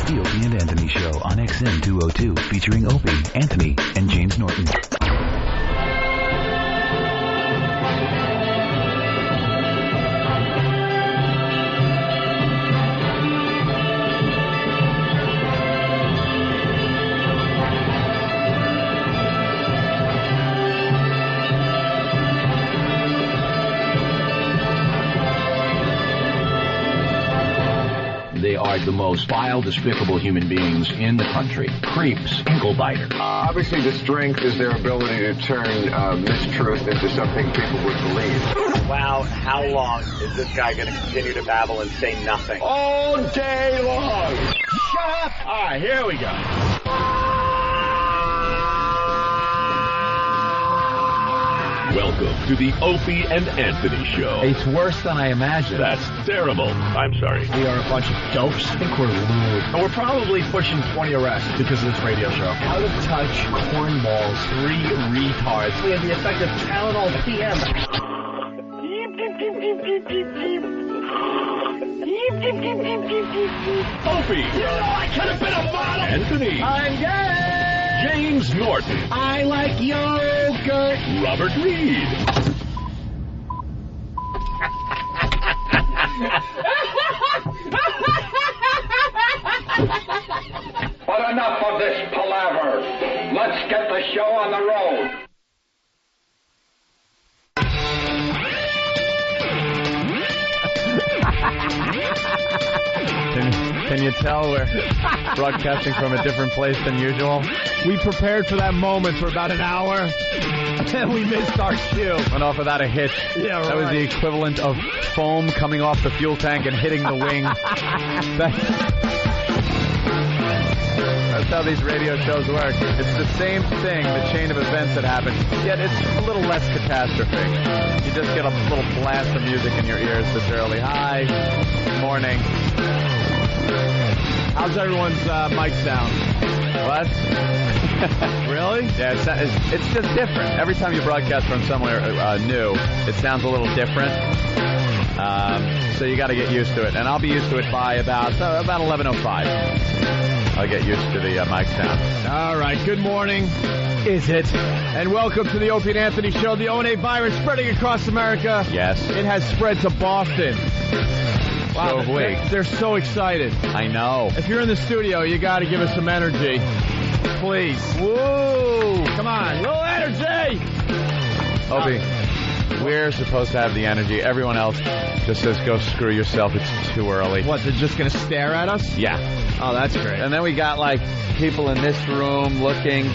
The Opie and Anthony Show on XM 202, featuring Opie, Anthony, and James Norton. They are the most vile, despicable human beings in the country. Creeps, ankle biters. Obviously, the strength is their ability to turn mistruth into something people would believe. Wow, how long is this guy going to continue to babble and say nothing? All day long! Shut up! All right, here we go. Welcome to the Opie and Anthony Show. It's worse than I imagined. That's terrible. I'm sorry. We are a bunch of dopes. I think we're rude. And we're probably pushing 20 arrests because of this radio show. Out of touch cornballs. 3 retards. We have the effect of Tylenol PM. Opie. You know I could have been a model. Anthony. I'm gay. James Norton. I like yogurt. Robert Reed. But enough of this palaver. Let's get the show on the road. Can you tell we're broadcasting from a different place than usual? We prepared for that moment for about an hour, and we missed our cue. Went off without a hitch. Yeah, That was the equivalent of foam coming off the fuel tank and hitting the wing. That's how these radio shows work. It's the same thing, the chain of events that happen, yet it's a little less catastrophe. You just get a little blast of music in your ears this early. Hi, morning. How's everyone's mic sound? What? Really? Yeah, it's just different. Every time you broadcast from somewhere new, it sounds a little different. So you got to get used to it. And I'll be used to it by about 11:05. I'll get used to the mic sound. All right, good morning. Is it? And welcome to the Opie and Anthony Show. The O&A virus spreading across America. Yes. It has spread to Boston. Wow, So wait. they're so excited. I know. If you're in the studio, you got to give us some energy. Please. Woo! Come on, little energy! Opie, we're supposed to have the energy. Everyone else just says, go screw yourself. It's too early. What, they're just going to stare at us? Yeah. Oh, that's great. And then we got, like, people in this room looking.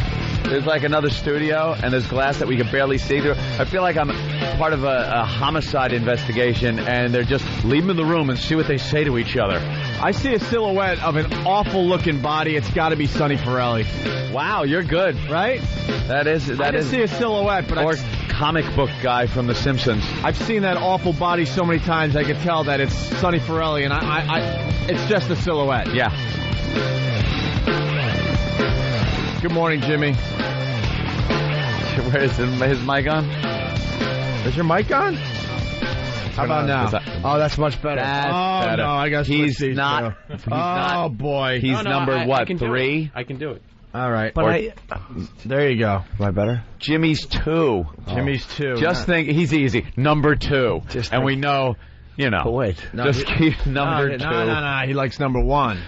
There's, like, another studio, and there's glass that we can barely see through. I feel like I'm part of a homicide investigation, and they're just leave them in the room and see what they say to each other. I see a silhouette of an awful-looking body. It's got to be Sonny Forelli. Wow, you're good. Right? That is. I just see a silhouette, but Or comic book guy from The Simpsons. I've seen that awful body so many times I could tell that it's Sonny Forelli, and it's just a silhouette. Yeah. Good morning, Jimmy. Where is his mic on? Is your mic on? How about now? Oh, that's much better. That's better. No, I got He's not. Boy. He's number what? 3? I can do it. All right. But there you go. Am I better? Jimmy's 2. Jimmy's 2. Just think, he's easy. Number 2. And we know, wait. Just keep number 2. No. He likes number 1.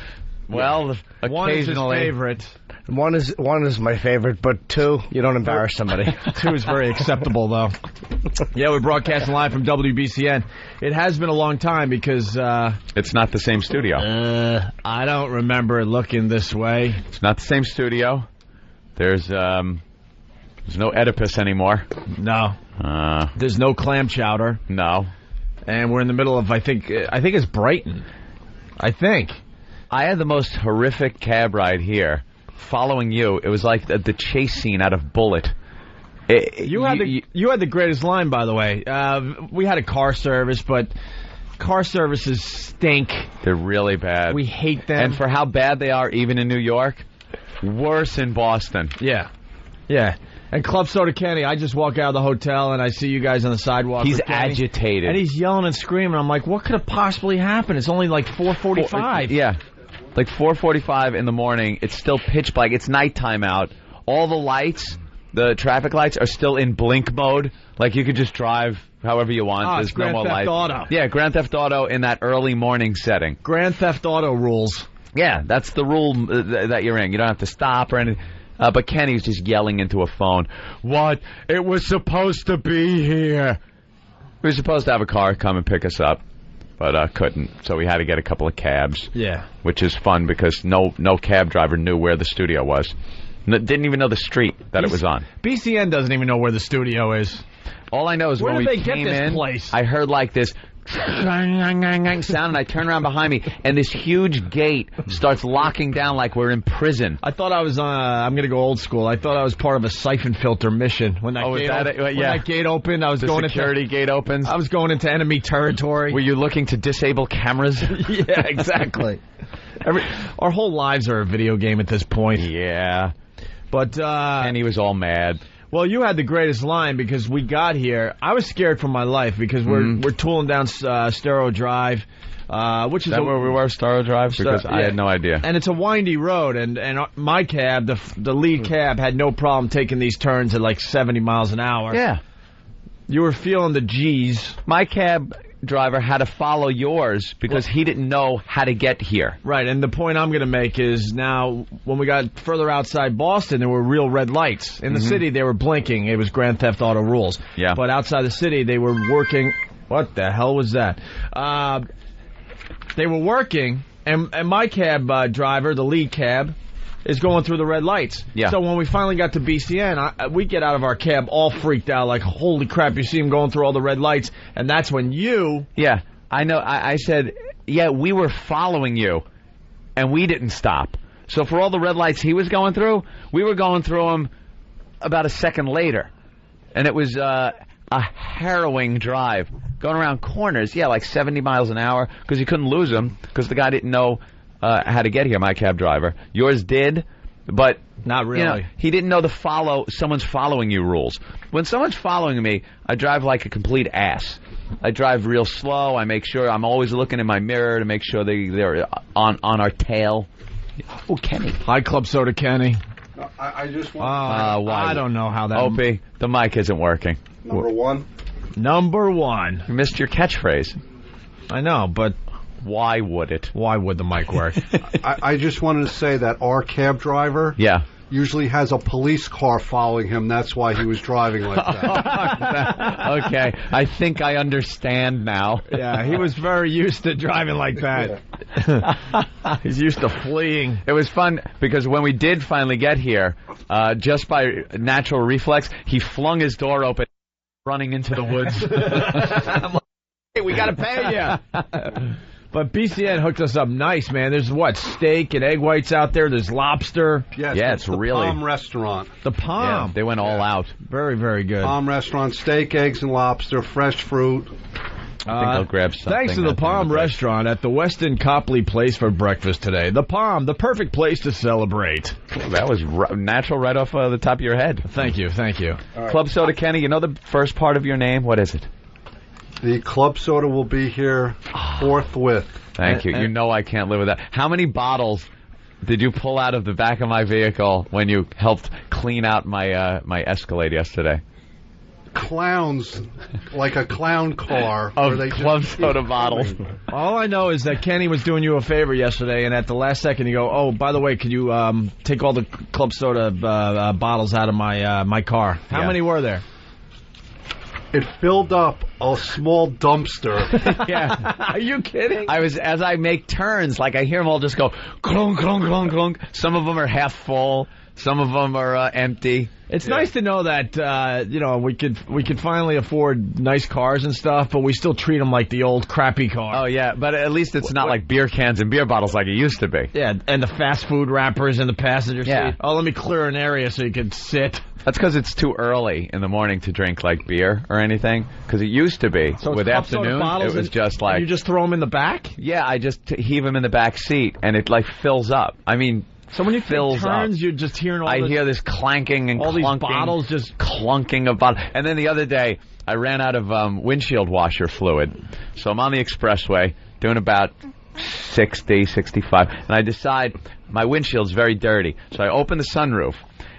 Well, One is his occasionally. favorite. One is my favorite, but 2, you don't embarrass somebody. 2 is very acceptable, though. Yeah, we're broadcasting live from WBCN. It has been a long time because... it's not the same studio. I don't remember it looking this way. It's not the same studio. There's no Oedipus anymore. No. There's no clam chowder. No. And we're in the middle of, I think it's Brighton. I think. I had the most horrific cab ride here. Following you, it was like the chase scene out of Bullet. You had the greatest line, by the way. We had a car service, but car services stink. They're really bad. We hate them. And for how bad they are, even in New York, worse in Boston. Yeah. And Club Soda Kenny, I just walk out of the hotel and I see you guys on the sidewalk. He's agitated. And he's yelling and screaming. I'm like, what could have possibly happened? It's only like 4:45. Yeah. like 4:45 in the morning. It's still pitch black. It's nighttime out. All the lights, the traffic lights, are still in blink mode. Like you could just drive however you want. Oh, There's it's Grand no more Theft lights. Auto. Yeah, Grand Theft Auto in that early morning setting. Grand Theft Auto rules. Yeah, that's the rule that you're in. You don't have to stop or anything. But Kenny's just yelling into a phone. What? It was supposed to be here. We were supposed to have a car come and pick us up, but couldn't. So we had to get a couple of cabs. Yeah. Which is fun because no cab driver knew where the studio was. Didn't even know the street that it was on. BCN doesn't even know where the studio is. All I know is when we came in, I heard like this sound, and I turn around behind me, and this huge gate starts locking down like we're in prison. I thought I was I'm going to go old school. I thought I was part of a siphon filter mission. When that, when that gate opened, I was going into... security gate opens? I was going into enemy territory. Were you looking to disable cameras? Yeah, exactly. Our whole lives are a video game at this point. Yeah. But and he was all mad. Well, you had the greatest line because we got here. I was scared for my life because we're tooling down Staro Drive, which is where we were, Staro Drive? Because I had no idea. And it's a windy road, and my cab, the lead cab, had no problem taking these turns at like 70 miles an hour. Yeah. You were feeling the G's. My cab driver had to follow yours because he didn't know how to get here. Right, and the point I'm going to make is now when we got further outside Boston, there were real red lights. In the city, they were blinking. It was Grand Theft Auto rules. Yeah. But outside the city, they were working. What the hell was that? They were working, and my cab driver, the lead cab, is going through the red lights. Yeah. So when we finally got to BCN, we get out of our cab all freaked out, like, holy crap, you see him going through all the red lights, and that's when you... Yeah, I know. I said, yeah, we were following you, and we didn't stop. So for all the red lights he was going through, we were going through them about a second later. And it was a harrowing drive, going around corners, like 70 miles an hour, because you couldn't lose him, because the guy didn't know... how to get here, my cab driver. Yours did, but not really. He didn't know someone's following you rules. When someone's following me, I drive like a complete ass. I drive real slow. I make sure I'm always looking in my mirror to make sure they're on our tail. Oh, Kenny. Hi, Club Soda Kenny. I just want I don't know how that... Opie, the mic isn't working. Number one. You missed your catchphrase. I know, but... Why would it? Why would the mic work? I just wanted to say that our cab driver usually has a police car following him. That's why he was driving like that. Okay. I think I understand now. Yeah, he was very used to driving like that. He's used to fleeing. It was fun because when we did finally get here, just by natural reflex, he flung his door open, running into the woods. I'm like, hey, we got to pay you. But BCN hooked us up nice, man. There's, steak and egg whites out there. There's lobster. Yeah, it's really... Palm Restaurant. The Palm. Yeah, they went all out. Very, very good. Palm Restaurant, steak, eggs, and lobster, fresh fruit. I think I'll grab something. Thanks to the Palm Restaurant at the Westin Copley Place for breakfast today. The Palm, the perfect place to celebrate. Well, that was natural right off the top of your head. Thank you. Right. Club Soda Kenny, you know the first part of your name? What is it? The Club Soda will be here forthwith. Thank you. You know I can't live with that. How many bottles did you pull out of the back of my vehicle when you helped clean out my my Escalade yesterday? Clowns, like a clown car. Of Club Soda bottles. All I know is that Kenny was doing you a favor yesterday, and at the last second you go, oh, by the way, could you take all the Club Soda bottles out of my car? How many were there? It filled up a small dumpster. Yeah. Are you kidding? As I make turns, like I hear them all just go clunk, clunk, clunk, clunk. Some of them are half full. Some of them are empty. It's nice to know that we could finally afford nice cars and stuff, but we still treat them like the old crappy car. Oh yeah, but at least it's not like beer cans and beer bottles like it used to be. Yeah, and the fast food wrappers in the passenger seat. Oh, let me clear an area so you can sit. That's because it's too early in the morning to drink like beer or anything. Because it used to be with afternoon, it was just like you just throw them in the back. Yeah, I just heave them in the back seat, and it like fills up. I mean. So when you take turns, you're just hearing all I hear this clanking and all clunking. These bottles just clunking of bottles. And then the other day, I ran out of windshield washer fluid. So I'm on the expressway doing about 60, 65, and I decide my windshield's very dirty, so I open the sunroof,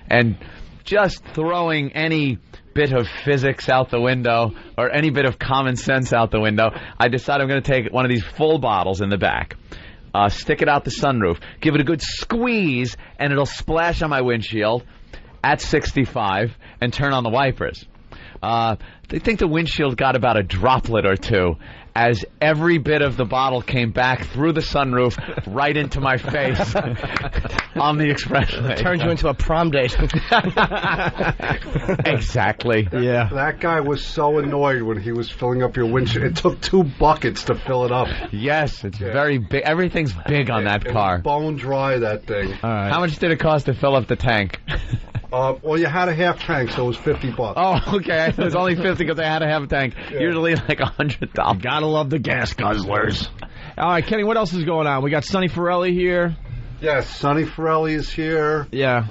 and just throwing any bit of physics out the window or any bit of common sense out the window, I decide I'm going to take one of these full bottles in the back, stick it out the sunroof, give it a good squeeze, and it'll splash on my windshield at 65 and turn on the wipers. They think the windshield got about a droplet or two as every bit of the bottle came back through the sunroof right into my face on the expressway. Turned you into a prom date. Exactly. Yeah. That guy was so annoyed when he was filling up your windshield. It took 2 buckets to fill it up. Yes, it's very big. Everything's big on that car. It was bone dry, that thing. All right. How much did it cost to fill up the tank? Well, you had a half tank, so it was $50. Oh, okay. It was only 50 because I had to have a tank. Yeah. Usually like $100. Gotta love the gas guzzlers. All right, Kenny, what else is going on? We got Sonny Forelli here. Yes, Sonny Forelli is here. Yeah.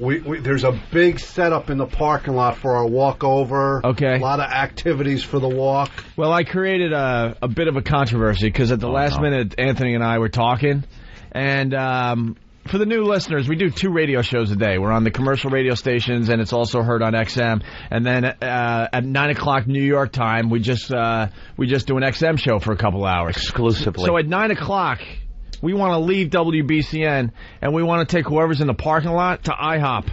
There's a big setup in the parking lot for our walkover. Okay. A lot of activities for the walk. Well, I created a bit of a controversy because at the last minute, Anthony and I were talking, and for the new listeners, we do 2 radio shows a day. We're on the commercial radio stations, and it's also heard on XM. And then at 9 o'clock New York time, we just do an XM show for a couple hours exclusively. So at 9 o'clock, we want to leave WBCN, and we want to take whoever's in the parking lot to IHOP.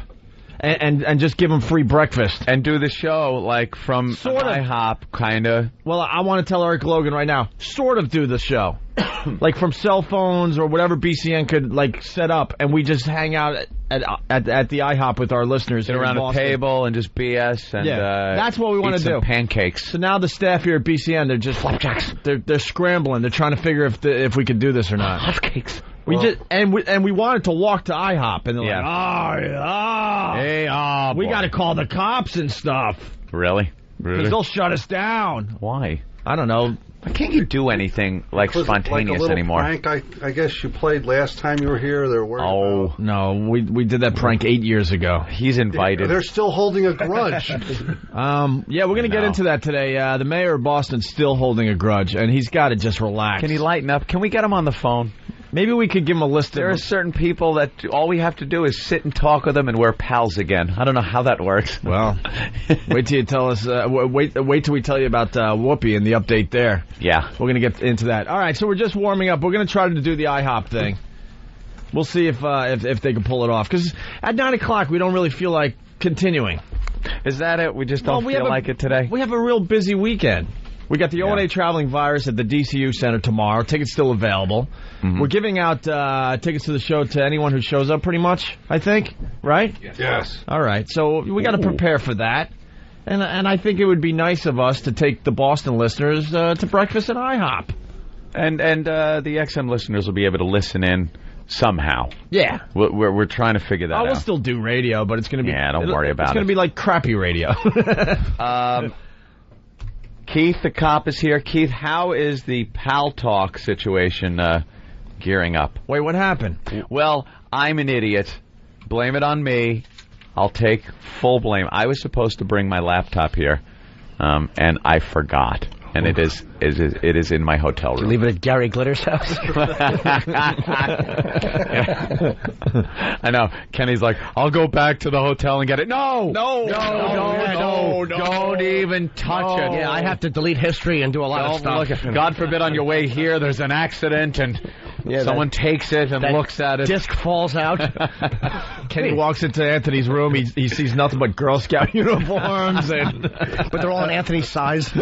And just give them free breakfast. And do the show, like, from IHOP, kind of. Well, I want to tell Eric Logan right now, sort of do the show. Like, from cell phones or whatever BCN could, like, set up, and we just hang out at the IHOP with our listeners. Sit around a table and just BS and that's what we want to do. Pancakes. So now the staff here at BCN, they're just flapjacks. They're scrambling. They're trying to figure if we could do this or not. Hotcakes. We wanted to walk to IHOP, and they're like, we got to call the cops and stuff. Really? Because they'll shut us down. Why? I don't know. Why can't you do anything like spontaneous like a anymore? Prank, I guess you played last time you were here. They're worried about. No, we did that prank 8 years ago. He's invited. They're still holding a grudge. Yeah, we're going to get into that today. The mayor of Boston's still holding a grudge, and he's got to just relax. Can he lighten up? Can we get him on the phone? Maybe we could give him a list. There are certain people that all we have to do is sit and talk with them, and we're pals again. I don't know how that works. Well, wait till you tell us. Wait till we tell you about Whoopi and the update there. Yeah, we're going to get into that. All right, so we're just warming up. We're going to try to do the IHOP thing. We'll see if they can pull it off. Because at 9 o'clock, we don't really feel like continuing. Is that it? We just don't feel like it today? We have a real busy weekend. We got the O&A Traveling Virus at the DCU Center tomorrow. Tickets still available. Mm-hmm. We're giving out tickets to the show to anyone who shows up, pretty much, I think. Right? Yes. All right. So we got to prepare for that. And I think it would be nice of us to take the Boston listeners to breakfast at IHOP. And the XM listeners will be able to listen in somehow. Yeah. We're trying to figure that out. We'll still do radio, but it's going to be... Yeah, don't worry about it. It's going to be like crappy radio. Keith, the cop, is here. Keith, how is the Pal Talk situation gearing up? Wait, what happened? Well, I'm an idiot. Blame it on me. I'll take full blame. I was supposed to bring my laptop here, and I forgot. And it is in my hotel room. Did you leave it at Gary Glitter's house? I know. Kenny's like, I'll go back to the hotel and get it. No, don't even touch it. Yeah, I have to delete history and do a lot of stuff. God forbid on your way here there's an accident and someone takes it and looks at it. Disc falls out. Kenny walks into Anthony's room. He sees nothing but Girl Scout uniforms, but they're all in Anthony's size.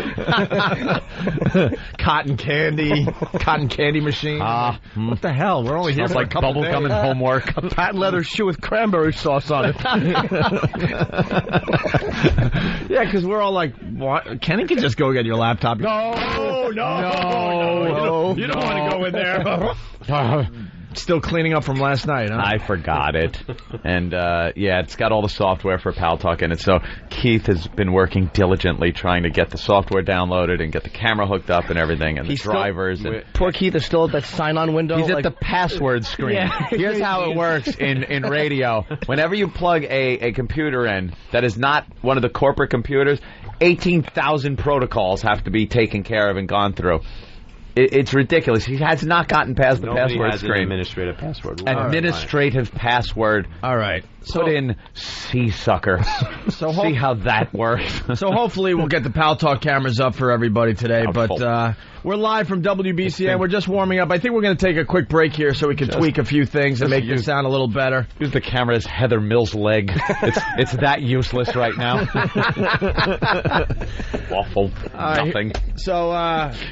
Cotton candy machine. What the hell? We're only here for like bubble gum and homework. A patent leather shoe with cranberry sauce on it. Yeah, because we're all like, what? Kenny can just go get your laptop. No. You don't want to go in there. Still cleaning up from last night, huh? I forgot it. And, it's got all the software for Pal Talk in it. So Keith has been working diligently trying to get the software downloaded and get the camera hooked up and everything and the drivers. Poor Keith is still at that sign-on window. He's at the password screen. Yeah. Here's how it works in radio. Whenever you plug a computer in that is not one of the corporate computers, 18,000 protocols have to be taken care of and gone through. It's ridiculous. He has not gotten past the password has screen. An administrative password. Administrative password. All right. Put in C sucker. See how that works. So hopefully we'll get the Pal Talk cameras up for everybody today. Doubtful. But we're live from WBCN. We're just warming up. I think we're going to take a quick break here so we can tweak a few things and make this sound a little better. Use the camera as Heather Mills' leg. It's that useless right now. Waffle. Nothing. So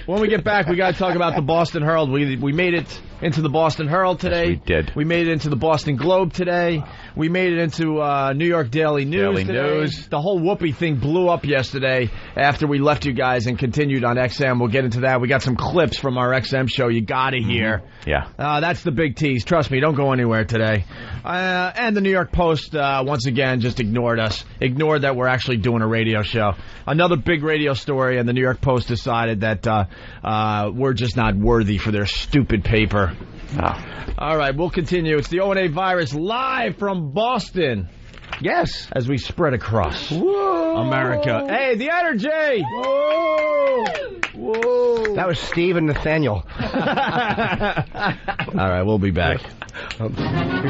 when we get back, we got to talk about the Boston Herald. We made it into the Boston Herald today. Yes, we did. We made it into the Boston Globe today. We made it into New York Daily News today. The whole Whoopi thing blew up yesterday after we left you guys and continued on XM. We'll get into that. We got some clips from our XM show you got to hear. Yeah. That's the big tease. Trust me, don't go anywhere today. And the New York Post, once again, just ignored us. Ignored that we're actually doing a radio show. Another big radio story, and the New York Post decided that we're just not worthy for their stupid paper. All right, we'll continue. It's the O&A Virus live from Boston. Yes. As we spread across America. Hey, the energy! Whoa! Whoa! That was Steve and Nathaniel. All right, we'll be back. You're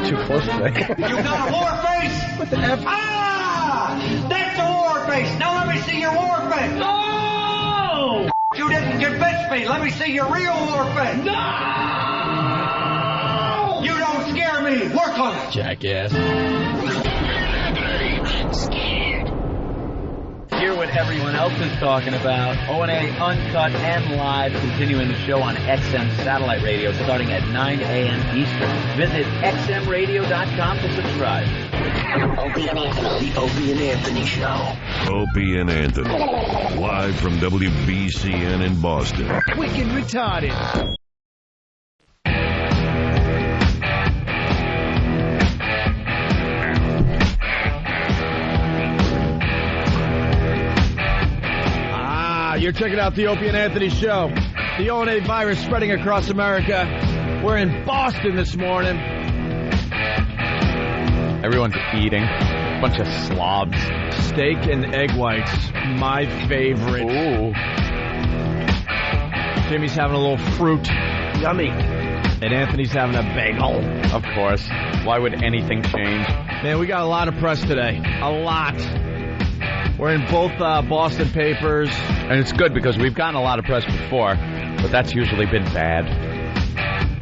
too close today. You got a war face? What the F? Ah! That's a war face! Now let me see your war face! No! You didn't convince me! Let me see your real war face! No! You don't scare me! Work on it! Jackass. I'm scared. Hear what everyone else is talking about. O&A Uncut and Live, continuing the show on XM Satellite Radio starting at 9 a.m. Eastern. Visit xmradio.com to subscribe. Opie and Anthony. The Opie and Anthony Show. Opie and Anthony. Live from WBCN in Boston. Wicked retarded. You're checking out the Opie and Anthony Show. The O&A virus spreading across America. We're in Boston this morning. Everyone's eating. Bunch of slobs. Steak and egg whites. My favorite. Ooh. Jimmy's having a little fruit. Yummy. And Anthony's having a bagel. Of course. Why would anything change? Man, we got a lot of press today. A lot. We're in both Boston papers. And it's good because we've gotten a lot of press before, but that's usually been bad.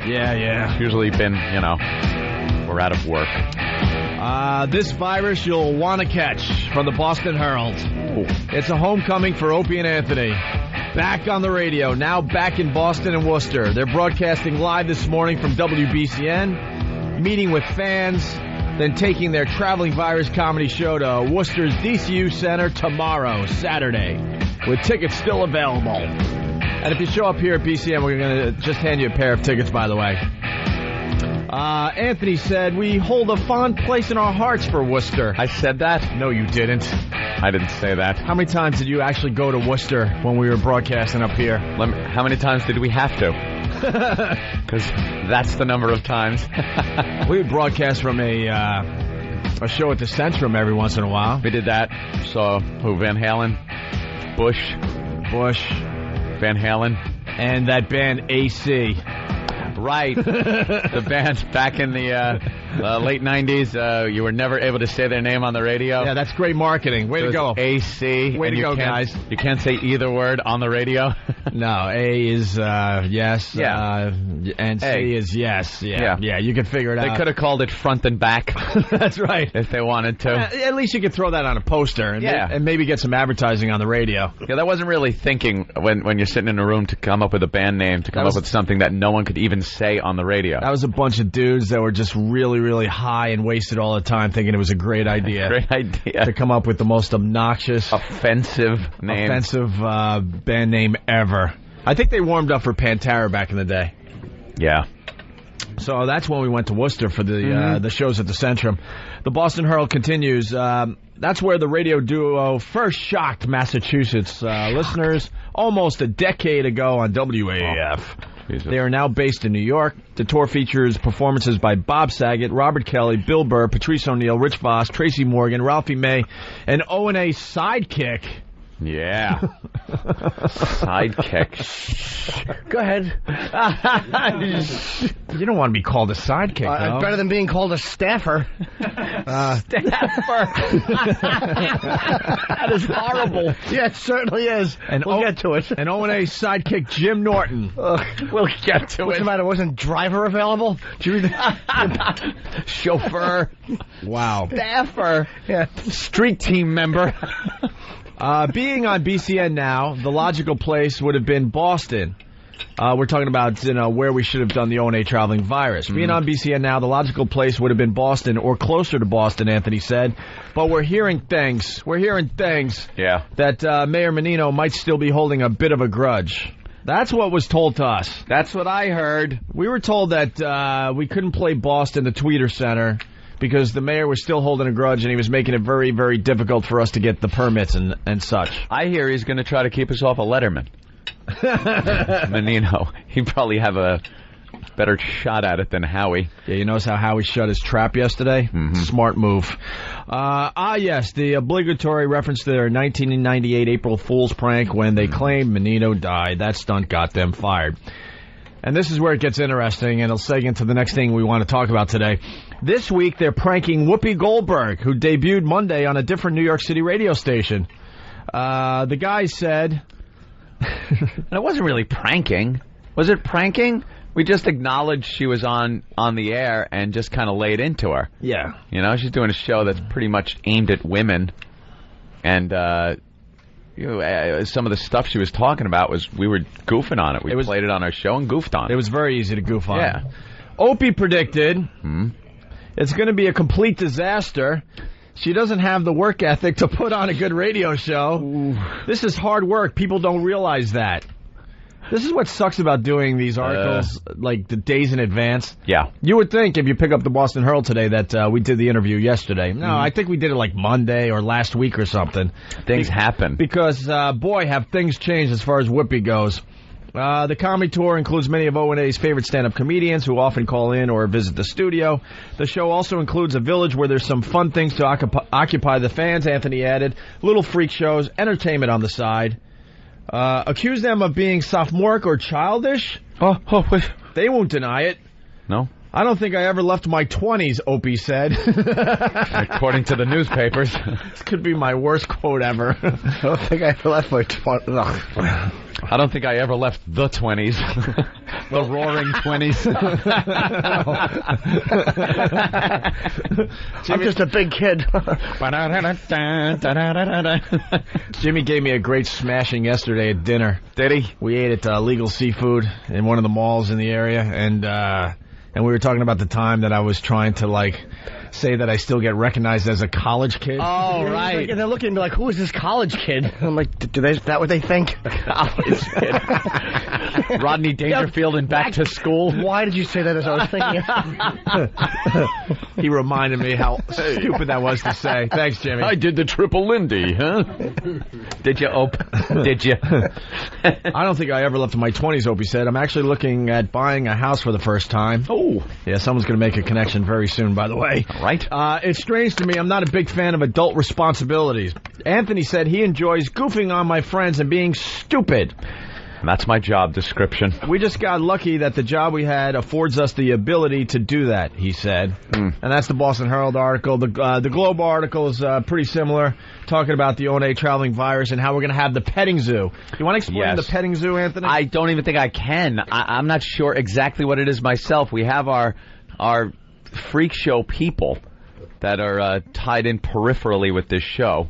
Yeah. It's usually been, we're out of work. This virus you'll want to catch from the Boston Herald. Ooh. It's a homecoming for Opie and Anthony. Back on the radio, now back in Boston and Worcester. They're broadcasting live this morning from WBCN, meeting with fans, then taking their traveling virus comedy show to Worcester's DCU Center tomorrow, Saturday, with tickets still available. And if you show up here at BCN, we're going to just hand you a pair of tickets, by the way. Anthony said, we hold a fond place in our hearts for Worcester. I said that? No, you didn't. I didn't say that. How many times did you actually go to Worcester when we were broadcasting up here? How many times did we have to? Because that's the number of times. We would broadcast from a show at the Centrum every once in a while. We did that. Saw who? Van Halen, Bush, Van Halen, and that band AC. Right. The band back in the late 90s, you were never able to say their name on the radio. Yeah, that's great marketing. Way to go. AC. Way to go, guys. You can't say either word on the radio. No, A is yes, and C is yes. Yeah, you can figure it out. They could have called it front and back. That's right. If they wanted to. At least you could throw that on a poster and maybe get some advertising on the radio. Yeah, that wasn't really thinking when you're sitting in a room to come up with a band name, to come up with something that no one could even say on the radio. That was a bunch of dudes that were just really, really high and wasted all the time, thinking it was a great idea. To come up with the most obnoxious, offensive band name ever. I think they warmed up for Pantera back in the day. Yeah. So that's when we went to Worcester for the shows at the Centrum. The Boston Herald continues. That's where the radio duo first shocked Massachusetts listeners almost a decade ago on WAAF. They are now based in New York. The tour features performances by Bob Saget, Robert Kelly, Bill Burr, Patrice O'Neill, Rich Voss, Tracy Morgan, Ralphie May, and O&A sidekick, Yeah. Sidekick. Go ahead. You don't want to be called a sidekick, though. Better than being called a staffer. Staffer. That is horrible. Yeah, it certainly is. And we'll get to it. And O&A sidekick Jim Norton. We'll get to What's it. the matter? Wasn't driver available? Did you read the Chauffeur. Wow. Staffer. Yeah. Street team member. Being on BCN now, the logical place would have been Boston. We're talking about, where we should have done the O&A traveling virus. Being on BCN now, the logical place would have been Boston or closer to Boston, Anthony said. But we're hearing things. Yeah. That Mayor Menino might still be holding a bit of a grudge. That's what was told to us. That's what I heard. We were told that we couldn't play Boston, the Tweeter Center, because the mayor was still holding a grudge and he was making it very, very difficult for us to get the permits and such. I hear he's going to try to keep us off of Letterman. Menino. He'd probably have a better shot at it than Howie. Yeah, you notice how Howie shut his trap yesterday? Mm-hmm. Smart move. Yes, the obligatory reference to their 1998 April Fool's prank when they claimed Menino died. That stunt got them fired. And this is where it gets interesting, and it'll segue into the next thing we want to talk about today. This week, they're pranking Whoopi Goldberg, who debuted Monday on a different New York City radio station. The guy said... It wasn't really pranking. Was it pranking? We just acknowledged she was on the air and just kind of laid into her. Yeah. She's doing a show that's pretty much aimed at women. And some of the stuff she was talking about we were goofing on it. We played it on our show and goofed on it. It was very easy to goof on. Yeah. Opie predicted it's going to be a complete disaster. She doesn't have the work ethic to put on a good radio show. Ooh. This is hard work. People don't realize that. This is what sucks about doing these articles like the days in advance. Yeah. You would think if you pick up the Boston Herald today that we did the interview yesterday. No, I think we did it like Monday or last week or something. Things happen. Because, boy, have things changed as far as Whoopi goes. The comedy tour includes many of O&A's favorite stand-up comedians who often call in or visit the studio. The show also includes a village where there's some fun things to occupy the fans, Anthony added. Little freak shows, entertainment on the side. Accuse them of being sophomoric or childish? Wait. They won't deny it. No? I don't think I ever left my 20s, Opie said. According to the newspapers. This could be my worst quote ever. I don't think I ever left my 20s. I don't think I ever left the 20s. The roaring 20s. I'm just a big kid. Jimmy gave me a great smashing yesterday at dinner. Did he? We ate at Legal Seafood in one of the malls in the area, and we were talking about the time that I was trying to, say that I still get recognized as a college kid. Oh, right. And they're looking at me like, who is this college kid? I'm like, is that what they think? College kid. Rodney Dangerfield and Back to School. Why did you say that as I was thinking? He reminded me how stupid that was to say. Thanks, Jimmy. I did the triple Lindy, huh? Did you, Ope? Did you? I don't think I ever left my 20s, Opie said. I'm actually looking at buying a house for the first time. Oh. Yeah, someone's going to make a connection very soon, by the way. Right. It's strange to me. I'm not a big fan of adult responsibilities. Anthony said he enjoys goofing on my friends and being stupid. That's my job description. We just got lucky that the job we had affords us the ability to do that, he said. And that's the Boston Herald article. The Globe article is pretty similar, talking about the O&A traveling virus and how we're going to have the petting zoo. You want to explain the petting zoo, Anthony? I don't even think I can. I'm not sure exactly what it is myself. We have our freak show people that are tied in peripherally with this show.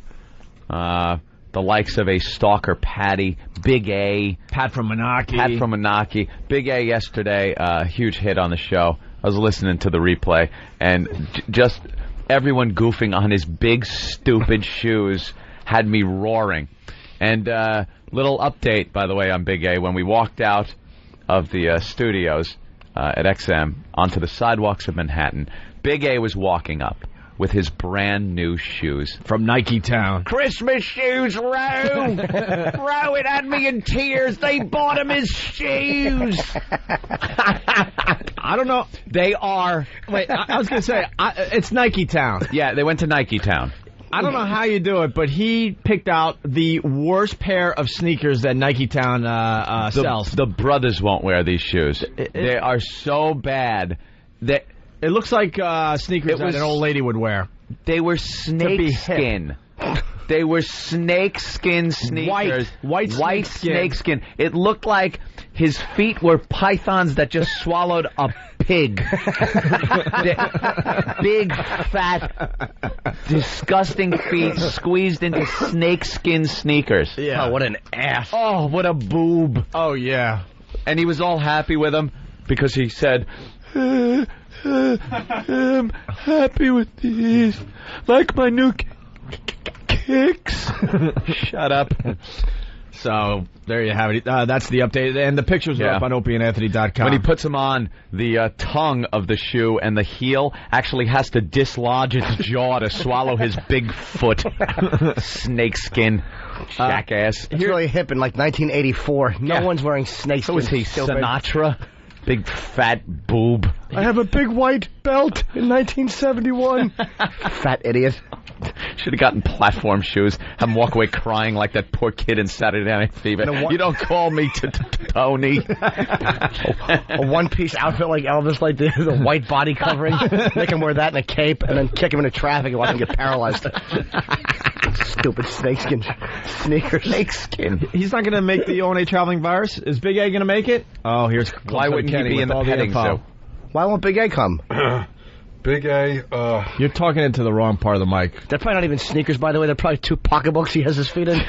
The likes of a stalker Patty, Big A. Pat from Menaki. Big A yesterday, huge hit on the show. I was listening to the replay, and just everyone goofing on his big, stupid shoes had me roaring. And little update, by the way, on Big A. When we walked out of the studios at XM onto the sidewalks of Manhattan, Big A was walking up with his brand new shoes from Nike Town. Christmas shoes, Roe! Roe, it had me in tears. They bought him his shoes. I don't know. They are. Wait, I was going to say, it's Nike Town. Yeah, they went to Nike Town. I don't know how you do it, but he picked out the worst pair of sneakers that Nike Town sells. The brothers won't wear these shoes. They are so bad that it looks like sneakers that an old lady would wear. They were snake skin. They were snake skin sneakers. White snake skin. It looked like his feet were pythons that just swallowed a pig. Big, fat, disgusting feet squeezed into snake skin sneakers. Yeah. Oh, what an ass. Oh, what a boob. Oh, yeah. And he was all happy with them because he said, I'm happy with these. Like my new kicks. Shut up. So, there you have it. That's the update. And the pictures are up on opieandanthony.com. When he puts them on, the tongue of the shoe and the heel actually has to dislodge its jaw to swallow his big foot. Snakeskin. Jackass. It's really hip in like 1984. No one's wearing snakeskin. So is he Sinatra? Big fat boob. I have a big white belt in 1971. Fat idiot. Should have gotten platform shoes. Have him walk away crying like that poor kid in Saturday Night Fever. You don't call me Tony. A one-piece outfit like Elvis, like the white body covering. Make him wear that and a cape, and then kick him into traffic and watch him get paralyzed. Stupid snakeskin sneakers. Snakeskin. He's not going to make the O&A traveling virus. Is Big A going to make it? Oh, here's why wouldn't he be in the petting zoo? Why won't Big A come? Big A, You're talking into the wrong part of the mic. They're probably not even sneakers, by the way. They're probably 2 pocketbooks he has his feet in.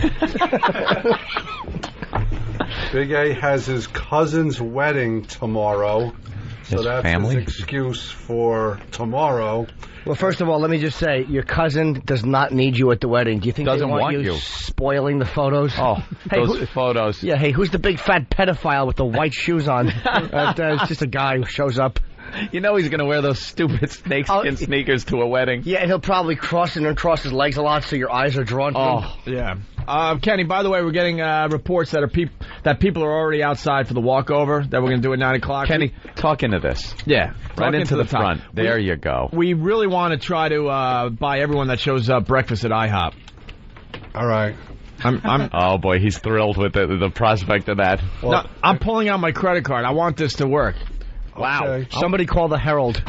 Big A has his cousin's wedding tomorrow. So His that's family? his excuse for tomorrow. Well, first of all, let me just say, your cousin does not need you at the wedding. Do you think Doesn't they want want you you. spoiling the photos? Oh, Hey, those photos. Yeah, hey, who's the big fat pedophile with the white shoes on? It's just a guy who shows up. You know he's going to wear those stupid snakeskin sneakers to a wedding. Yeah, and he'll probably cross his legs a lot so your eyes are drawn to him. Yeah. Kenny, by the way, we're getting reports that people are already outside for the walkover that we're going to do at 9 o'clock. Kenny, talk into this. Yeah. Right talk into the top. front. There you go. We really want to try to buy everyone that shows up breakfast at IHOP. All right. I'm oh, boy, he's thrilled with the prospect of that. Well, no, I'm pulling out my credit card. I want this to work. Wow. Okay. Somebody call the Herald.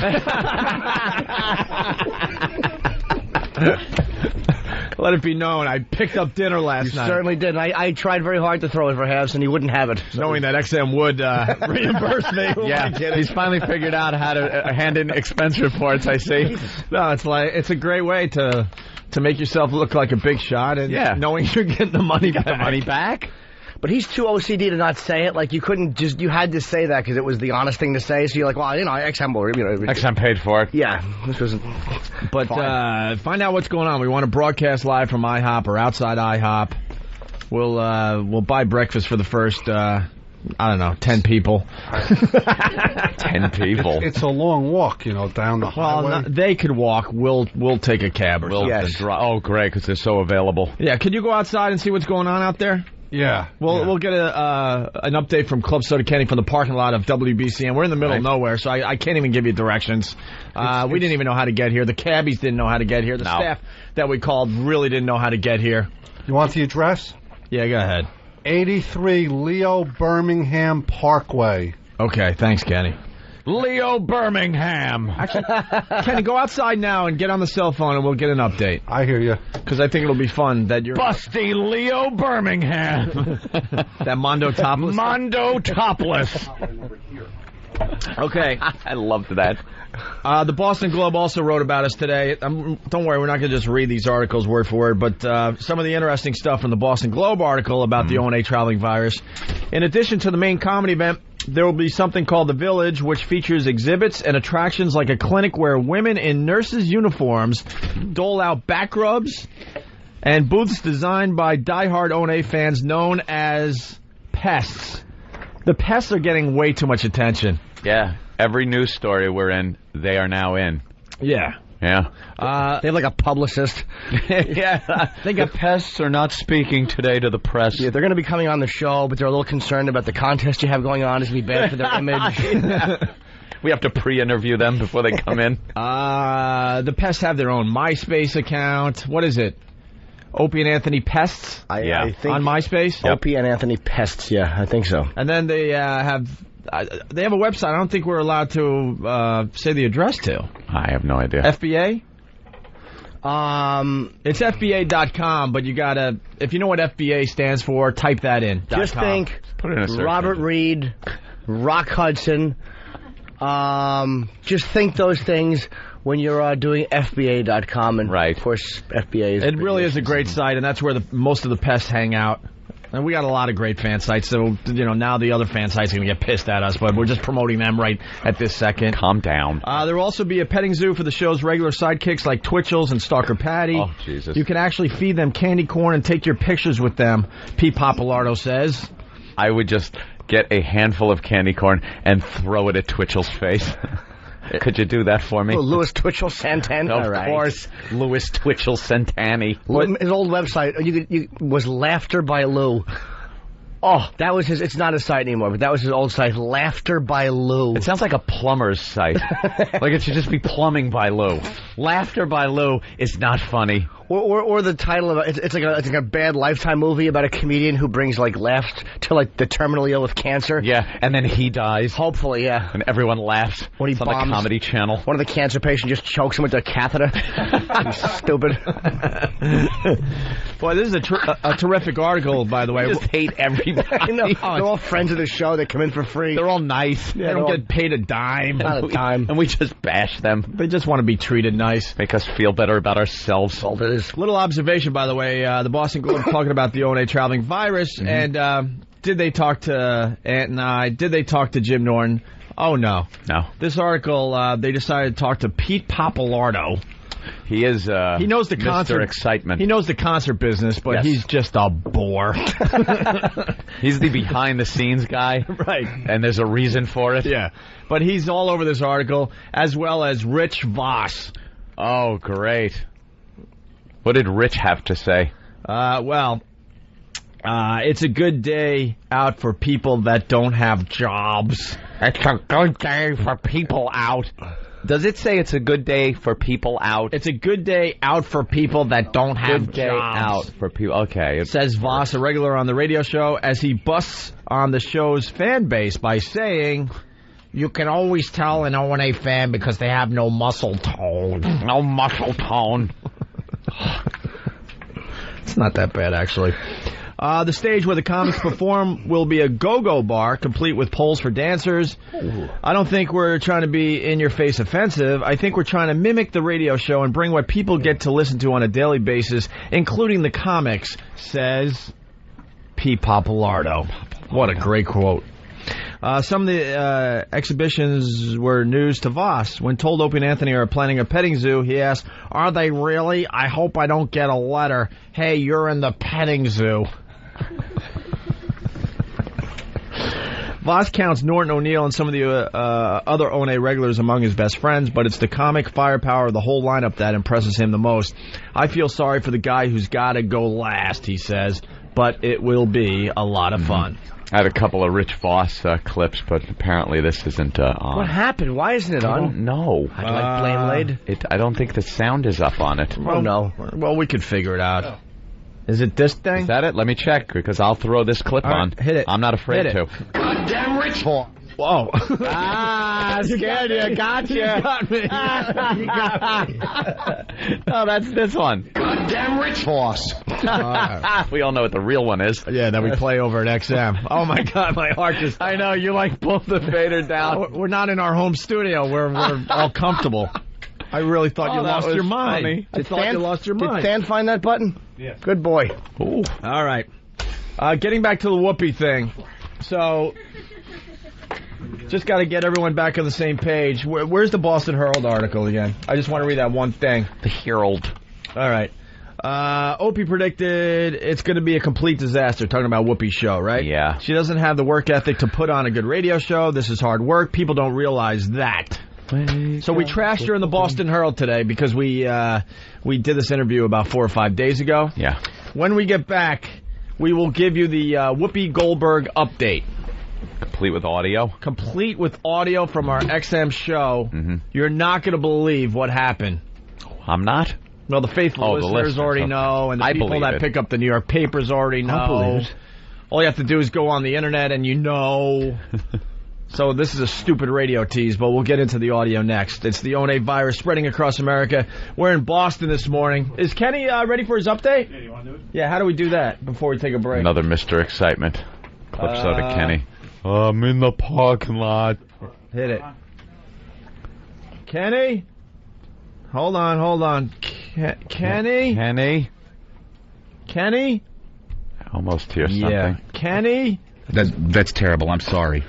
Let it be known, I picked up dinner last night. You certainly did. I tried very hard to throw it for halves, and he wouldn't have it. So. Knowing that XM would reimburse me. Yeah, he's finally figured out how to hand in expense reports, I see. No, it's a great way to make yourself look like a big shot, and knowing you're getting the money back. The money back? But he's too OCD to not say it. Like, you had to say that because it was the honest thing to say. So you're like, well, XM paid for it. Yeah. This wasn't. But find out what's going on. We want to broadcast live from IHOP or outside IHOP. We'll buy breakfast for the first, 10 people. 10 people. It's a long walk, down the highway. Well, they could walk. We'll take a cab or something. Oh, great, because they're so available. Yeah, could you go outside and see what's going on out there? Yeah. We'll get an update from Club Soda Kenny from the parking lot of WBCN. We're in the middle of nowhere, so I can't even give you directions. We didn't even know how to get here. The cabbies didn't know how to get here. The staff that we called really didn't know how to get here. You want the address? Yeah, go ahead. 83 Leo Birmingham Parkway. Okay, thanks, Kenny. Leo Birmingham. Actually, Kenny, go outside now and get on the cell phone, and we'll get an update. I hear you. Because I think it'll be fun that you're... Busty Leo Birmingham. That Mondo Topless? Mondo Topless. Okay. I loved that. The Boston Globe also wrote about us today. Don't worry, we're not going to just read these articles word for word, but some of the interesting stuff from the Boston Globe article about the O&A traveling virus. In addition to the main comedy event, there will be something called The Village, which features exhibits and attractions like a clinic where women in nurses' uniforms dole out back rubs, and booths designed by diehard O&A fans known as pests. The pests are getting way too much attention. Yeah. Every news story we're in, they are now in. Yeah. Yeah. They have like a publicist. Yeah. I think the pests are not speaking today to the press. Yeah, they're going to be coming on the show, but they're a little concerned about the contest you have going on. It's going to be bad for their image. We have to pre-interview them before they come in. The Pests have their own MySpace account. What is it? Opie and Anthony Pests? I think on MySpace? Opie and Anthony Pests, yeah, I think so. And then they have a website. I don't think we're allowed to say the address to. I have no idea. FBA? It's FBA.com, but you gotta, if you know what FBA stands for, type that in. Just think Put it in a search Robert engine. Reed, Rock Hudson. Just think those things when you're doing FBA.com, and of course FBA is. It really is a great site, and that's where most of the pests hang out. And we got a lot of great fan sites, so now the other fan sites are going to get pissed at us, but we're just promoting them right at this second. Calm down. There will also be a petting zoo for the show's regular sidekicks like Twitchell's and Stalker Patty. Oh, Jesus. You can actually feed them candy corn and take your pictures with them, Pete Papalardo says. I would just get a handful of candy corn and throw it at Twitchell's face. Could you do that for me? Oh, Louis Twitchell Santana. Of course, Louis Twitchell Santani. His old website was Laughter by Lou. Oh, that was his. It's not a site anymore, but that was his old site, Laughter by Lou. It sounds like a plumber's site. Like it should just be Plumbing by Lou. Laughter by Lou is not funny. Or the title of it's like a bad Lifetime movie about a comedian who brings laughs to the terminally ill with cancer. Yeah, and then he dies. Hopefully, yeah. And everyone laughs. When he it's bombs, on the Comedy Channel. One of the cancer patients just chokes him with a catheter. He's stupid. Boy, this is a terrific article, by the way. I just hate everybody. I know. They're all friends of the show. They come in for free. They're all nice. They don't get paid a dime. Not a dime. And we just bash them. They just want to be treated nice. Make us feel better about ourselves. All it is. Little observation, by the way. The Boston Globe talking about the O&A traveling virus. Mm-hmm. And did they talk to Ant and I? Did they talk to Jim Norton? Oh, no. No. This article, they decided to talk to Pete Papalardo. He is he knows the Mr. concert Excitement. He knows the concert business, but he's just a bore. He's the behind-the-scenes guy. Right. And there's a reason for it. Yeah. But he's all over this article, as well as Rich Voss. Oh, great. What did Rich have to say? It's a good day out for people that don't have jobs. It's a good day for people out. Does it say it's a good day for people out? It's a good day out for people that don't have good day jobs. Out for people. Okay. Says Voss, a regular on the radio show, as he busts on the show's fan base by saying, "You can always tell an O&A fan because they have no muscle tone." No muscle tone. It's not that bad, actually. The stage where the comics perform will be a go-go bar, complete with poles for dancers. Ooh. I don't think we're trying to be in-your-face offensive. I think we're trying to mimic the radio show and bring what people get to listen to on a daily basis, including the comics, says Pete Papalardo. What a great quote. Some of the exhibitions were news to Voss. When told Opie and Anthony are planning a petting zoo, he asked, "Are they really? I hope I don't get a letter. Hey, you're in the petting zoo." Voss counts Norton O'Neill and some of the other O&A regulars among his best friends, but it's the comic firepower of the whole lineup that impresses him the most. "I feel sorry for the guy who's got to go last," he says, "but it will be a lot of fun." I had a couple of Rich Voss clips, but apparently this isn't on. What happened? Why isn't it on? I don't know. I'd like blame laid. I don't think the sound is up on it. Oh, no. Well, we could figure it out. Is it this thing? Is that it? Let me check, because I'll throw this clip on. Hit it. I'm not afraid to. Goddamn Rich Voss. Whoa. Scared you. Got you. You got me. You got me. No, that's this one. Goddamn Rich Voss. We all know what the real one is. Yeah, that we play over at XM. Oh, my God, my heart just... I know, you pulled the fader down. We're not in our home studio where we're all comfortable. I really thought you lost your mind. Funny. I thought you lost your mind. Did Stan find that button? Yeah. Good boy. Ooh. All right. Getting back to the Whoopi thing. So... just got to get everyone back on the same page. Where's the Boston Herald article again? I just want to read that one thing. The Herald. All right. Opie predicted it's going to be a complete disaster, talking about Whoopi's show, right? Yeah. She doesn't have the work ethic to put on a good radio show. This is hard work. People don't realize that. So we trashed her in the Boston Herald today because we did this interview about 4 or 5 days ago. Yeah. When we get back, we will give you the Whoopi Goldberg update. complete with audio? Complete with audio from our XM show. Mm-hmm. You're not going to believe what happened. I'm not? Well, the faithful listeners already know, and the people that pick up the New York papers already know. All you have to do is go on the internet and you know. So this is a stupid radio tease, but we'll get into the audio next. It's the O&A virus spreading across America. We're in Boston this morning. Is Kenny ready for his update? Yeah, you want to do it? Yeah, how do we do that before we take a break? Another Mr. Excitement. Clips out of Kenny. I'm in the parking lot. Hit it. Kenny? Hold on. Kenny? Kenny? I almost hear something. Yeah. Kenny? That's terrible. I'm sorry.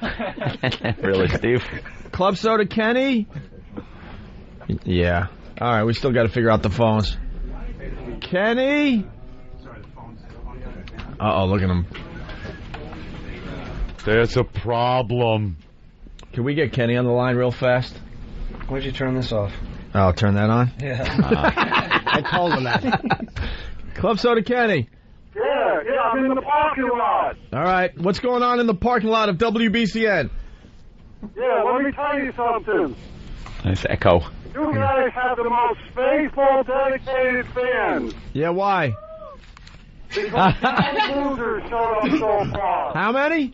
Really, Steve? Club Soda Kenny? Yeah. All right, we still got to figure out the phones. Kenny? Uh-oh, look at him. There's a problem. Can we get Kenny on the line real fast? Why don't you turn this off? Oh, turn that on? Yeah. I told him that. Club Soda Kenny. Yeah, I'm in the parking lot. All right, what's going on in the parking lot of WBCN? Yeah, let me tell you something. Nice echo. You guys have the most faithful, dedicated fans. Yeah, why? Because some losers showed up so far. How many?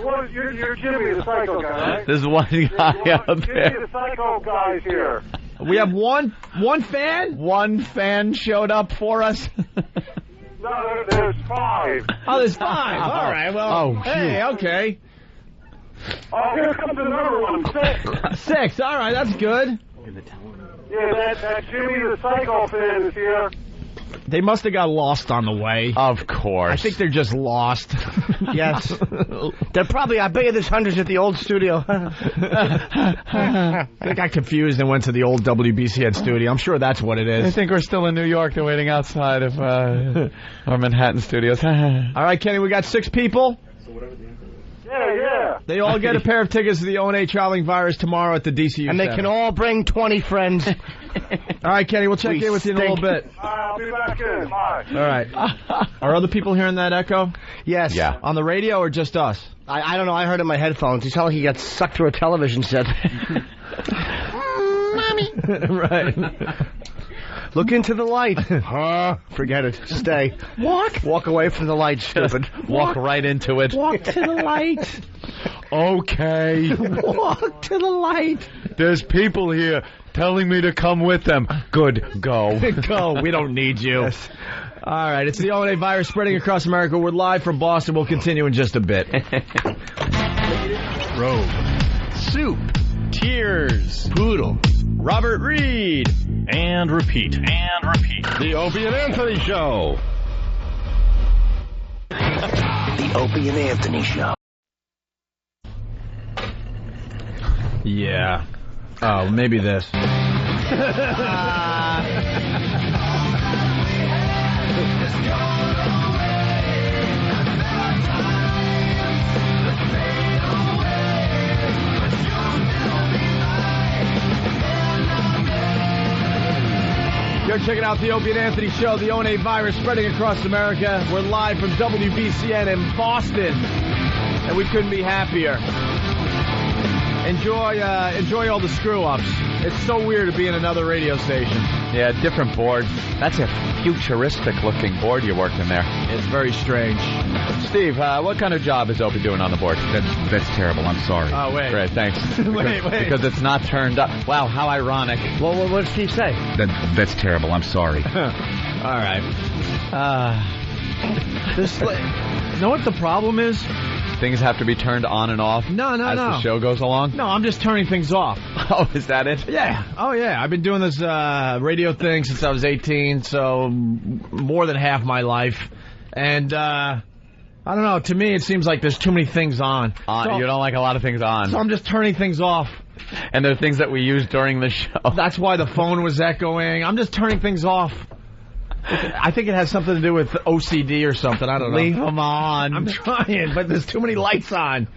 Well, you're Jimmy, the psycho guy, right? There's one guy out Jimmy, there. the psycho guy's here. We have one fan? One fan showed up for us? No, there's 5. Oh, there's 5. All right, well, hey, okay. Oh, here comes another one, 6. 6, all right, that's good. Yeah, that Jimmy the psycho fan is here. They must have got lost on the way. Of course. I think they're just lost. Yes. They're probably, I bet you there's hundreds at the old studio. They got confused and went to the old WBCN studio. I'm sure that's what it is. I think we're still in New York. They're waiting outside of our Manhattan studios. All right, Kenny, we got 6 people. Yeah. They all get a pair of tickets to the O&A Traveling Virus tomorrow at the DCU And they Center. can all bring 20 friends. All right, Kenny, we'll check in with you in a little bit. I'll be back in. Bye. All right. Are other people hearing that echo? Yes. Yeah. On the radio or just us? I don't know. I heard it in my headphones. You sound like he got sucked through a television set. Mommy. Right. Look into the light. Forget it. Stay. Walk away from the light, stupid. Walk right into it. Walk to the light. Okay. Walk to the light. There's people here telling me to come with them. Good. Go. Go. We don't need you. Yes. All right. It's the O&A virus spreading across America. We're live from Boston. We'll continue in just a bit. Robe. Soup. Tears. Poodle. Robert Reed. And repeat. The Opie and Anthony Show. The Opie and Anthony Show. Yeah. Oh, maybe this. You're checking out the Opie and Anthony Show, the O&A virus spreading across America. We're live from WBCN in Boston, and we couldn't be happier. Enjoy all the screw-ups. It's so weird to be in another radio station. Yeah, different board. That's a futuristic-looking board you're working there. It's very strange. Steve, what kind of job is Opie doing on the board? That's terrible. I'm sorry. Oh, wait. Great, thanks. Wait. Because it's not turned up. Wow, how ironic. Well, what did Steve say? That's terrible. I'm sorry. All right. You know what the problem is? Things have to be turned on and off No. as the show goes along? No, I'm just turning things off. Oh, is that it? Yeah. Oh, yeah. I've been doing this radio thing since I was 18, so more than half my life. And, I don't know. To me, it seems like there's too many things on. You don't like a lot of things on. So I'm just turning things off. And there are things that we use during the show. That's why the phone was echoing. I'm just turning things off. I think it has something to do with OCD or something. I don't know. Leave them on. I'm trying, but there's too many lights on.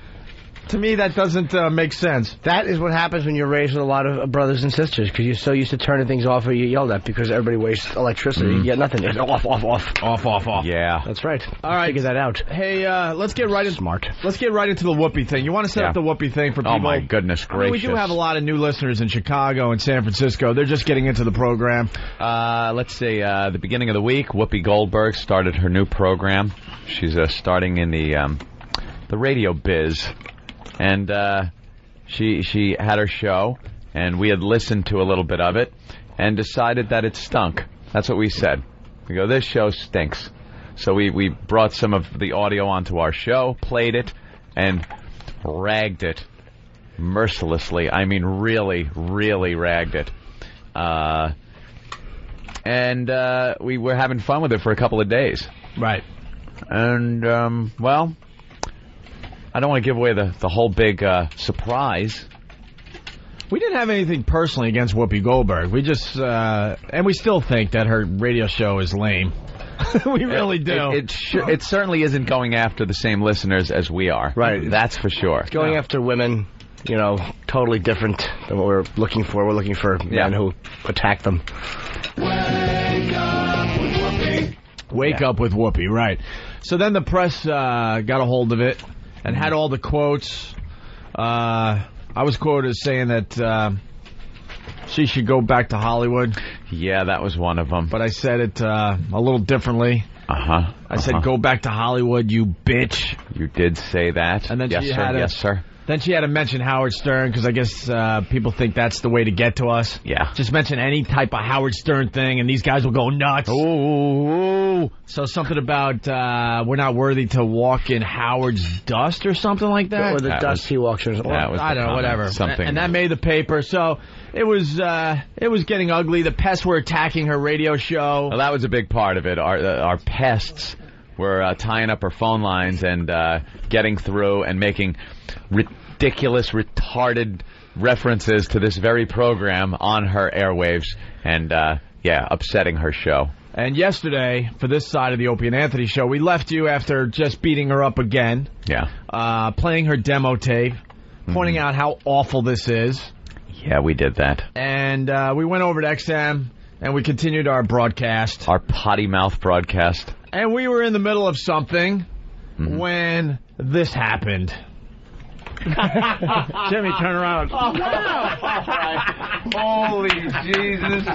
To me, that doesn't make sense. That is what happens when you're raised with a lot of brothers and sisters, because you're so used to turning things off or you yelled at because everybody wastes electricity. You get nothing. It's off. Off. Yeah. That's right. All right. Figure that out. Hey, let's get right into Let's get right into the Whoopi thing. You want to set up the Whoopi thing for people? Oh, my goodness gracious. I mean, we do have a lot of new listeners in Chicago and San Francisco. They're just getting into the program. Let's see. The beginning of the week, Whoopi Goldberg started her new program. She's starting in the radio biz. And she had her show, and we had listened to a little bit of it and decided that it stunk. That's what we said. We go, this show stinks. So we brought some of the audio onto our show, played it, and ragged it mercilessly. I mean, really, really ragged it. And we were having fun with it for a couple of days. Right. And, well, I don't want to give away the whole big surprise. We didn't have anything personally against Whoopi Goldberg. We just, and we still think that her radio show is lame. We really do. It certainly isn't going after the same listeners as we are. Right. That's for sure. It's going after women, totally different than what we're looking for. We're looking for men who attack them. Wake up with Whoopi, right. So then the press got a hold of it and had all the quotes. I was quoted as saying that she should go back to Hollywood. Yeah, that was one of them. But I said it a little differently. I said, go back to Hollywood, you bitch. You did say that. And then yes, sir. Yes, sir. Then she had to mention Howard Stern, because I guess people think that's the way to get to us. Yeah. Just mention any type of Howard Stern thing, and these guys will go nuts. Ooh. So something about we're not worthy to walk in Howard's dust or something like that? Or the dust he walks in. I don't know, whatever. Something. And that made the paper, so it was getting ugly. The pests were attacking her radio show. Well, that was a big part of it. Our pests were tying up her phone lines and getting through and making ridiculous, retarded references to this very program on her airwaves and, upsetting her show. And yesterday, for this side of the Opie and Anthony show, we left you after just beating her up again. Yeah. Playing her demo tape, pointing out how awful this is. Yeah, we did that. And we went over to XM, and we continued our broadcast. Our potty mouth broadcast. And we were in the middle of something when this happened. Jimmy, turn around. Oh, holy Jesus.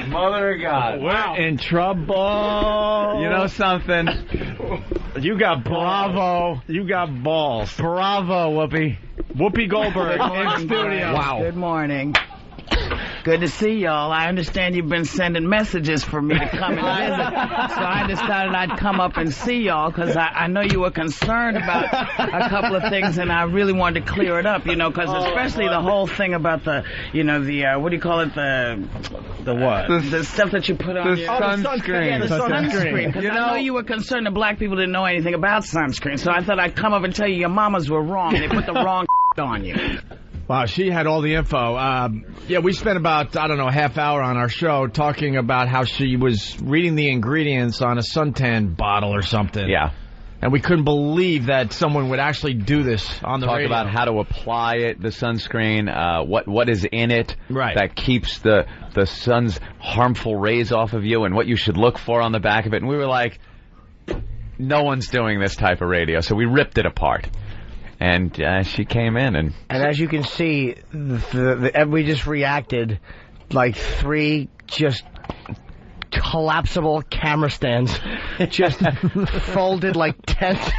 Mother of God. We're in trouble. You know something? You got bravo. You got balls. Bravo, Whoopi. Whoopi Goldberg in studio. Wow. Good morning. Good to see y'all. I understand you've been sending messages for me to come and visit, so I decided I'd come up and see y'all because I know you were concerned about a couple of things, and I really wanted to clear it up, because especially the whole thing about the what do you call it, the what? The stuff that you put on your sunscreen. Yeah, the sunscreen. Because I know you were concerned that black people didn't know anything about sunscreen, so I thought I'd come up and tell you your mamas were wrong. They put the wrong on you. Wow, she had all the info. We spent about, a half hour on our show talking about how she was reading the ingredients on a suntan bottle or something. Yeah. And we couldn't believe that someone would actually do this on the radio. Talk about how to apply it, the sunscreen, what is in it that keeps the sun's harmful rays off of you and what you should look for on the back of it. And we were like, no one's doing this type of radio. So we ripped it apart. And she came in and as you can see, we just reacted like 3 just collapsible camera stands, just folded like tents.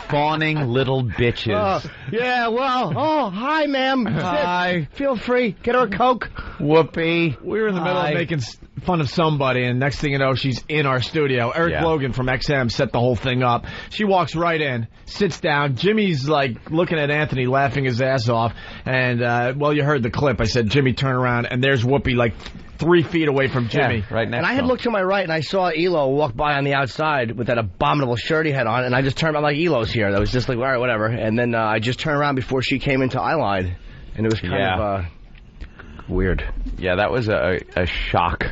Fawning little bitches. Hi, ma'am. Hi. Feel free. Get her a Coke. Whoopi. We were in the middle of making fun of somebody, and next thing you know, she's in our studio. Eric Logan from XM set the whole thing up. She walks right in, sits down. Jimmy's like looking at Anthony, laughing his ass off. And, you heard the clip. I said, Jimmy, turn around. And there's Whoopi like 3 feet away from Jimmy. Yeah, right next and I had looked to my right, and I saw Elo walk by on the outside with that abominable shirt he had on, and I just turned around like, Elo's here. That was just like, all right, whatever. And then I just turned around before she came into Eyeline, and it was kind of weird. Yeah, that was a shock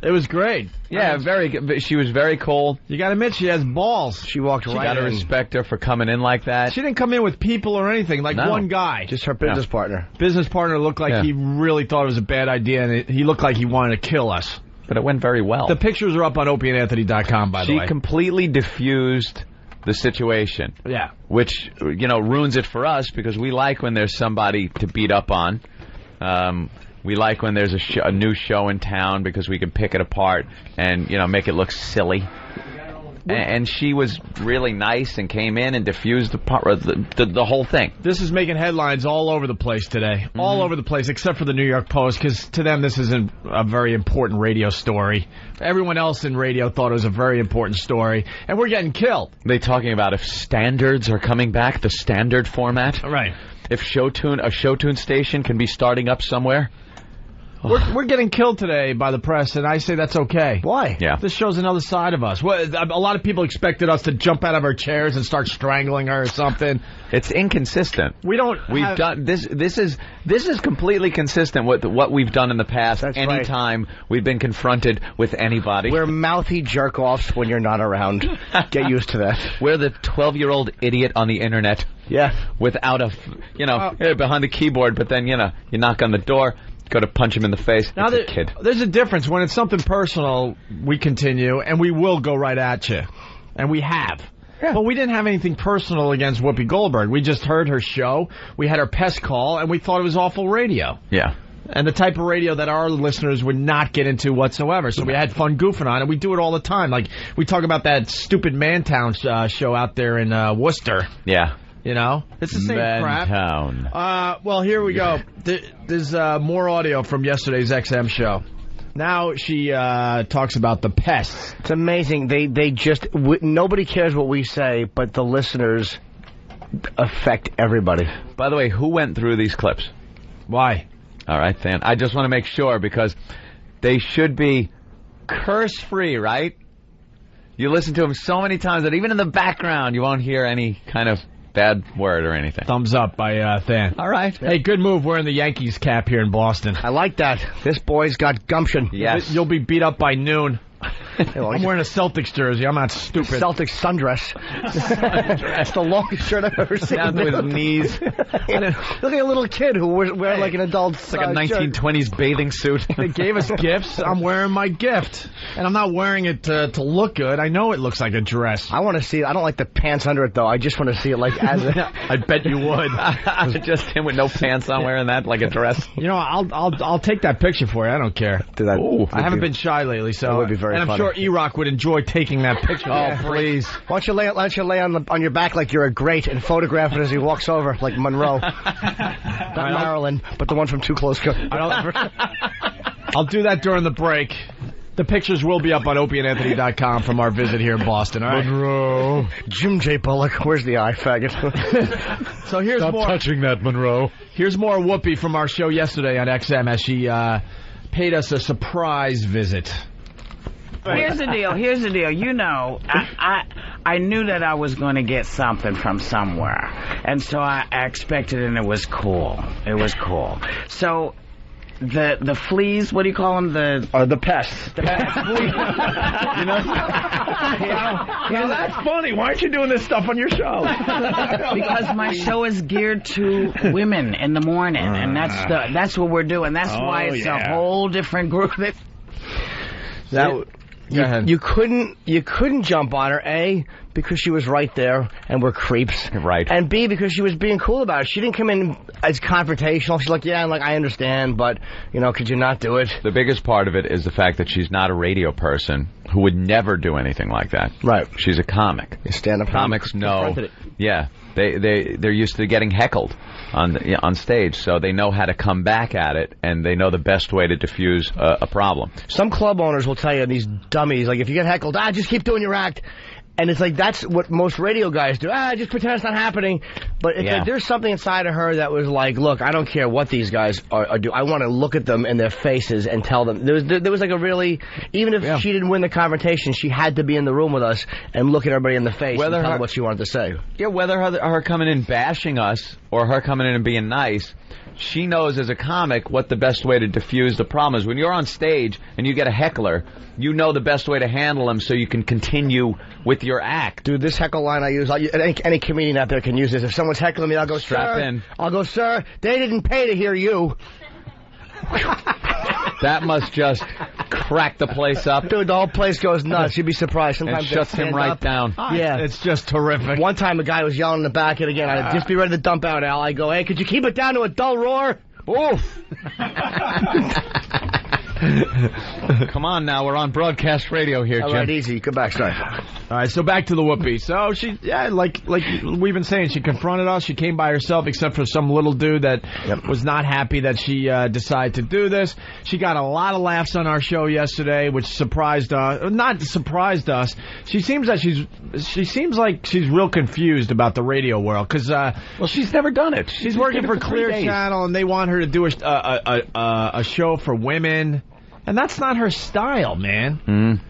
It was great. Yeah, very good. She was very cool. You got to admit, she has balls. She walked right in. You got to respect her for coming in like that. She didn't come in with people or anything, like No. one guy. Just her business partner. Business partner looked like he really thought it was a bad idea, and he looked like he wanted to kill us. But it went very well. The pictures are up on opieandanthony.com, by the way. She completely diffused the situation. Yeah. Which, ruins it for us because we like when there's somebody to beat up on. We like when there's a new show in town because we can pick it apart and, make it look silly. And she was really nice and came in and diffused the whole thing. This is making headlines all over the place today. Mm-hmm. All over the place, except for the New York Post, because to them this isn't a very important radio story. Everyone else in radio thought it was a very important story, and we're getting killed. They talking about if standards are coming back, the standard format? Right. If a Showtune station can be starting up somewhere? We're getting killed today by the press, and I say that's okay. Why? Yeah. This shows another side of us. A lot of people expected us to jump out of our chairs and start strangling her or something. It's inconsistent. We've done this. This is completely consistent with what we've done in the past. That's Anytime we've been confronted with anybody, we're mouthy jerk-offs when you're not around. Get used to that. We're the 12-year-old idiot on the internet. Yeah. Without behind the keyboard, but then you knock on the door. Go to punch him in the face. Now, it's a kid. There's a difference. When it's something personal, we continue, and we will go right at you. And we have. Yeah. But we didn't have anything personal against Whoopi Goldberg. We just heard her show. We had her pest call, and we thought it was awful radio. Yeah. And the type of radio that our listeners would not get into whatsoever. So we had fun goofing on it. We do it all the time. Like, we talk about that stupid Mantown show out there in Worcester. Yeah. It's the same crap. Mantown. Well, here we go. There's more audio from yesterday's XM show. Now she talks about the pests. It's amazing. They just nobody cares what we say, but the listeners affect everybody. By the way, who went through these clips? Why? All right, Dan. I just want to make sure because they should be curse-free, right? You listen to them so many times that even in the background you won't hear any kind of bad word or anything. Thumbs up by Than. All right. Hey, good move wearing the Yankees cap here in Boston. I like that. This boy's got gumption. Yes. You'll be beat up by noon. I'm wearing a Celtics jersey. I'm not stupid. Celtics sundress. That's the longest shirt I've ever seen. Down to his knees. Look at a little kid who wears like an adult. It's like a 1920s bathing suit. They gave us gifts. I'm wearing my gift. And I'm not wearing it to look good. I know it looks like a dress. I want to see it. I don't like the pants under it, though. I just want to see it like as a... I bet you would. Just him with no pants on wearing that like a dress. I'll take that picture for you. I don't care. I haven't been shy lately, so... It would be very funny. And I'm sure E-Rock would enjoy taking that picture. Oh, please. Why don't you lay on your back like you're a great and photograph it as he walks over, like Monroe. Not Marilyn, but the one from Too Close. I'll do that during the break. The pictures will be up on opieandanthony.com from our visit here in Boston. All right? Monroe. Jim J. Bullock. Where's the eye, faggot? So here's Stop more. touching that, Monroe. Here's more Whoopi from our show yesterday on XM as she paid us a surprise visit. Here's the deal. I knew that I was going to get something from somewhere. And so I expected, and it was cool. So the fleas, what do you call them? The pests. The pests. That's funny. Why aren't you doing this stuff on your show? Because my show is geared to women in the morning, and that's what we're doing. That's why it's a whole different group. You couldn't jump on her, A, because she was right there and we're creeps. Right. And B, because she was being cool about it. She didn't come in as confrontational. She's like, I understand, but, could you not do it? The biggest part of it is the fact that she's not a radio person who would never do anything like that. Right. She's a comic. Stand-up comics know. Yeah. They're used to getting heckled on stage, so they know how to come back at it, and they know the best way to diffuse a problem. Some club owners will tell you, these dummies, like, if you get heckled, just keep doing your act. And it's like, that's what most radio guys do. Just pretend it's not happening. But there's something inside of her that was like, look, I don't care what these guys are doing. I want to look at them in their faces and tell them. There was like a really, even if she didn't win the confrontation, she had to be in the room with us and look at everybody in the face and tell them what she wanted to say. Yeah, whether her coming in bashing us or her coming in and being nice, she knows as a comic what the best way to diffuse the problem is. When you're on stage and you get a heckler, you know the best way to handle them so you can continue with your act. Dude, this heckle line I use, any comedian out there can use this. If someone's heckling me, I'll go, strap in. I'll go, sir, they didn't pay to hear you. That must just crack the place up. Dude, the whole place goes nuts. You'd be surprised. Sometimes it shuts him right down. Yeah. It's just terrific. One time a guy was yelling in the back, and again, I'd just be ready to dump out, Al. I go, hey, could you keep it down to a dull roar? Oof. Come on now, we're on broadcast radio here, Jim. All right, easy. Go back, sorry. All right, so back to the Whoopi. So she, like we've been saying, she confronted us. She came by herself, except for some little dude that was not happy that she decided to do this. She got a lot of laughs on our show yesterday, which surprised us. Not surprised us. She seems like she's real confused about the radio world because she's never done it. She's working for Clear Channel, and they want her to do a show for women. And that's not her style, man.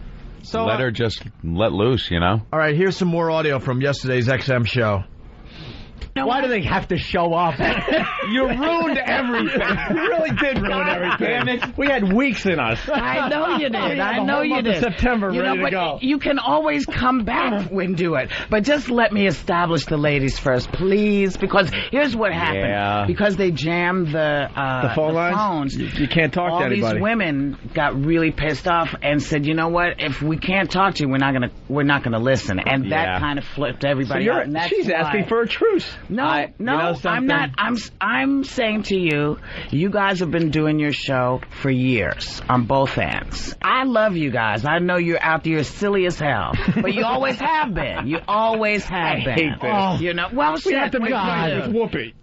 So let her just let loose, you know? All right, here's some more audio from yesterday's XM show. Why do they have to show off? You ruined everything. You really did ruin everything. Damn it. We had weeks in us. I know you did. I know you did. September, you ready know, to go. You can always come back and do it. But just let me establish the ladies first, please. Because here's what happened. Yeah. Because they jammed the phone lines? phones. You can't talk all to anybody. All these women got really pissed off and said, you know what? If we can't talk to you, we're not gonna listen. And that kind of flipped everybody out. And that's she's asking for a truce. No, I'm not. I'm saying to you, you guys have been doing your show for years on both ends. I love you guys. I know you're out there silly as hell, but you always have been. You always have been. Hate this. Oh, you know. Well, we have to make with Whoopi.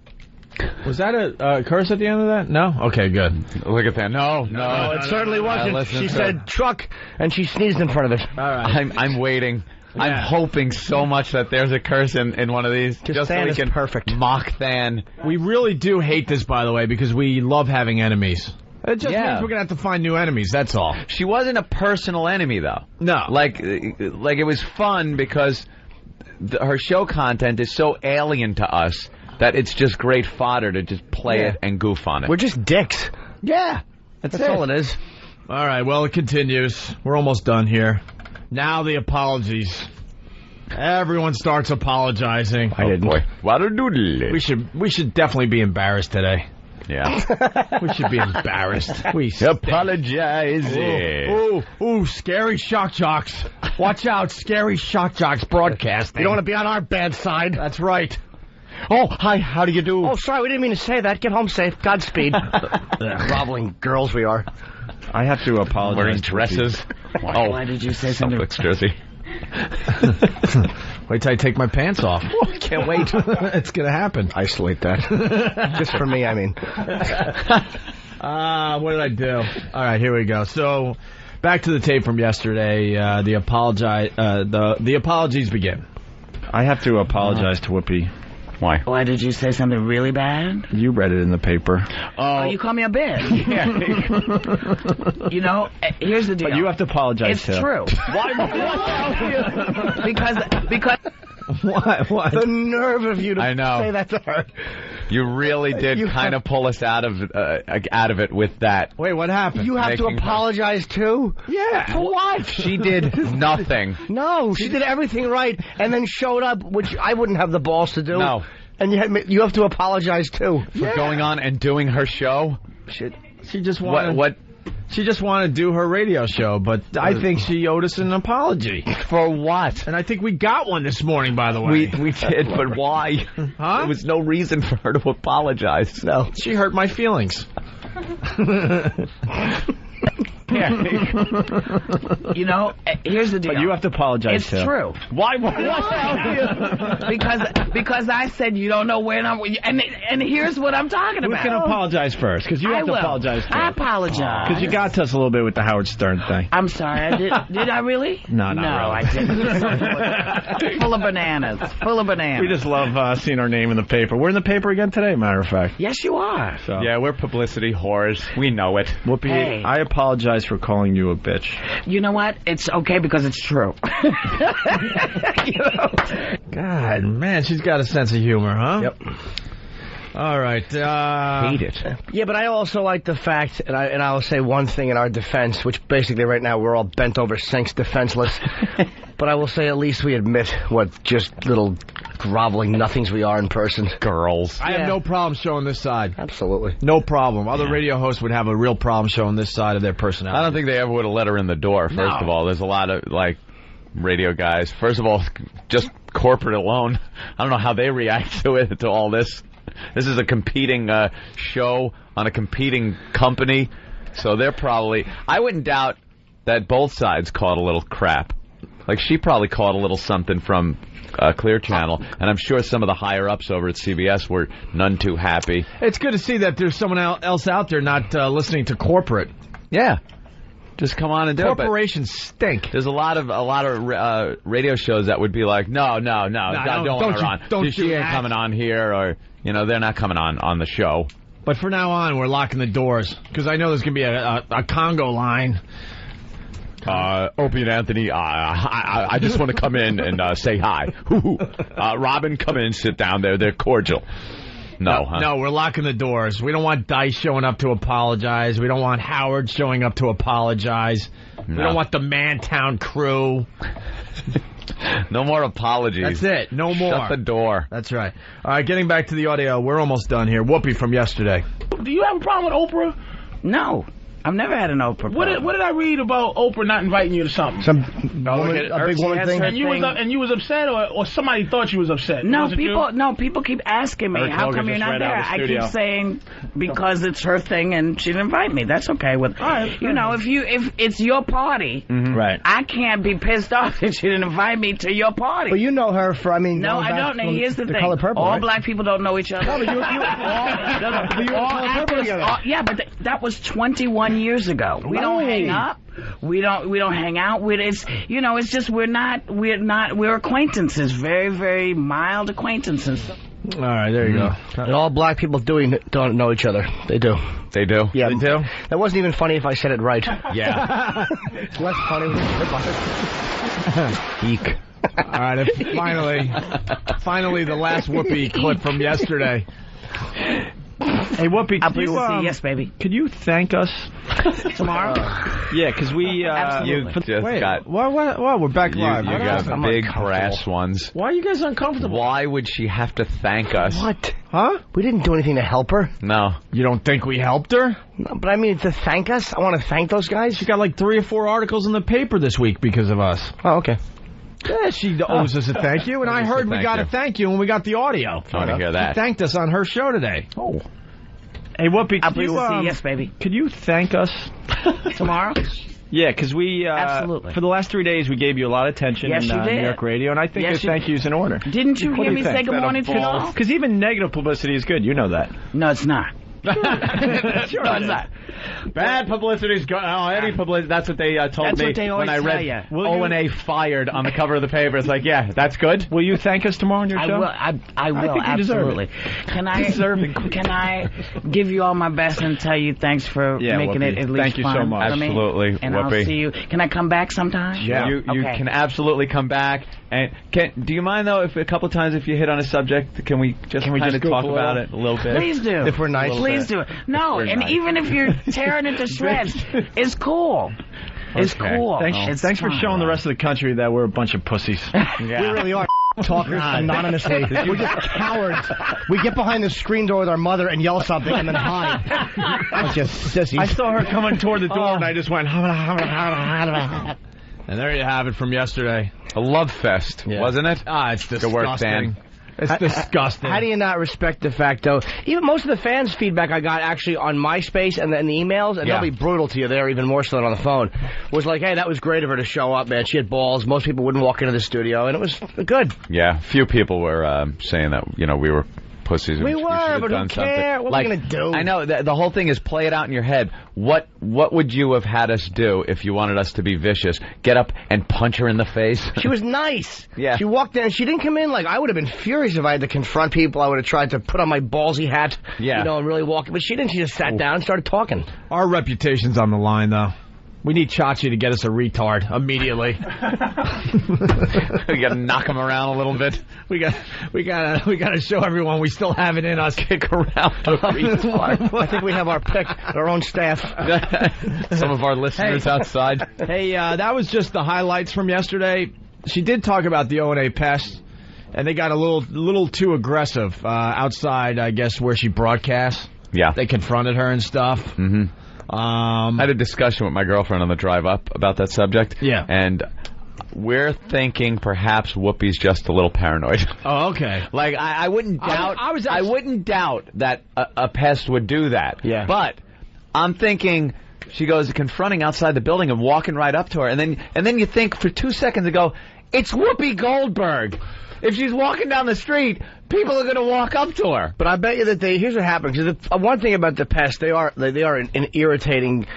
Was that a curse at the end of that? No? Okay, good. Look at that. No, it certainly wasn't. She said truck, and she sneezed in front of it. All right. I'm waiting. Yeah. I'm hoping so much that there's a curse in one of these. Just so we can mock Than. We really do hate this, by the way, because we love having enemies. It just means we're going to have to find new enemies, that's all. She wasn't a personal enemy, though. No. Like it was fun because her show content is so alien to us that it's just great fodder to just play it and goof on it. We're just dicks. Yeah. That's all it is. All right, well, it continues. We're almost done here. Now the apologies. Everyone starts apologizing. I didn't. Boy. Wadadoodle. We should definitely be embarrassed today. Yeah. We should be embarrassed. We apologize. Ooh, scary shock jocks. Watch out, scary shock jocks broadcasting. You don't want to be on our bad side. That's right. Oh, hi, how do you do? Oh, sorry, we didn't mean to say that. Get home safe. Godspeed. Groveling girls we are. I have to apologize. Wearing dresses. Why did you say something? Suplex jersey. Wait till I take my pants off. I can't wait. It's going to happen. Isolate that. Just for me, I mean. What did I do? All right, here we go. So, back to the tape from yesterday. The apologies begin. I have to apologize to Whoopi. Why? Why did you say something really bad? You read it in the paper. Oh, you call me a bitch. Yeah. You know, here's the deal. But you have to apologize to. It's true. Why? Because. What? The nerve of you to say that to her. You really did kind of pull us out of it with that. Wait, what happened? You have to apologize too? Yeah. For what? She did nothing. No, she did everything right and then showed up, which I wouldn't have the balls to do. No. And you have to apologize too. For going on and doing her show? She just wanted... She just wanted to do her radio show, but I think she owed us an apology. For what? And I think we got one this morning, by the way. We did, but why? Huh? There was no reason for her to apologize. No. She hurt my feelings. You know, here's the deal. But you have to apologize It's true. Why? Because I said you don't know when I'm... And here's what I'm talking about. Who's going to apologize first? Because you have to apologize first. I apologize. Because you got to us a little bit with the Howard Stern thing. I'm sorry. I did I really? No, not really. I didn't. Full of bananas. Full of bananas. We just love seeing our name in the paper. We're in the paper again today, matter of fact. Yes, you are. So. Yeah, we're publicity whores. We know it. Whoopi, hey. I apologize for calling you a bitch. You know what? It's okay because it's true. You know? God, man, she's got a sense of humor, huh? Yep. All right. Hate it. Yeah, but I also like the fact, and I'll say one thing in our defense, which basically right now we're all bent over sinks defenseless. But I will say at least we admit what just little groveling nothings we are in person. Girls. I have no problem showing this side. Absolutely. No problem. Other radio hosts would have a real problem showing this side of their personality. I don't think they ever would have let her in the door, first of all. There's a lot of, like, radio guys. First of all, just corporate alone. I don't know how they react to it, to all this. This is a competing show on a competing company, so they're probably... I wouldn't doubt that both sides caught a little crap. Like, she probably caught a little something from Clear Channel, and I'm sure some of the higher-ups over at CBS were none too happy. It's good to see that there's someone else out there not listening to corporate. Yeah. Just come on and do it. Corporations stink. There's a lot of radio shows that would be like, no, don't want her on. She ain't coming on here, or, you know, they're not coming on the show. But for now on, we're locking the doors, because I know there's going to be a Congo line. Opie and Anthony, I just want to come in and say hi. Robin, come in and sit down there. They're cordial. No, we're locking the doors. We don't want Dice showing up to apologize. We don't want Howard showing up to apologize. We don't want the Mantown crew. No more apologies. That's it. No more. Shut the door. That's right. All right, getting back to the audio. We're almost done here. Whoopi from yesterday. Do you have a problem with Oprah? No. I've never had an Oprah problem. What did I read about Oprah not inviting you to something? A big woman thing? And you was upset, or somebody thought you was upset? No, people keep asking me, how come you're not there? I keep saying, because it's her thing and she didn't invite me. That's okay. You know, if it's your party, right? I can't be pissed off that she didn't invite me to your party. But you know her for, No, I don't know. Here's the thing. Color Purple, all right? black people don't know each other. No, but all actors, yeah, but that was 21 years ago. We don't hang up. We don't hang out with it's just we're acquaintances, very, very mild acquaintances. All right, there you go. And all black people don't know each other. They do. They do? Yeah, they do? That wasn't even funny if I said it right. Yeah. It's less funny when you hear it. Eek. All right, and finally, the last Whoopi clip from yesterday. Hey, Whoopi, yes, baby. Could you thank us tomorrow? Yeah, because we... Absolutely. We're back live. You got big brass ones. Why are you guys uncomfortable? Why would she have to thank us? What? Huh? We didn't do anything to help her. No. You don't think we helped her? No, but I mean, to thank us? I want to thank those guys. She got like 3 or 4 articles in the paper this week because of us. Oh, okay. Yeah, she owes us a thank you, and I heard we got a thank you when we got the audio. I want to hear that. She thanked us on her show today. Oh. Hey, Whoopi, yes, baby. Could you thank us tomorrow? Yeah, because we absolutely for the last 3 days we gave you a lot of attention in New York radio, and I think a thank you's in order. Didn't you hear me say good morning to all? Because even negative publicity is good. You know that. No, it's not. Sure, no, it's not. Bad publicity is good. Oh, any publicity. That's what they told me when I read O&A fired on the cover of the paper. It's like, yeah, that's good. Will you thank us tomorrow on your show? I will absolutely. Can I give you all my best and tell you thanks for making it at least thank you so much. Absolutely, and I'll see you. Can I come back sometime? Yeah, you can absolutely come back. And do you mind though if a couple times if you hit on a subject, can we just kind of talk about it a little bit? Please do. If we're nice, please do it. No, and even if you're tearing it to shreds, it's cool. It's cool. Thanks for showing the rest of the country that we're a bunch of pussies. We really are. Talkers anonymously. We're just cowards. We get behind the screen door with our mother and yell something and then hide. Bunch of sissies. I saw her coming toward the door and I just went. And there you have it from yesterday. A love fest, wasn't it? It's disgusting. Good work, Dan. It's disgusting. How do you not respect the fact, though? Even most of the fans' feedback I got actually on MySpace and the emails, and they'll be brutal to you there even more so than on the phone, was like, hey, that was great of her to show up, man. She had balls. Most people wouldn't walk into the studio, and it was good. Yeah, few people were saying that, we were pussies. We were, but who cares? What are we going to do? I know. The whole thing is play it out in your head. What would you have had us do if you wanted us to be vicious? Get up and punch her in the face? She was nice. Yeah. She walked in. She didn't come in like, I would have been furious if I had to confront people. I would have tried to put on my ballsy hat, and really walk. But she didn't. She just sat down and started talking. Our reputation's on the line, though. We need Chachi to get us a retard immediately. We got to knock him around a little bit. We got to show everyone we still have it in us. Kick around a retard. I think we have our pick, our own staff. Some of our listeners outside. Hey, that was just the highlights from yesterday. She did talk about the O&A pest, and they got a little too aggressive outside, I guess, where she broadcasts. Yeah. They confronted her and stuff. Mm-hmm. I had a discussion with my girlfriend on the drive up about that subject. Yeah. And we're thinking perhaps Whoopi's just a little paranoid. Oh, okay. Like, I wouldn't doubt I wouldn't doubt that a pest would do that. Yeah. But I'm thinking she goes confronting outside the building and walking right up to her, and then you think for 2 seconds ago, it's Whoopi Goldberg. If she's walking down the street, people are going to walk up to her. But I bet you that here's what happens. One thing about the pest, they are an irritating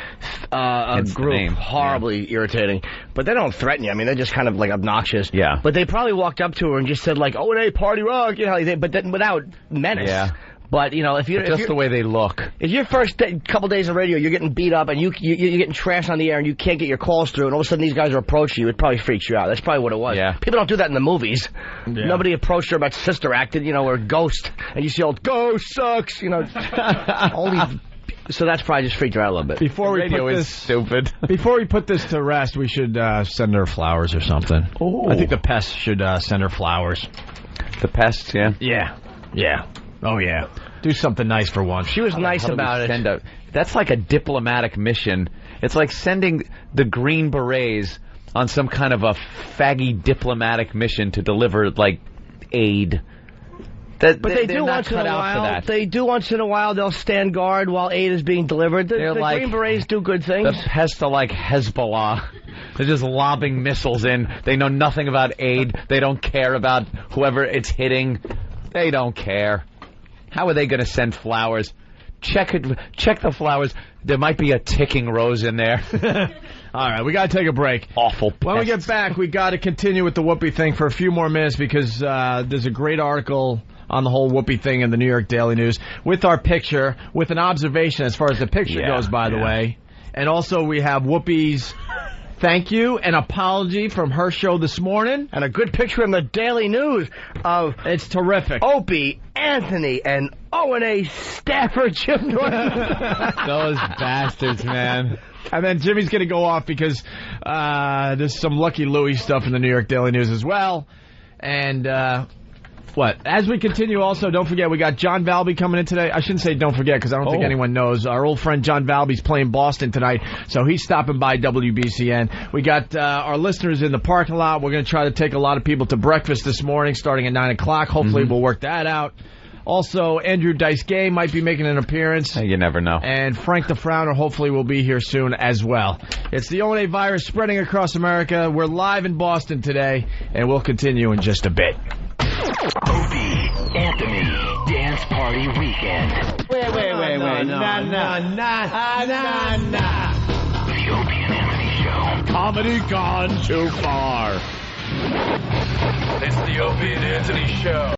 group, horribly irritating. But they don't threaten you. I mean, they're just kind of like obnoxious. Yeah. But they probably walked up to her and just said like, "Oh, hey, party rock," you know, but then without menace. Yeah. But you know, if you're the way they look. If your first couple days of radio, you're getting beat up and you're getting trashed on the air and you can't get your calls through, and all of a sudden these guys are approaching you, it probably freaks you out. That's probably what it was. Yeah. People don't do that in the movies. Yeah. Nobody approached her about Sister Act, you know, or Ghost, and you see old Ghost sucks, you know. So that's probably just freaked her out a little bit. Before we radio put is stupid. Before we put this to rest, we should send her flowers or something. Ooh. I think the pest should send her flowers. The pests, yeah. Yeah. Oh yeah. Do something nice for once. She was nice about it. That's like a diplomatic mission. It's like sending the Green Berets on some kind of a faggy diplomatic mission to deliver, like, aid. But they do once in a while. They do once in a while. They'll stand guard while aid is being delivered. The like, Green Berets do good things. The pests are like Hezbollah. They're just lobbing missiles in. They know nothing about aid. They don't care about whoever it's hitting. They don't care. How are they going to send flowers? Check the flowers. There might be a ticking rose in there. All right, we got to take a break. Awful pests. When we get back, we got to continue with the Whoopi thing for a few more minutes because there's a great article on the whole Whoopi thing in the New York Daily News with our picture, with an observation as far as the picture goes, by the way. And also we have Whoopi's thank you and apology from her show this morning. And a good picture in the Daily News of... It's terrific. Opie, Anthony, and O&A staffer Jim Norton. Those bastards, man. And then Jimmy's going to go off because there's some Lucky Louie stuff in the New York Daily News as well. And... As we continue, also, don't forget, we got John Valby coming in today. I shouldn't say don't forget, because I don't think anyone knows. Our old friend John Valby's playing Boston tonight, so he's stopping by WBCN. We got our listeners in the parking lot. We're going to try to take a lot of people to breakfast this morning, starting at 9 o'clock. Hopefully, we'll work that out. Also, Andrew Dice Gay might be making an appearance. You never know. And Frank the Frowner hopefully will be here soon as well. It's the O&A virus spreading across America. We're live in Boston today, and we'll continue in just a bit. Opie, Anthony, Dance Party Weekend. Wait. Nah. The Opie and Anthony Show. Comedy gone too far. It's the Opie and Anthony Show.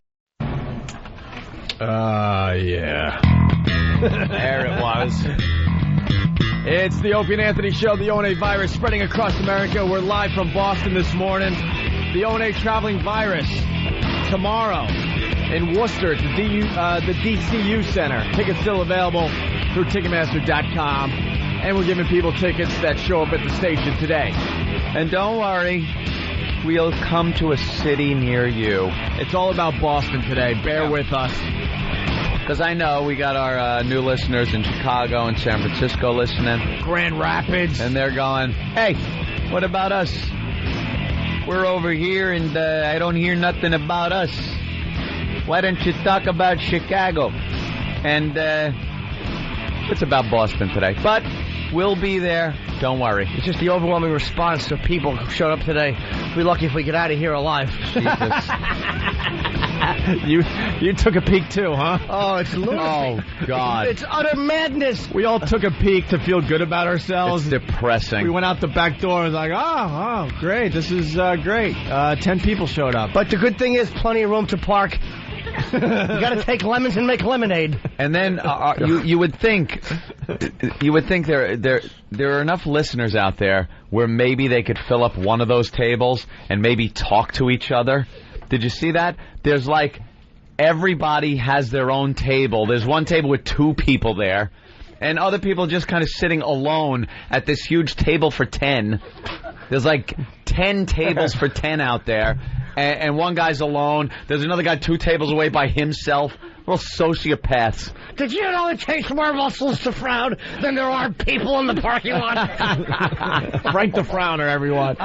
Yeah. There it was. It's the Opie and Anthony Show, the O&A virus spreading across America. We're live from Boston this morning. The O&A traveling virus tomorrow in Worcester at the DCU Center. Tickets still available through Ticketmaster.com. And we're giving people tickets that show up at the station today. And don't worry, we'll come to a city near you. It's all about Boston today. Bear with us. Because I know we got our new listeners in Chicago and San Francisco listening. Grand Rapids. And they're going, hey, what about us? We're over here and I don't hear nothing about us. Why don't you talk about Chicago? And it's about Boston today. But we'll be there. Don't worry. It's just the overwhelming response of people who showed up today. We're lucky if we get out of here alive. Jesus. You took a peek too, huh? Oh, it's lunacy. Oh, God. It's utter madness. We all took a peek to feel good about ourselves. It's depressing. We went out the back door and was like, oh, great. This is great. 10 people showed up. But the good thing is plenty of room to park You got to take lemons and make lemonade. And then you would think there are enough listeners out there where maybe they could fill up one of those tables and maybe talk to each other. Did you see that? There's like everybody has their own table. There's one table with 2 people there, and other people just kind of sitting alone at this huge table for 10. There's like 10 tables for 10 out there, and one guy's alone. There's another guy 2 tables away by himself. Well, sociopaths. Did you know it takes more muscles to frown than there are people in the parking lot? Frank the Frowner, everyone.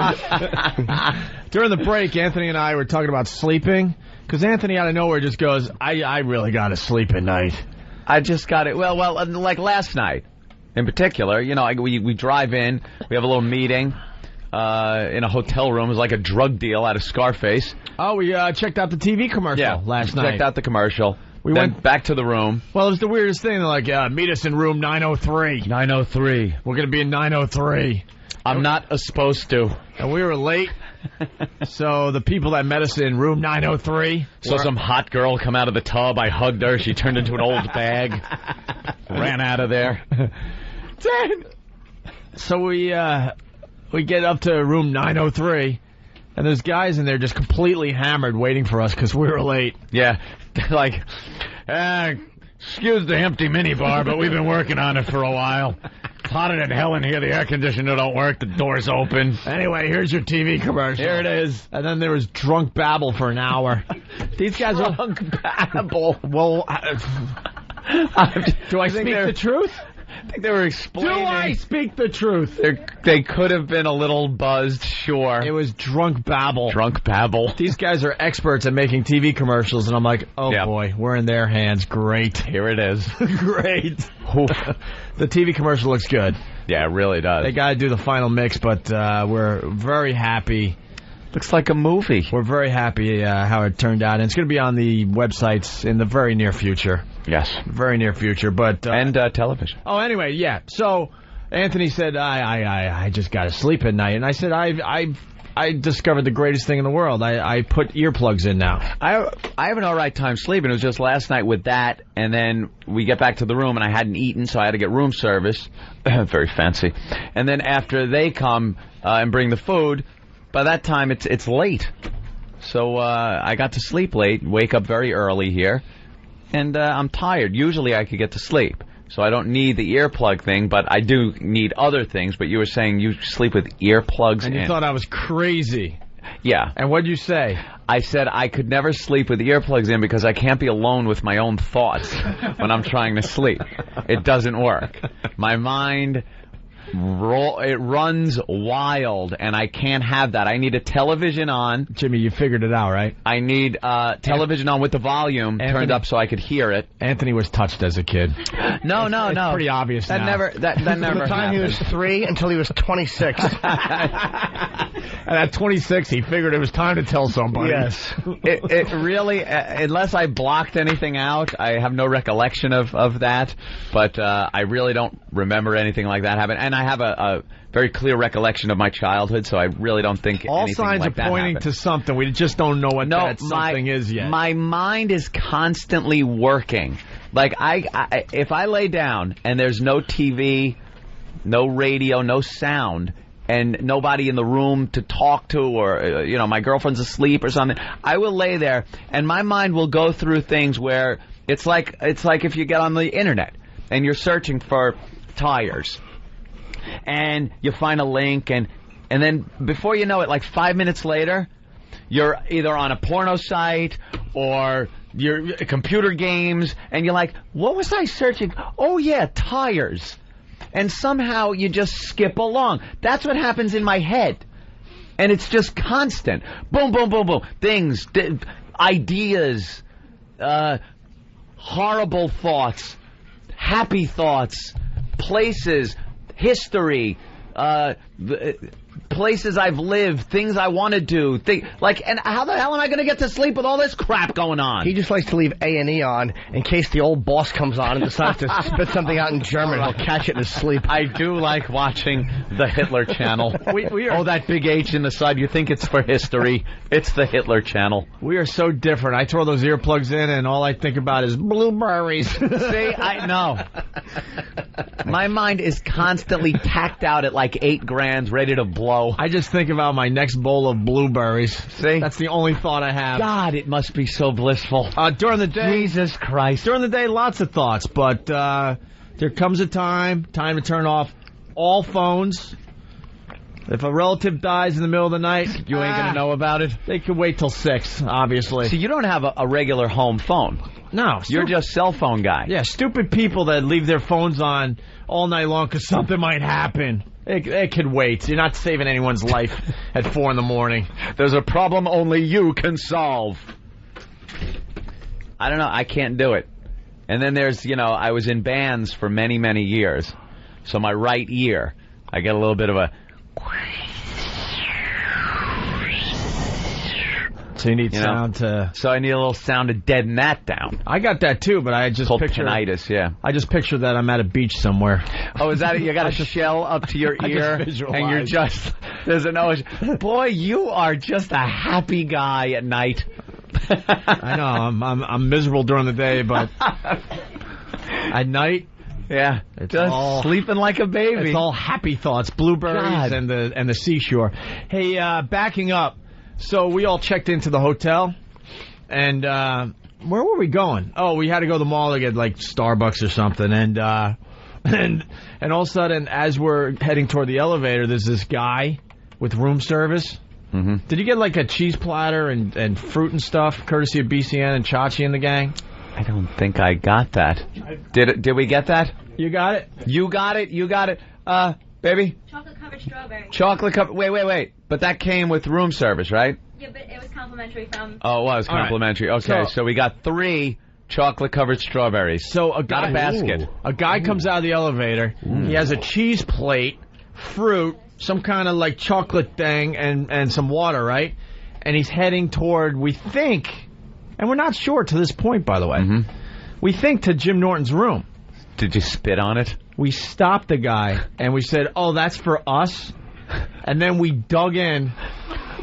During the break, Anthony and I were talking about sleeping, because Anthony out of nowhere just goes, I really got to sleep at night. I just got it. Well, like last night in particular, you know, we drive in, we have a little meeting in a hotel room. It was like a drug deal out of Scarface. Oh, we checked out the TV commercial last night. Checked out the commercial. We went back to the room. Well, it was the weirdest thing. They're like, meet us in room 903. 903. We're going to be in 903. I'm not supposed to. And we were late. So the people that met us in room 903. Saw some hot girl come out of the tub. I hugged her. She turned into an old bag. Ran out of there. So we get up to room 903. And there's guys in there just completely hammered waiting for us because we were late. Yeah. Like, excuse the empty minibar, but we've been working on it for a while. It's hotter than hell in here. The air conditioner don't work. The door's open. Anyway, here's your TV commercial. Here it is. And then there was drunk babble for an hour. These guys are drunk babble. Well, do I speak the truth? I think they were explaining. Do I speak the truth? They could have been a little buzzed, sure. It was drunk babble. Drunk babble. These guys are experts at making TV commercials, and I'm like, boy, we're in their hands. Great. Here it is. Great. The TV commercial looks good. Yeah, it really does. They got to do the final mix, but we're very happy. Looks like a movie. We're very happy how it turned out, and it's going to be on the websites in the very near future. Yes. Very near future, but... and television. Oh, anyway, yeah. So, Anthony said, I just got to sleep at night. And I said, I discovered the greatest thing in the world. I put earplugs in now. I have an all right time sleeping. It was just last night with that, and then we get back to the room, and I hadn't eaten, so I had to get room service. Very fancy. And then after they come and bring the food, by that time it's late. So I got to sleep late, wake up very early here. And I'm tired. Usually I could get to sleep, so I don't need the earplug thing, but I do need other things. But you were saying you sleep with earplugs in. And you thought I was crazy. Yeah. And what'd you say? I said I could never sleep with earplugs in because I can't be alone with my own thoughts when I'm trying to sleep. It doesn't work. My mind... it runs wild, and I can't have that. I need a television on. Jimmy, you figured it out, right? I need television on with the volume turned up so I could hear it. Anthony was touched as a kid. No. It's pretty obvious that now. Never that never From the time happened. he was 3 until he was 26. And at 26, he figured it was time to tell somebody. Yes. It really, unless I blocked anything out, I have no recollection of that. But I really don't remember anything like that happening. And I have a very clear recollection of my childhood, so I really don't think all anything signs like that are pointing happened. to something. We just don't know what that something is yet. My mind is constantly working. Like if I lay down and there's no TV, no radio, no sound, and nobody in the room to talk to, or my girlfriend's asleep or something, I will lay there and my mind will go through things where it's like if you get on the internet and you're searching for tires and you find a link and then before you know it, like 5 minutes later, you're either on a porno site or your computer games, and you're like, what was I searching? Oh yeah, tires. And somehow you just skip along. That's what happens in my head. And it's just constant. Boom, boom, boom, boom. Things, ideas, horrible thoughts, happy thoughts, places, history, places I've lived, things I want to do. And how the hell am I going to get to sleep with all this crap going on? He just likes to leave A&E on in case the old boss comes on and decides to spit something out in German. He'll catch it in his sleep. I do like watching the Hitler Channel. Oh, that big H in the side. You think it's for history. It's the Hitler Channel. We are so different. I throw those earplugs in, and all I think about is blueberries. See, I know. My mind is constantly tacked out at like 8 grand, ready to blow. I just think about my next bowl of blueberries. See? That's the only thought I have. God, it must be so blissful. During the day... Jesus Christ. During the day, lots of thoughts, but there comes a time to turn off all phones. If a relative dies in the middle of the night... You ain't going to know about it? They could wait till 6, obviously. See, you don't have a regular home phone. No. You're just cell phone guy. Yeah, stupid people that leave their phones on all night long because something might happen. It could wait. You're not saving anyone's life at 4 in the morning. There's a problem only you can solve. I don't know. I can't do it. And then there's, I was in bands for many, many years. So my right ear, I get a little bit of a... So you need sound to... So I need a little sound to deaden that down. I got that too, but I just picture... tinnitus, yeah. I just picture that I'm at a beach somewhere. Oh, is that it? You got a shell up to your ear, and you're just... There's an ocean. Boy, you are just a happy guy at night. I know, I'm miserable during the day, but at night... Yeah, it's just all sleeping like a baby. It's all happy thoughts, blueberries and the seashore. Hey, backing up. So we all checked into the hotel, and where were we going? Oh, we had to go to the mall to get like Starbucks or something, and all of a sudden, as we're heading toward the elevator, there's this guy with room service. Mm-hmm. Did you get like a cheese platter and fruit and stuff, courtesy of BCN and Chachi and the gang? I don't think I got that. Did we get that? You got it? You got it? You got it? Baby? Chocolate-covered strawberry. Chocolate-covered... Wait. But that came with room service, right? Yeah, but it was complimentary from... Oh, it was complimentary. Right. Okay, so we got 3 chocolate-covered strawberries. So a guy... Got a basket. A guy comes out of the elevator. He has a cheese plate, fruit, some kind of like chocolate thing, and some water, right? And he's heading toward, we think... And we're not sure to this point, by the way. Mm-hmm. We think to Jim Norton's room. Did you spit on it? We stopped the guy, and we said, oh, that's for us? And then we dug in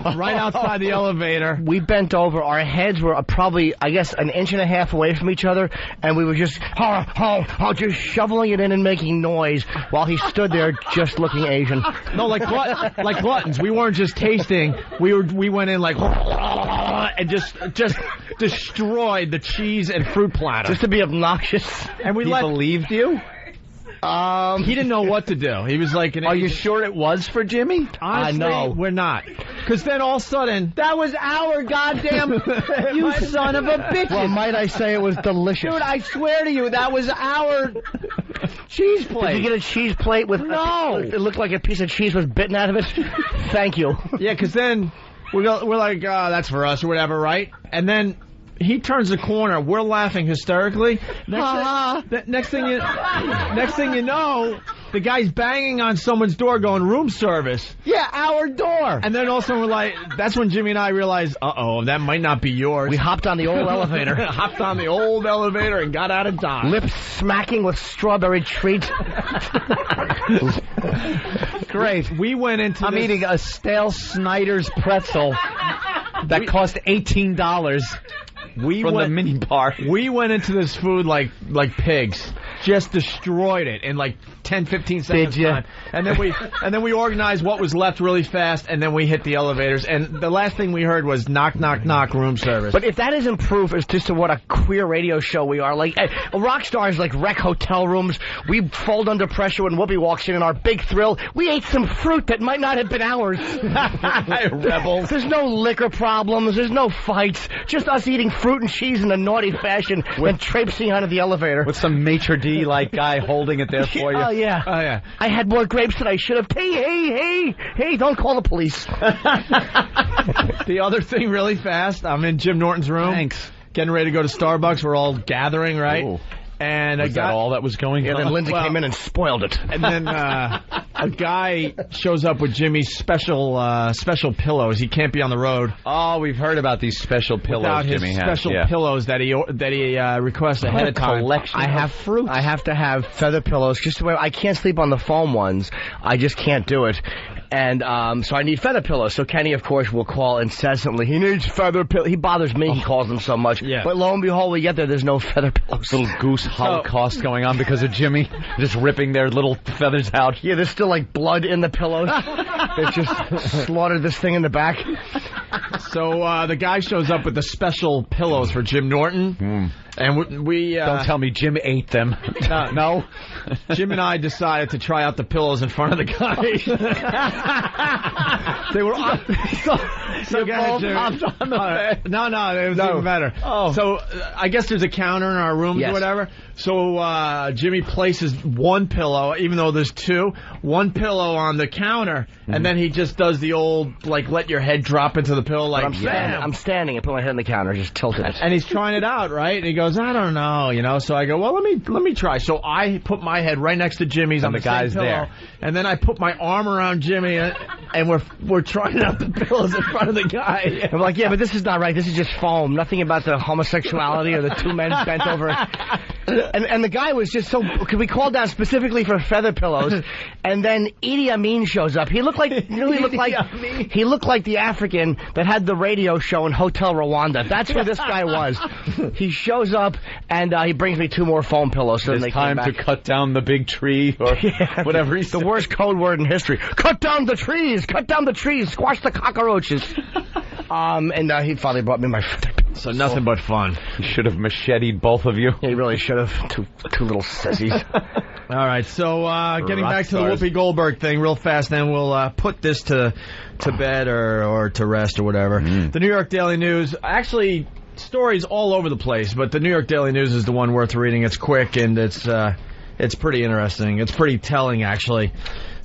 right outside the elevator. We bent over. Our heads were probably, I guess, 1.5 inches away from each other, and we were just, just shoveling it in and making noise while he stood there just looking Asian. No, like gluttons. We weren't just tasting. We went in like... and just destroyed the cheese and fruit platter. Just to be obnoxious. And he believed you? He didn't know what to do. He was like... Are you sure it was for Jimmy? Honestly, no. We're not. Because then all of a sudden... That was our goddamn... you son of a bitch. Well, might I say it was delicious. Dude, I swear to you, that was our cheese plate. Did you get a cheese plate with... No. It looked like a piece of cheese was bitten out of it? Thank you. Yeah, because then we're like, that's for us or whatever, right? And then... He turns the corner. We're laughing hysterically. Next thing you know, the guy's banging on someone's door going, room service. Yeah, our door. And then also we're like, that's when Jimmy and I realized, that might not be yours. We hopped on the old elevator. Hopped on the old elevator and got out of Dodge. Lips smacking with strawberry treats. Great. We went into I'm eating a stale Snyder's pretzel that cost $18. From the mini bar. We went into this food like pigs. Just destroyed it in like 10, 15 seconds. Did you? Time. And then we organized what was left really fast, and then we hit the elevators. And the last thing we heard was knock, knock, knock, room service. But if that isn't proof as to what a queer radio show we are, like rock stars like wreck hotel rooms, we fold under pressure when Whoopi walks in, and our big thrill, we ate some fruit that might not have been ours. Rebels. There's no liquor problems. There's no fights. Just us eating fruit and cheese in a naughty fashion and traipsing out of the elevator. With some maitre d' like guy holding it there for you. Oh, yeah. Oh, yeah. I had more grapes than I should have. Hey, don't call the police. The other thing really fast, I'm in Jim Norton's room. Thanks. Getting ready to go to Starbucks. We're all gathering, right? Ooh. And was that all that was going on? Then Lindsay came in and spoiled it. And then A guy shows up with Jimmy's special pillows. He can't be on the road. Oh, we've heard about these special pillows without his Jimmy has. special pillows that he requests ahead of time. I have to have feather pillows. Just the way I can't sleep on the foam ones. I just can't do it. And so I need feather pillows. So Kenny, of course, will call incessantly. He needs feather pillows. He bothers me. He calls them so much. Yeah. But lo and behold, we get there's no feather pillows. Little goose holocaust going on because of Jimmy just ripping their little feathers out. Yeah, there's still like blood in the pillows. They just slaughtered this thing in the back. So the guy shows up with the special pillows for Jim Norton. And we don't tell me Jim ate them. No. Jim and I decided to try out the pillows in front of the guy. They were so both hopped on the bed. No, it was even better. Oh. So I guess there's a counter in our rooms or whatever. So Jimmy places one pillow, even though there's two, one pillow on the counter, and then he just does the old like let your head drop into the pillow like. I'm standing and put my head on the counter, just tilted it. And he's trying it out, right? And he goes, I don't know, So I go, well, let me try. So I put my head right next to Jimmy's on the guy's pillow, there, and then I put my arm around Jimmy, and we're trying out the pillows in front of the guy. I'm like, yeah, but this is not right. This is just foam. Nothing about the homosexuality or the two men bent over. And the guy was just so. Because we called down specifically for feather pillows, and then Idi Amin shows up. He looked like he looked like the African that had the radio show in Hotel Rwanda. That's who this guy was. He shows up and he brings me two more foam pillows. So it's time to cut down the big tree or whatever. He's the worst code word in history. Cut down the trees. Cut down the trees. Squash the cockroaches. And he finally brought me my feather pillows. So nothing but fun. He should have macheted both of you. Yeah, he really should have. Two little sissies. All right, so getting back to the Whoopi Goldberg thing real fast, then we'll put this to bed or to rest or whatever. The New York Daily News, actually, stories all over the place, but the New York Daily News is the one worth reading. It's quick and it's pretty interesting. It's pretty telling, actually.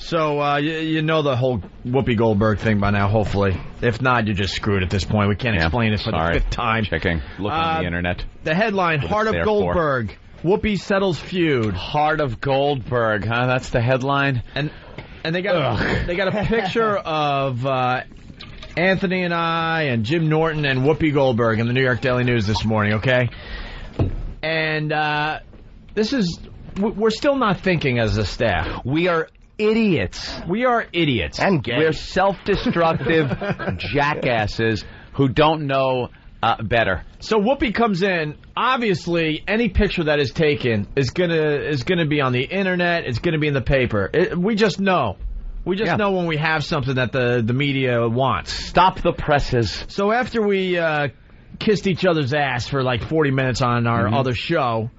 So you know the whole Whoopi Goldberg thing by now, hopefully. If not, you're just screwed at this point. We can't explain it for the fifth time. Checking. Look on the internet. The headline, Heart of Goldberg. Whoopi settles feud. Heart of Goldberg, huh? That's the headline. And they got a picture of Anthony and I and Jim Norton and Whoopi Goldberg in the New York Daily News this morning, okay? And we're still not thinking as a staff. We are idiots. We are idiots. And gay. We're self-destructive jackasses who don't know better. So Whoopi comes in. Obviously, any picture that is taken is gonna be on the internet. It's gonna be in the paper. We just know. We just know when we have something that the media wants. Stop the presses. So after we kissed each other's ass for like 40 minutes on our other show,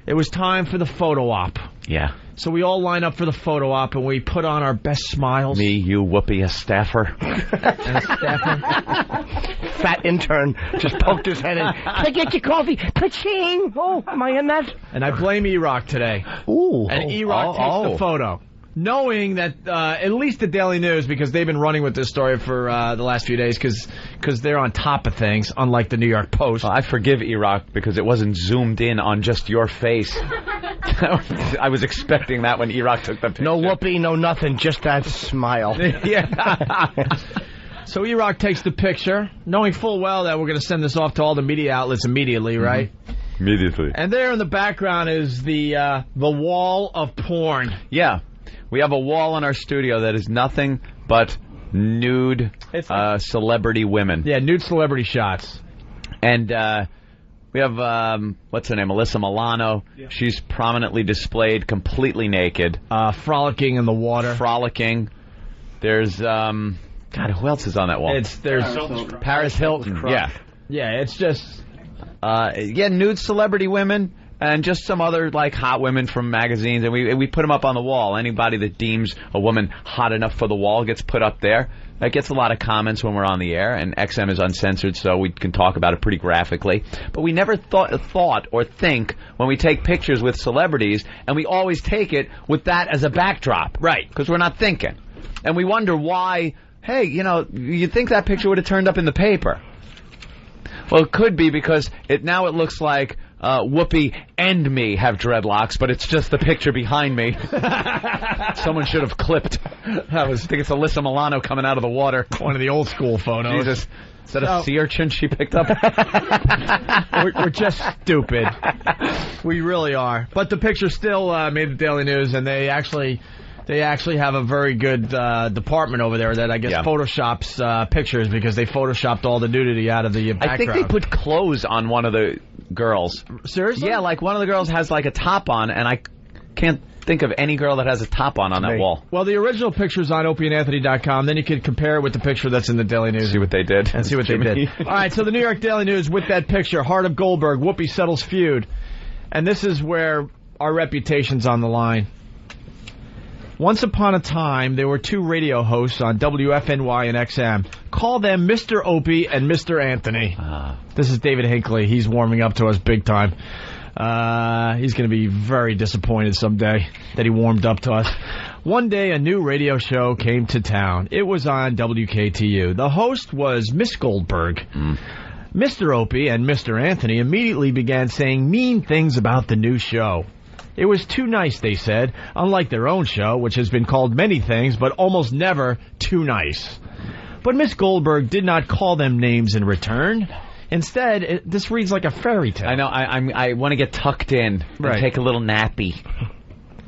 it was time for the photo op. Yeah. So we all line up for the photo op, and we put on our best smiles. Me, you, Whoopi, a staffer. And a staffer. Fat intern just poked his head in. Can I get you coffee? Ka-ching! Oh, am I in that? And I blame E-Rock today. Ooh. And E-Rock takes the photo. Knowing that at least the Daily News, because they've been running with this story for the last few days, because they're on top of things, unlike the New York Post. Well, I forgive E-Rock because it wasn't zoomed in on just your face. I was expecting that when E-Rock took the picture. No Whoopi, no nothing, just that smile. Yeah. So E-Rock takes the picture, knowing full well that we're going to send this off to all the media outlets immediately, right? Immediately. And there in the background is the wall of porn. Yeah. We have a wall in our studio that is nothing but nude celebrity women. Yeah, nude celebrity shots. And we have, what's her name, Alyssa Milano. Yeah. She's prominently displayed, completely naked. Frolicking in the water. Frolicking. There's, God, who else is on that wall? There's Paris Hilton. Yeah. Yeah, it's just... nude celebrity women. And just some other, like, hot women from magazines. And we put them up on the wall. Anybody that deems a woman hot enough for the wall gets put up there. That gets a lot of comments when we're on the air. And XM is uncensored, so we can talk about it pretty graphically. But we never thought or think when we take pictures with celebrities, and we always take it with that as a backdrop. Right. Because we're not thinking. And we wonder why, hey, you'd think that picture would have turned up in the paper. Well, it could be because now it looks like Whoopi and me have dreadlocks, but it's just the picture behind me. Someone should have clipped. I think it's Alyssa Milano coming out of the water. One of the old school photos. Jesus. Is that a sea urchin she picked up? We're just stupid. We really are. But the picture still made the Daily News, and they actually have a very good department over there that I guess photoshops pictures because they photoshopped all the nudity out of the background. I think they put clothes on one of the girls. Seriously? Yeah, like one of the girls has like a top on, and I can't think of any girl that has a top on that wall. Well, the original picture's on opieandanthony.com. Then you can compare it with the picture that's in the Daily News. See what they did. And see what they did. All right, so the New York Daily News with that picture, Heart of Goldberg, Whoopi settles feud. And this is where our reputation's on the line. Once upon a time, there were two radio hosts on WFNY and XM. Call them Mr. Opie and Mr. Anthony. This is David Hinckley. He's warming up to us big time. He's going to be very disappointed someday that he warmed up to us. One day, a new radio show came to town. It was on WKTU. The host was Miss Goldberg. Mr. Opie and Mr. Anthony immediately began saying mean things about the new show. It was too nice, they said, unlike their own show, which has been called many things, but almost never too nice. But Miss Goldberg did not call them names in return. Instead, this reads like a fairy tale. I know. I want to get tucked in and take a little nappy.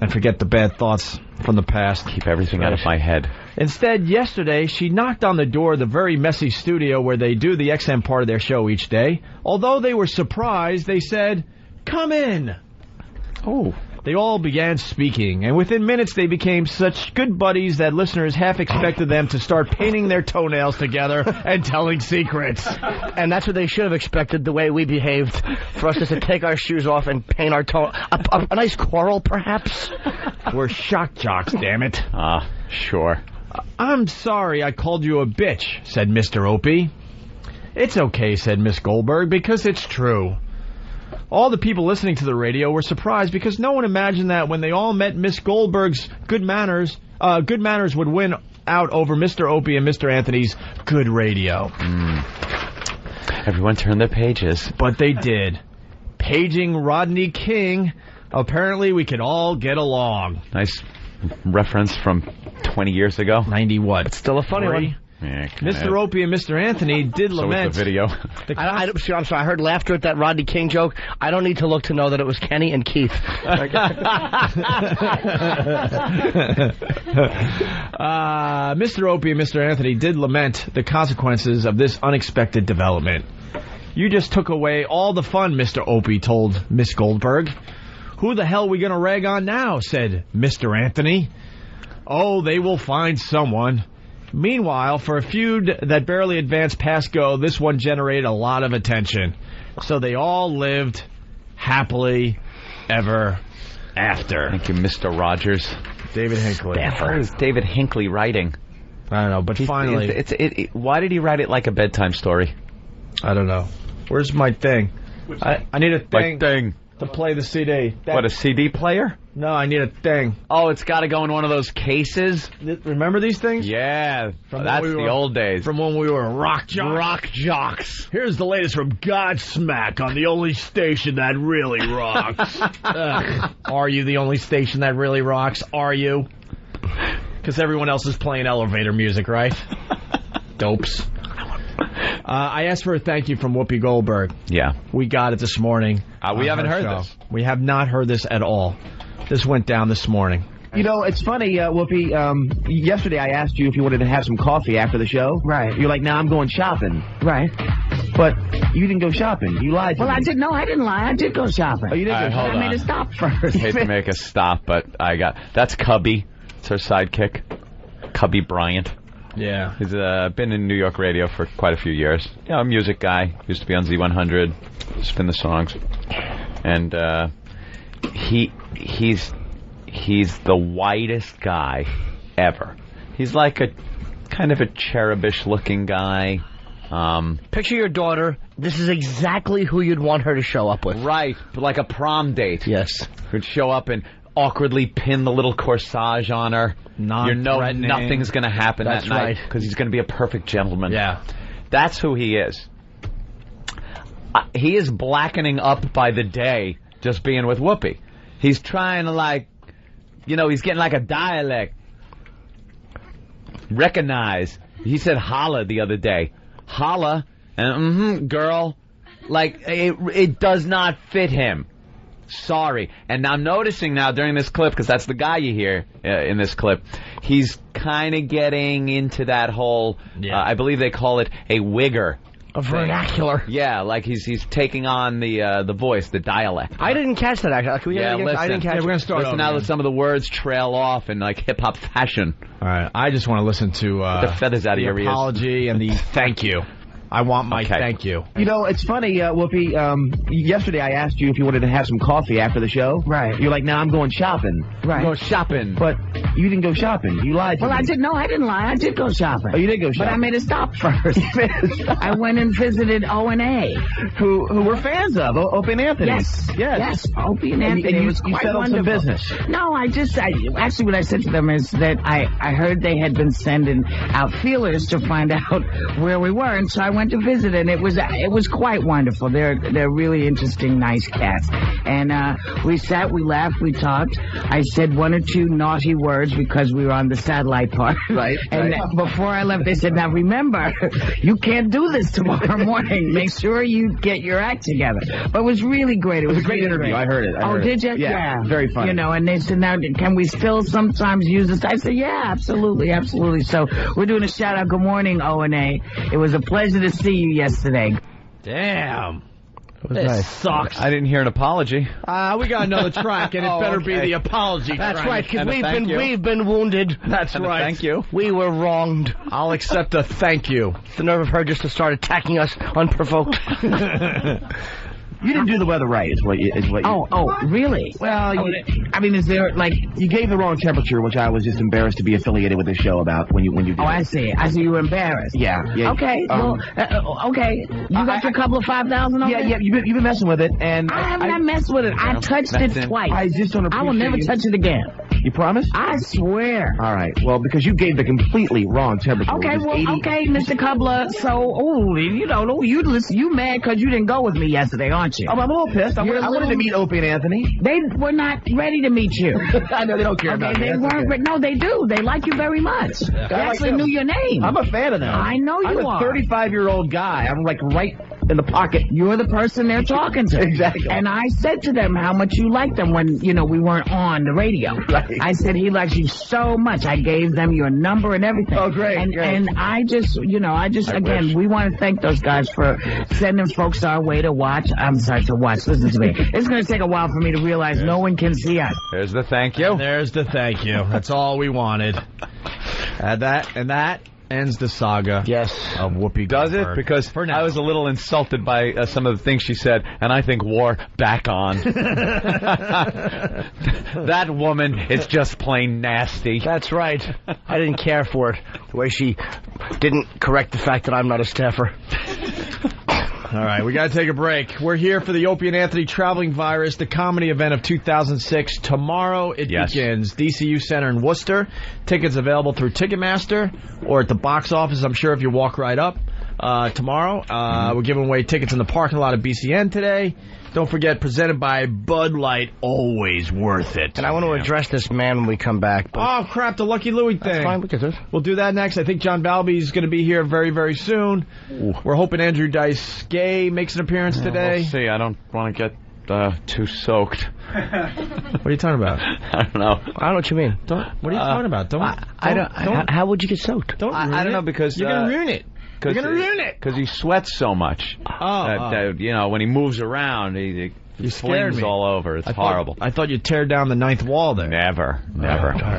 And forget the bad thoughts from the past. Keep everything out of my head. Instead, yesterday, she knocked on the door of the very messy studio where they do the XM part of their show each day. Although they were surprised, they said, "Come in." Oh. They all began speaking, and within minutes they became such good buddies that listeners half expected them to start painting their toenails together and telling secrets. And that's what they should have expected, the way we behaved, for us just to take our shoes off and paint our toe. A nice quarrel, perhaps? We're shock jocks, damn it. Sure. I'm sorry I called you a bitch, said Mr. Opie. It's okay, said Miss Goldberg, because it's true. All the people listening to the radio were surprised because no one imagined that when they all met Miss Goldberg's good manners would win out over Mr. Opie and Mr. Anthony's good radio. Everyone turned their pages. But they did. Paging Rodney King, apparently we could all get along. Nice reference from 20 years ago. 90 what? It's still a funny one. Yeah, Mr. Opie and Mr. Anthony did lament. So the video. I'm sorry, I heard laughter at that Rodney King joke. I don't need to look to know that it was Kenny and Keith. Mr. Opie and Mr. Anthony did lament the consequences of this unexpected development. You just took away all the fun, Mr. Opie told Miss Goldberg. Who the hell are we going to rag on now, said Mr. Anthony. Oh, they will find someone. Meanwhile, for a feud that barely advanced past go, this one generated a lot of attention. So they all lived happily ever after. Thank you, Mr. Rogers. David Hinckley. What is David Hinckley writing? I don't know, but finally... Why did he write it like a bedtime story? I don't know. Where's my thing? I need a thing. My thing. To play the CD. What, a CD player? No, I need a thing. Oh, it's got to go in one of those cases? Remember these things? Yeah, that's the old days. From when we were rock jocks. Rock jocks. Here's the latest from Godsmack on the only station that really rocks. Are you the only station that really rocks? Are you? Because everyone else is playing elevator music, right? Dopes. I asked for a thank you from Whoopi Goldberg. Yeah. We got it this morning. We haven't heard this. We have not heard this at all. This went down this morning. You know, it's funny, Whoopi, yesterday I asked you if you wanted to have some coffee after the show. Right. You're like, I'm going shopping. Right. But you didn't go shopping. You lied to me. Well, I didn't lie. I did go shopping. Oh, you did go shopping. I made a stop first. I hate to make a stop, but that's Cubby. It's her sidekick. Cubby Bryant. Yeah. He's been in New York radio for quite a few years. You know, a music guy. Used to be on Z100, spin the songs. And he's the whitest guy ever. He's like a kind of a cherubish looking guy. Picture your daughter. This is exactly who you'd want her to show up with. Right. Like a prom date. Yes. Who'd show up and awkwardly pin the little corsage on her. Nothing's going to happen that night because he's going to be a perfect gentleman. Yeah. That's who he is. he is blackening up by the day just being with Whoopi. He's trying to, he's getting like a dialect. Recognize. He said holla the other day. Holla and girl. It does not fit him. Sorry. And I'm noticing now during this clip, because that's the guy you hear in this clip, he's kind of getting into that whole, I believe they call it a wigger. A vernacular. Yeah, like he's taking on the voice, the dialect. I didn't catch that, actually. Can we get it again? Listen. I didn't catch it. We're going to start listen now that some of the words trail off in, hip-hop fashion. All right. I just want to listen to the feathers out of your ears. The apology and the thank you. I want my thank you. You know, it's funny, Whoopi. Yesterday I asked you if you wanted to have some coffee after the show. Right. You're like, "No, I'm going shopping." Right. Go shopping. But you didn't go shopping. You lied to me. Well, I didn't lie. I did go shopping. Oh, you did go shopping. But I made a stop first. I went and visited O&A. Who we're fans of, Opie and Anthony. Yes, Opie and Anthony. And it was you quite settled wonderful. some business. No, actually what I said to them is that I heard they had been sending out feelers to find out where we were, and so I went to visit, and it was quite wonderful. They're really interesting, nice cats. And we sat, we laughed, we talked. I said one or two naughty words because we were on the satellite part. Right. And before I left, they said, "Now remember, you can't do this tomorrow morning. Make sure you get your act together." But it was really great. It was a great interview. I heard it. Did you? Yeah. Very funny. You know, and they said, "Now, can we still sometimes use this?" I said, "Yeah, absolutely, absolutely." So we're doing a shout out. Good morning, O&A. It was a pleasure to see you yesterday. Damn. This sucks. I didn't hear an apology. We got another track, and it better be the apology track. That's right, because we've been wounded. That's right. Thank you. We were wronged. I'll accept a thank you. It's the nerve of her just to start attacking us unprovoked. You didn't do the weather right, is what you. Oh, really? Well, I mean, is there you gave the wrong temperature, which I was just embarrassed to be affiliated with this show about when you did. Oh, I see. You were embarrassed. Yeah. Okay. Okay. You got your couple of 5,000 on Yeah. You've been messing with it, and I haven't messed with it. I touched it twice. I just don't appreciate. I will never touch it again. You promise? I swear. All right. Well, because you gave the completely wrong temperature. Okay. Okay, Mr. Cobbler. So, you mad because you didn't go with me yesterday, aren't you? I'm a little pissed. I wanted to meet Opie and Anthony. They were not ready to meet you. I know they don't care about me. They weren't. Okay. No, they do. They like you very much. They actually knew your name. I'm a fan of them. I know you are. I'm a 35-year-old guy. I'm right in the pocket. You're the person they're talking to. Exactly. And I said to them how much you liked them when, we weren't on the radio. Right. I said he likes you so much. I gave them your number and everything. Oh, great. And I just, again, we want to thank those guys for sending folks our way to watch. I'm sorry, to watch. Listen to me. It's going to take a while for me to realize no one can see us. There's the thank you. There's the thank you. That's all we wanted. And that ends the saga. Yes. Of Whoopi Does Goldberg. it? Because I was a little insulted by some of the things she said, and I think war back on. That woman is just plain nasty. That's right. I didn't care for it. The way she didn't correct the fact that I'm not a staffer. All right, we got to take a break. We're here for the Opie and Anthony Traveling Virus, the comedy event of 2006. Tomorrow it begins. DCU Center in Worcester. Tickets available through Ticketmaster or at the box office, I'm sure, if you walk right up tomorrow. We're giving away tickets in the parking lot of BCN today. Don't forget, presented by Bud Light, always worth it. And I want to address this man when we come back. But oh, crap, the Lucky Louie thing. That's fine, we can do it. We'll do that next. I think John Balby's going to be here very, very soon. Ooh. We're hoping Andrew Dice Gay makes an appearance today. We'll see. I don't want to get too soaked. What are you talking about? I don't know. I don't know what you mean. What are you talking about? How would you get soaked? I don't know, because you're going to ruin it. You're going to ruin it. Because he sweats so much. When he moves around, he flings all over. It's horrible. I thought you'd tear down the ninth wall there. Never.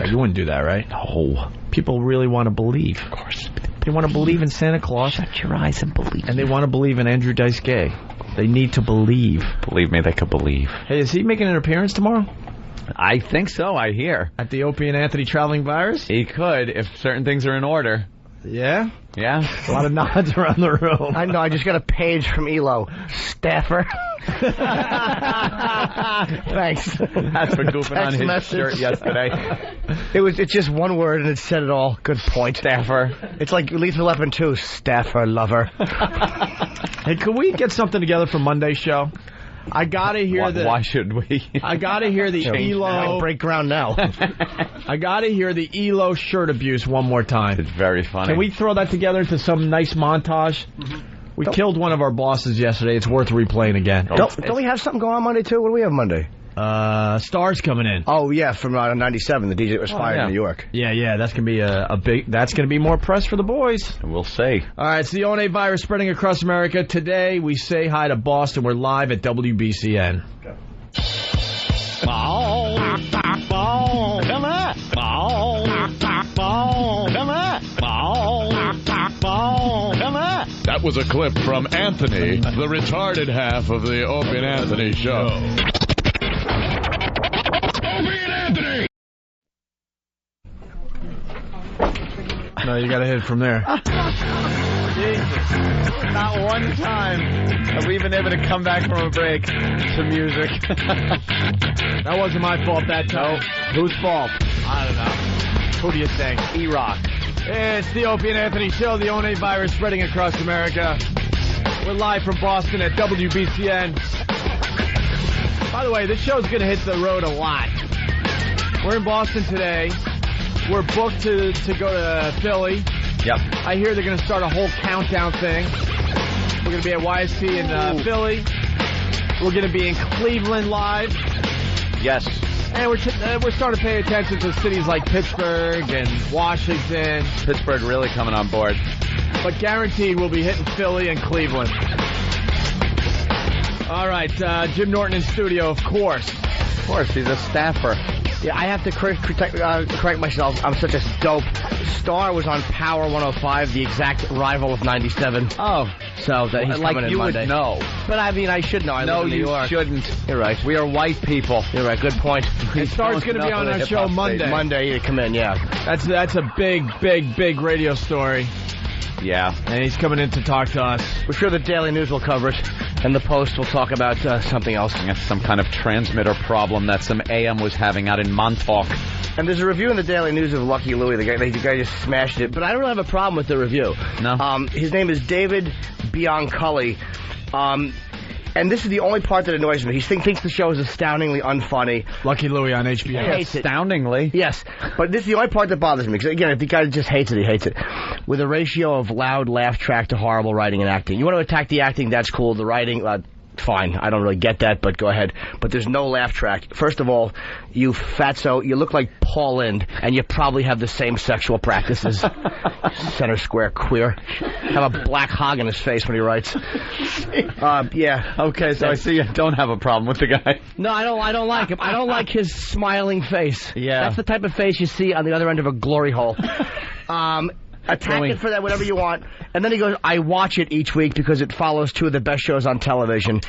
You wouldn't do that, right? No. People really want to believe. Of course. They want to believe in Santa Claus. Shut your eyes and believe. And they want to believe in Andrew Dice Gay. They need to believe. Believe me, they could believe. Hey, is he making an appearance tomorrow? I think so, I hear. At the Opie and Anthony Traveling Virus? He could, if certain things are in order. Yeah? Yeah. A lot of nods around the room. I know, I just got a page from Elo. Staffer. Thanks. That's for goofing on his shirt yesterday. It's just one word and it said it all. Good point. Staffer. It's like Lethal Weapon 2. Staffer lover. Hey, could we get something together for Monday's show? I gotta hear the. Why should we? I gotta hear the ELO. Break ground now. I gotta hear the ELO shirt abuse one more time. It's very funny. Can we throw that together into some nice montage? We killed one of our bosses yesterday. It's worth replaying again. Don't we have something going on Monday too? What do we have Monday? Stars coming in. Oh yeah, from 97. The DJ that was fired in New York. Yeah. That's gonna be a big. That's gonna be more press for the boys. We'll see. All right, it's the ONA virus spreading across America. Today we say hi to Boston. We're live at WBCN. That was a clip from Anthony, the retarded half of the Opie and Anthony show. Opie and Anthony! No, you gotta hit it from there. Jesus. Not one time have we been able to come back from a break to music. That wasn't my fault that time. Whose fault? I don't know. Who do you think? E-Rock. It's the Opie and Anthony show, the ONA virus spreading across America. We're live from Boston at WBCN. By the way, this show's going to hit the road a lot. We're in Boston today. We're booked to go to Philly. Yep. I hear they're going to start a whole countdown thing. We're going to be at YSC in Philly. We're going to be in Cleveland live. Yes. And we're starting to pay attention to cities like Pittsburgh and Washington. Pittsburgh really coming on board. But guaranteed we'll be hitting Philly and Cleveland. All right, Jim Norton in studio, of course. Of course, he's a staffer. Yeah, I have to correct myself. I'm such a dope. Star was on Power 105, the exact rival of 97. Oh. So that he's like coming in you Monday. would know. But I mean, I should know. I live in New York. Shouldn't. You're right. We are white people. You're right. Good point. And Star's going to be on our show Monday. Monday, you come in, yeah. That's a big radio story. Yeah. And he's coming in to talk to us. We're sure the Daily News will cover it, and the Post will talk about something else. That's some kind of transmitter problem that some AM was having out in Montauk. And there's a review in the Daily News of Lucky Louie. The guy just smashed it. But I don't really have a problem with the review. No. His name is David Bianculli. And this is the only part that annoys me. He thinks the show is astoundingly unfunny. Lucky Louie on HBO. He hates it. Astoundingly. Yes. But this is the only part that bothers me. Because, again, if the guy just hates it, he hates it. With a ratio of loud laugh track to horrible writing and acting. You want to attack the acting, that's cool. The writing, fine. I don't really get that, but go ahead. But there's no laugh track. First of all, you fatso, you look like Paul Lynde, and you probably have the same sexual practices. Center square queer. Have a black hog in his face when he writes. Yeah. Okay, so I see you don't have a problem with the guy. No, I don't like him. I don't like his smiling face. Yeah. That's the type of face you see on the other end of a glory hole. Attack it for that, whatever you want. And then he goes, I watch it each week because it follows two of the best shows on television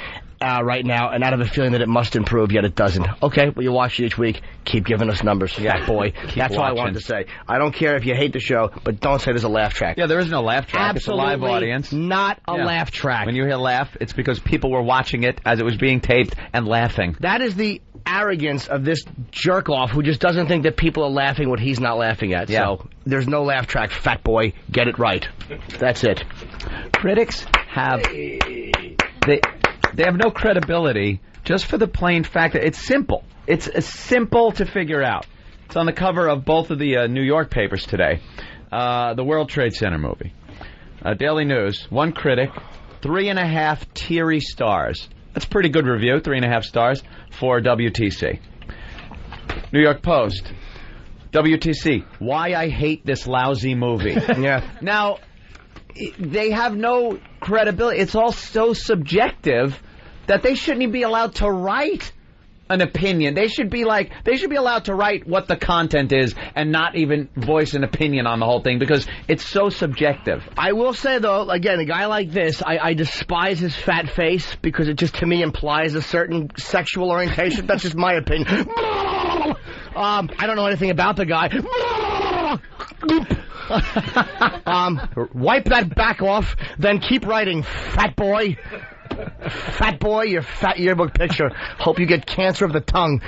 right now, and I have a feeling that it must improve, yet it doesn't. Okay, well, you watch it each week. Keep giving us numbers, fat boy. That's all I wanted to say. I don't care if you hate the show, but don't say there's a laugh track. Yeah, there is no laugh track. Absolutely it's a live audience. Not a laugh track. When you hear laugh, it's because people were watching it as it was being taped and laughing. That is the arrogance of this jerk-off who just doesn't think that people are laughing what he's not laughing at. Yeah. So there's no laugh track, fat boy. Get it right. That's it. Critics have... They have no credibility just for the plain fact that it's simple. It's simple to figure out. It's on the cover of both of the New York papers today. The World Trade Center movie. Daily News, one critic, 3.5 teary stars. That's a pretty good review, 3.5 stars for WTC. New York Post, WTC, why I hate this lousy movie. Yeah. Now, they have no credibility. It's all so subjective that they shouldn't even be allowed to write an opinion. They should be allowed to write what the content is and not even voice an opinion on the whole thing because it's so subjective. I will say, though, again, a guy like this, I despise his fat face because it just, to me, implies a certain sexual orientation. That's just my opinion. I don't know anything about the guy. Wipe that back off, then keep writing, fat boy. Fat boy, your fat yearbook picture. Hope you get cancer of the tongue.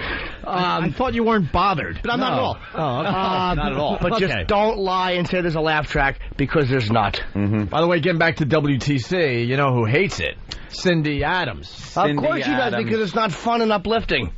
I thought you weren't bothered. But I'm not at all. Oh, okay. Not at all. But just don't lie and say there's a laugh track, because there's not. Mm-hmm. By the way, getting back to WTC, you know who hates it? Cindy Adams. Of course she does, because it's not fun and uplifting.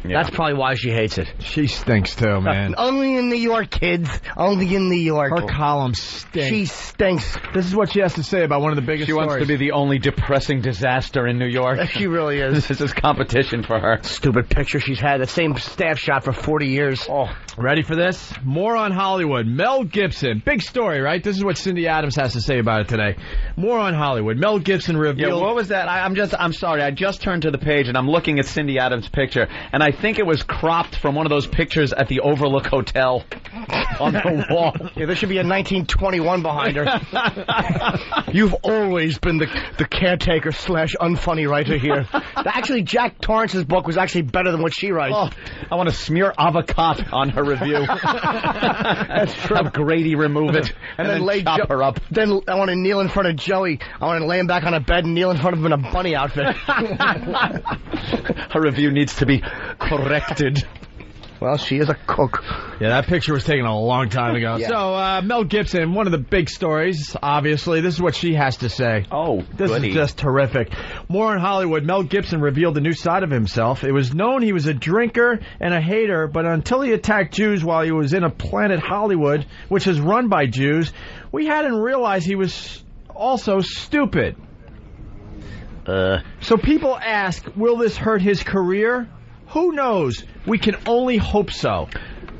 Yeah. That's probably why she hates it. She stinks too, man. Only in New York, kids. Only in New York. Her column stinks. She stinks. This is what she has to say about one of the biggest She stories. wants to be the only depressing disaster in New York. She really is. This is competition for her. Stupid picture she's had. The same staff shot for 40 years. Oh. Ready for this? More on Hollywood. Mel Gibson. Big story, right? This is what Cindy Adams has to say about it today. More on Hollywood. Mel Gibson revealed... Yeah, what was that? I'm sorry. I just turned to the page, and I'm looking at Cindy Adams' picture, and I think it was cropped from one of those pictures at the Overlook Hotel on the wall. Yeah, there should be a 1921 behind her. You've always been the caretaker / unfunny writer here. Actually, Jack Torrance's book was actually better than what she writes. Oh, I want to smear avocado on her review. That's true. Have Grady remove it and then lay chop her up. Then I want to kneel in front of Joey. I want to lay him back on a bed and kneel in front of him in a bunny outfit. Her review needs to be corrected. Well, she is a cook. Yeah, that picture was taken a long time ago. Yeah. So, Mel Gibson, one of the big stories, obviously. This is what she has to say. Oh, This is just terrific. More in Hollywood. Mel Gibson revealed a new side of himself. It was known he was a drinker and a hater, but until he attacked Jews while he was in a Planet Hollywood, which is run by Jews, we hadn't realized he was also stupid. So people ask, will this hurt his career? Who knows? We can only hope so.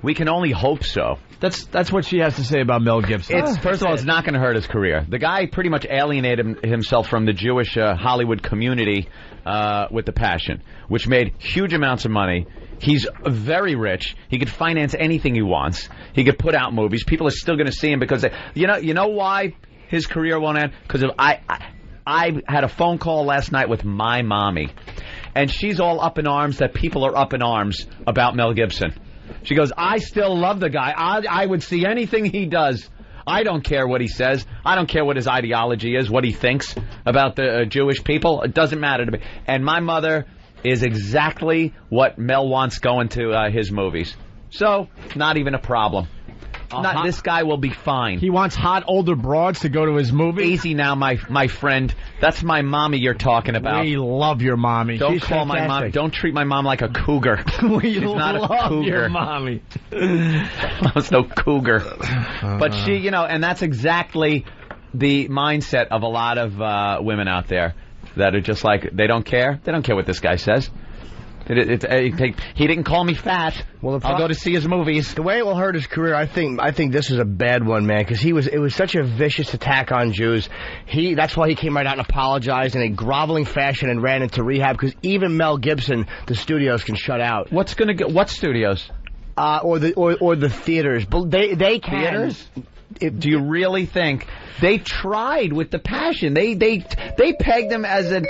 We can only hope so. That's what she has to say about Mel Gibson. First of all, it's not going to hurt his career. The guy pretty much alienated himself from the Jewish Hollywood community with The Passion, which made huge amounts of money. He's very rich. He could finance anything he wants. He could put out movies. People are still going to see him because you know why his career won't end? Because I had a phone call last night with my mommy, and she's all up in arms that people are up in arms about Mel Gibson. She goes, I still love the guy. I would see anything he does. I don't care what he says. I don't care what his ideology is, what he thinks about the Jewish people. It doesn't matter to me. And my mother is exactly what Mel wants going to his movies. So, not even a problem. This guy will be fine. He wants hot older broads to go to his movie. Easy now, my friend. That's my mommy you're talking about. We love your mommy. Don't She's call fantastic. my mom. Don't treat my mom like a cougar. We She's not love a cougar. your mommy. That's no cougar. But she, and that's exactly the mindset of a lot of women out there that are just like, they don't care. They don't care what this guy says. He didn't call me fat. Well, I'll go to see his movies. The way it will hurt his career, I think this is a bad one, man, because it was such a vicious attack on Jews. That's why he came right out and apologized in a groveling fashion and ran into rehab, because even Mel Gibson, the studios can shut out. What studios? Or the theaters. But they can. Theaters? Do you really think they tried with The Passion? They pegged him as an...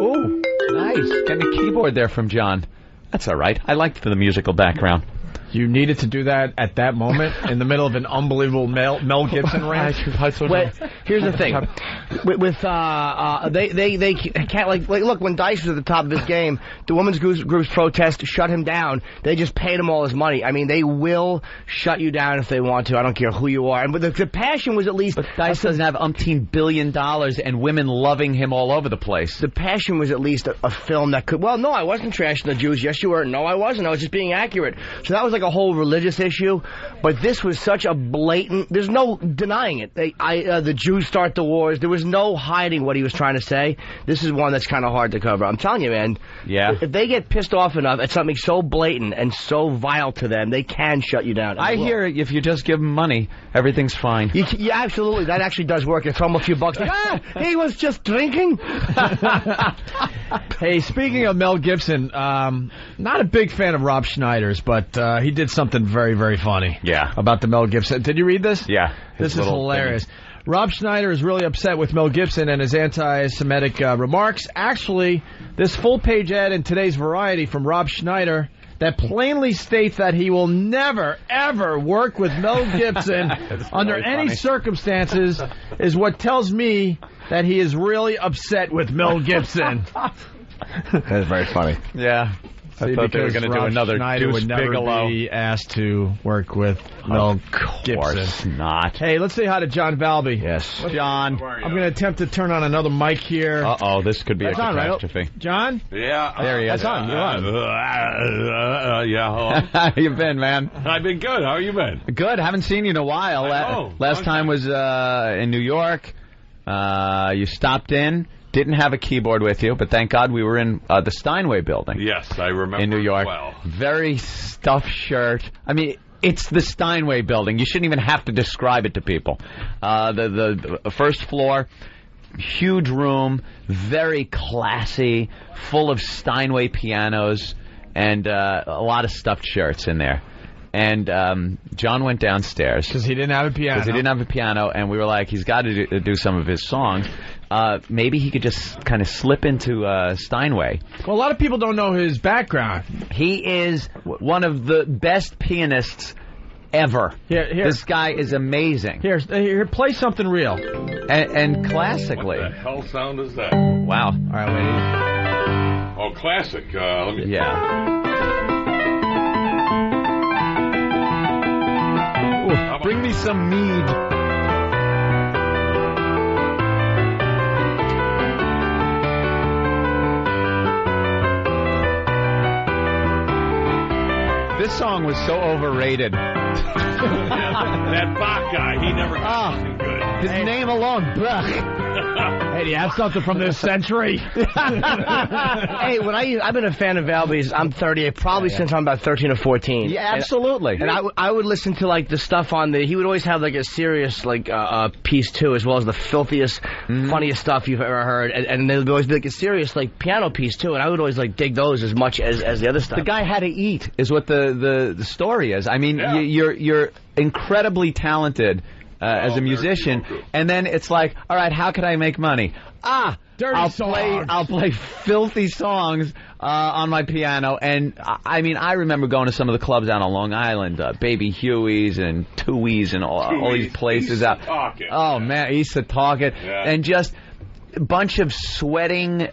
Ooh, nice. Getting a keyboard there from John. That's all right. I liked the musical background. You needed to do that at that moment in the middle of an unbelievable Mel Gibson rant. Here's the thing: they can't look, when Dice was at the top of his game, the women's group's protest shut him down. They just paid him all his money. I mean, they will shut you down if they want to. I don't care who you are. And the Passion was at least. But Dice doesn't have umpteen $1 billion and women loving him all over the place. The Passion was at least a film that could. Well, no, I wasn't trashing the Jews. Yes, you were. No, I wasn't. I was just being accurate. So that was like a whole religious issue, but this was such a blatant. There's no denying it. The Jews start the wars. There was no hiding what he was trying to say. This is one that's kind of hard to cover. I'm telling you, man. Yeah. If they get pissed off enough at something so blatant and so vile to them, they can shut you down. I hear if you just give them money, everything's fine. Yeah, absolutely. That actually does work. You throw them a few bucks. He was just drinking. Hey, speaking of Mel Gibson, not a big fan of Rob Schneider's, but he did something very, very funny. Yeah. About the Mel Gibson. Did you read this? Yeah. This is hilarious. Rob Schneider is really upset with Mel Gibson and his anti-Semitic remarks. Actually, this full-page ad in today's Variety from Rob Schneider that plainly states that he will never, ever work with Mel Gibson under really any funny. circumstances is what tells me that he is really upset with Mel Gibson. That's very funny. Yeah. I thought they were going to do Rob another Schneider Deuce would never Bigelow. be asked to work with Mel Gibson. Of course not. Hey, let's say hi to John Valby. Yes. John. I'm going to attempt to turn on another mic here. Uh-oh, this could be That's a on, right? catastrophe. John? Yeah. There he is. That's on. You're on. Yeah. How you been, man? I've been good. How you been? Good. Haven't seen you in a while. Last time was in New York. You stopped in. Didn't have a keyboard with you, but thank God we were in the Steinway building. Yes, I remember in New York. Well. Very stuffed shirt. I mean, it's the Steinway building. You shouldn't even have to describe it to people. The first floor, huge room, very classy, full of Steinway pianos, and a lot of stuffed shirts in there. And John went downstairs. Because he didn't have a piano. And we were like, he's got to do some of his songs. Maybe he could just kind of slip into Steinway. Well, a lot of people don't know his background. He is one of the best pianists ever. Here. This guy is amazing. Here, play something real. And classically. What the hell sound is that? Wow. All right, Oh, classic. Let me. Yeah. Ooh, bring me some mead. This song was so overrated. That Bach guy, he never got anything good. His name alone, Bach. Hey, do you have something from this century? Hey, I've been a fan of Valby's. I'm 38, probably since I'm about 13 or 14. Yeah, absolutely. And I would listen to like the stuff on the. He would always have like a serious like piece too, as well as the filthiest, funniest stuff you've ever heard. And there would always be like a serious like piano piece too. And I would always like dig those as much as the other stuff. The guy had to eat, is what the story is. I mean, you're incredibly talented. As a musician, and then it's like, all right, how can I make money? I'll play filthy songs on my piano, and I mean, I remember going to some of the clubs out on Long Island, Baby Huey's and Tui's and all these places out. Oh man, East Setauket, and just a bunch of sweating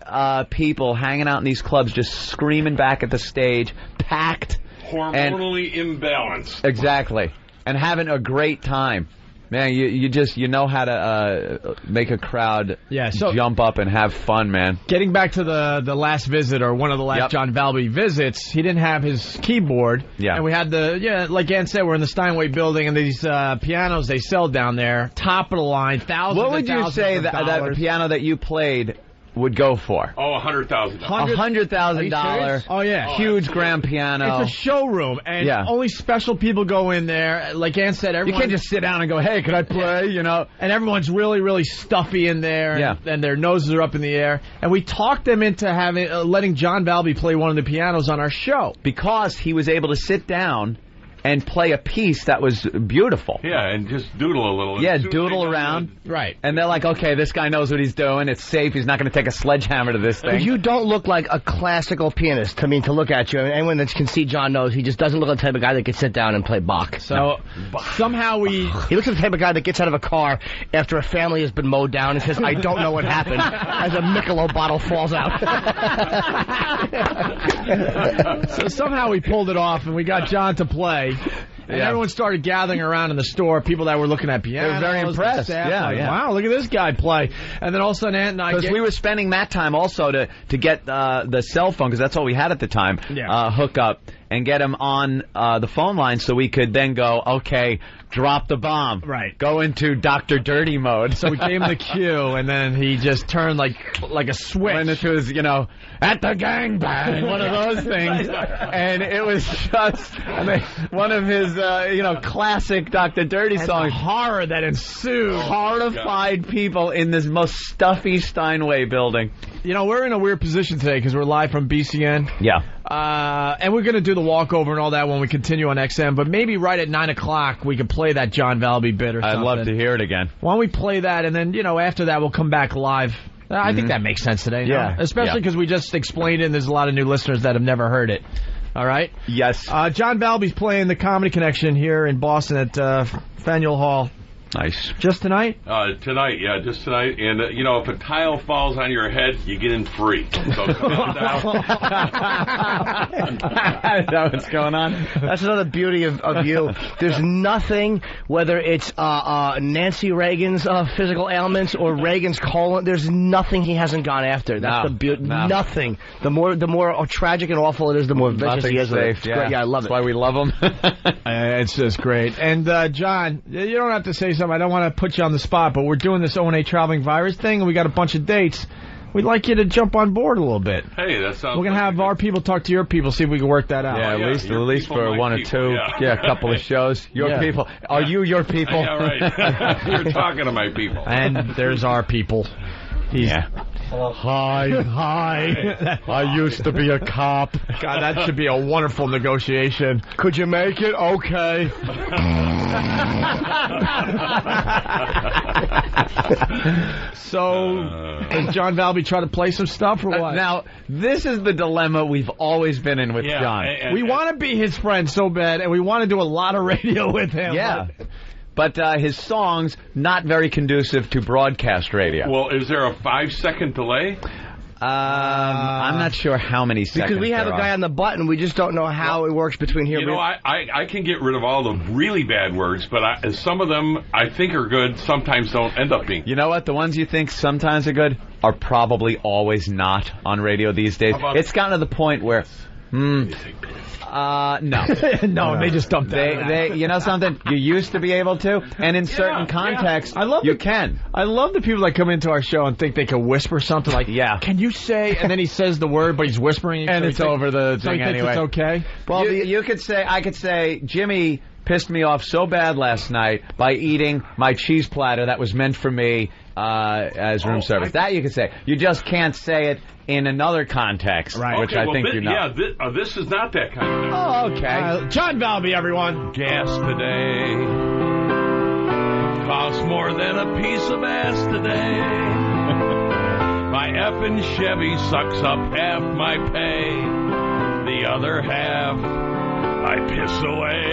people hanging out in these clubs, just screaming back at the stage, packed, hormonally imbalanced. Exactly, and having a great time. Man, you know how to make a crowd jump up and have fun, man. Getting back to the last visit, or one of the last John Valby visits, he didn't have his keyboard. Yeah. And we had like Ann said, we're in the Steinway building, and these pianos they sell down there, top of the line, thousands. What would you say that the piano that you played would go for? Oh, $100,000. $100,000. Oh yeah, huge grand piano. It's a showroom, and only special people go in there. Like Ann said, everyone, you can't just sit down and go, "Hey, could I play?" You know. And everyone's really, really stuffy in there, and their noses are up in the air. And we talked them into letting John Valby play one of the pianos on our show because he was able to sit down and play a piece that was beautiful. Yeah, and just doodle a little. Yeah, doodle around. Right. And they're like, okay, this guy knows what he's doing. It's safe. He's not going to take a sledgehammer to this thing. You don't look like a classical pianist to look at you. I mean, anyone that can see John knows he just doesn't look like the type of guy that could sit down and play Bach. So somehow he looks like the type of guy that gets out of a car after a family has been mowed down and says, I don't know what happened, as a Michelob bottle falls out. So somehow we pulled it off, and we got John to play. And everyone started gathering around in the store, people that were looking at pianos. They were very impressed. Wow, look at this guy play. And then all of a sudden, Ant and I... Because we were spending that time also to get the cell phone, because that's all we had at the time, hook up and get him on the phone line so we could then go, okay, drop the bomb. Right. Go into Dr. Dirty mode. So we gave him the cue, and then he just turned like a switch. Went into his, at the gangbang, one of those things. And it was just one of his, classic Dr. Dirty songs. The horror that ensued. Horrified people in this most stuffy Steinway building. We're in a weird position today because we're live from BCN. Yeah. And we're going to do the walkover and all that when we continue on XM, but maybe right at 9 o'clock we could play that John Valby bit or something. I'd love to hear it again. Why don't we play that, and then, after that we'll come back live. I think that makes sense today. Yeah. No? Especially because we just explained it, and there's a lot of new listeners that have never heard it. All right? Yes. John Balby's playing the Comedy Connection here in Boston at Faneuil Hall. Nice. Just tonight? Tonight, yeah, just tonight. And, if a tile falls on your head, you get in free. So come on down. Is that what's going on? That's another beauty of you. There's nothing, whether it's Nancy Reagan's physical ailments or Reagan's colon, there's nothing he hasn't gone after. That's the beauty. No. Nothing. The more tragic and awful it is, the more vicious he is. Safe, yeah. I love it. That's why we love him. It's just great. And, John, you don't have to say something. I don't want to put you on the spot, but we're doing this O&A traveling virus thing, and we got a bunch of dates. We'd like you to jump on board a little bit. Hey, that sounds. We're gonna have our people talk to your people, see if we can work that out. Yeah, at least for one or two. Yeah. A couple of shows. Your people. Are you your people? Yeah, right. You're talking to my people. And there's our people. Hi. I used to be a cop. God, that should be a wonderful negotiation. Could you make it? Okay. So, does John Valby try to play some stuff or what? Now, this is the dilemma we've always been in with John. We want to be his friend so bad, and we want to do a lot of radio with him. Yeah. But his songs, not very conducive to broadcast radio. Well, is there a 5-second delay? I'm not sure how many seconds. Because we have a guy on the button, we just don't know how it works between here. I can get rid of all the really bad words, but some of them I think are good, sometimes don't end up being. You know what? The ones you think sometimes are good are probably always not on radio these days. It's gotten to the point where... No. No, they just dumped that. They, you know something? You used to be able to, and in certain contexts, you can. I love the people that come into our show and think they can whisper something like, can you say, and then he says the word, but he's whispering. And it's over the so thing he thinks anyway. It's okay? Well, I could say, Jimmy pissed me off so bad last night by eating my cheese platter that was meant for me as room service. That you could say. You just can't say it in another context, which I think you know. Yeah, this is not that kind of thing. Oh, okay. John Valby, everyone. Gas today costs more than a piece of ass today. My effing Chevy sucks up half my pay. The other half I piss away.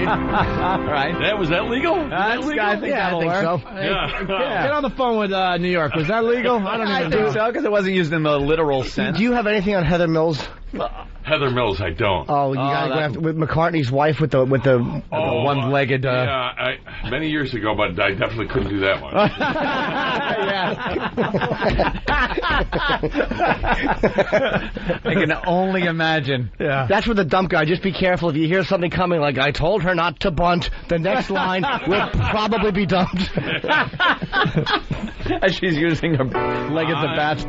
Right. Was that legal? I think that'll work. So. Yeah. Get on the phone with New York. Was that legal? I don't even know. think so, because it wasn't used in the literal sense. Do you have anything on Heather Mills? Heather Mills, I don't. Oh, you gotta go after with McCartney's wife with the one-legged. Yeah, many years ago, but I definitely couldn't do that one. I can only imagine. Yeah, that's with the dump guy. Just be careful if you hear something coming like "I told her not to bunt." The next line will probably be dumped. As she's using her leg as a bat.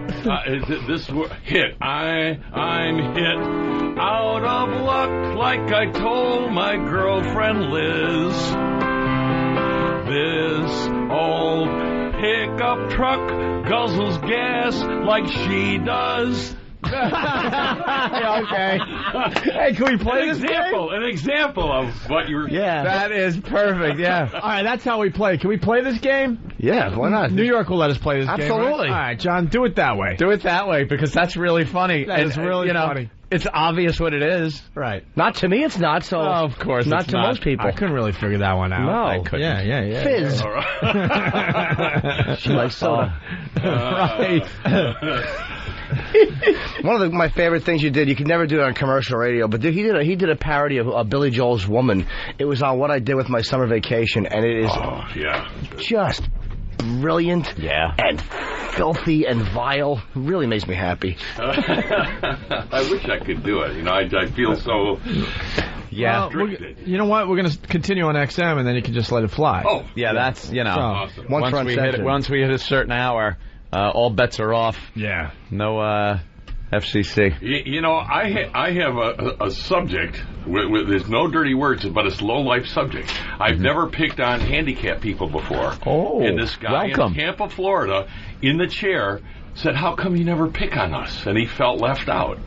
This hit. I'm hit out of luck, like I told my girlfriend Liz. This old pickup truck guzzles gas like she does. Okay. Hey, can we play this game? An example of what you're... Yeah. That is perfect, yeah. All right, that's how we play. Can we play this game? Yeah, why not? New York will let us play this game. Absolutely. All right, John, do it that way. Do it that way, because that's really funny. That is really funny. It's obvious what it is. Right. Not to me, it's not. So of course, not to most people. I couldn't really figure that one out. No, I couldn't. Yeah. Fizz. She likes soda. Right. One of my favorite things you did, you could never do it on commercial radio, but he did a parody of Billy Joel's Woman. It was on What I Did With My Summer Vacation, and it is just brilliant and filthy and vile. Really makes me happy. I wish I could do it. I feel so... Yeah. Well, you know what? We're going to continue on XM, and then you can just let it fly. Oh. Yeah, that's, awesome. Once we hit a certain hour, all bets are off. Yeah. No FCC. I have a subject with there's no dirty words, but it's low-life subject. I've never picked on handicapped people before. Oh, and this guy in Tampa, Florida, in the chair, said, "How come you never pick on us?" And he felt left out.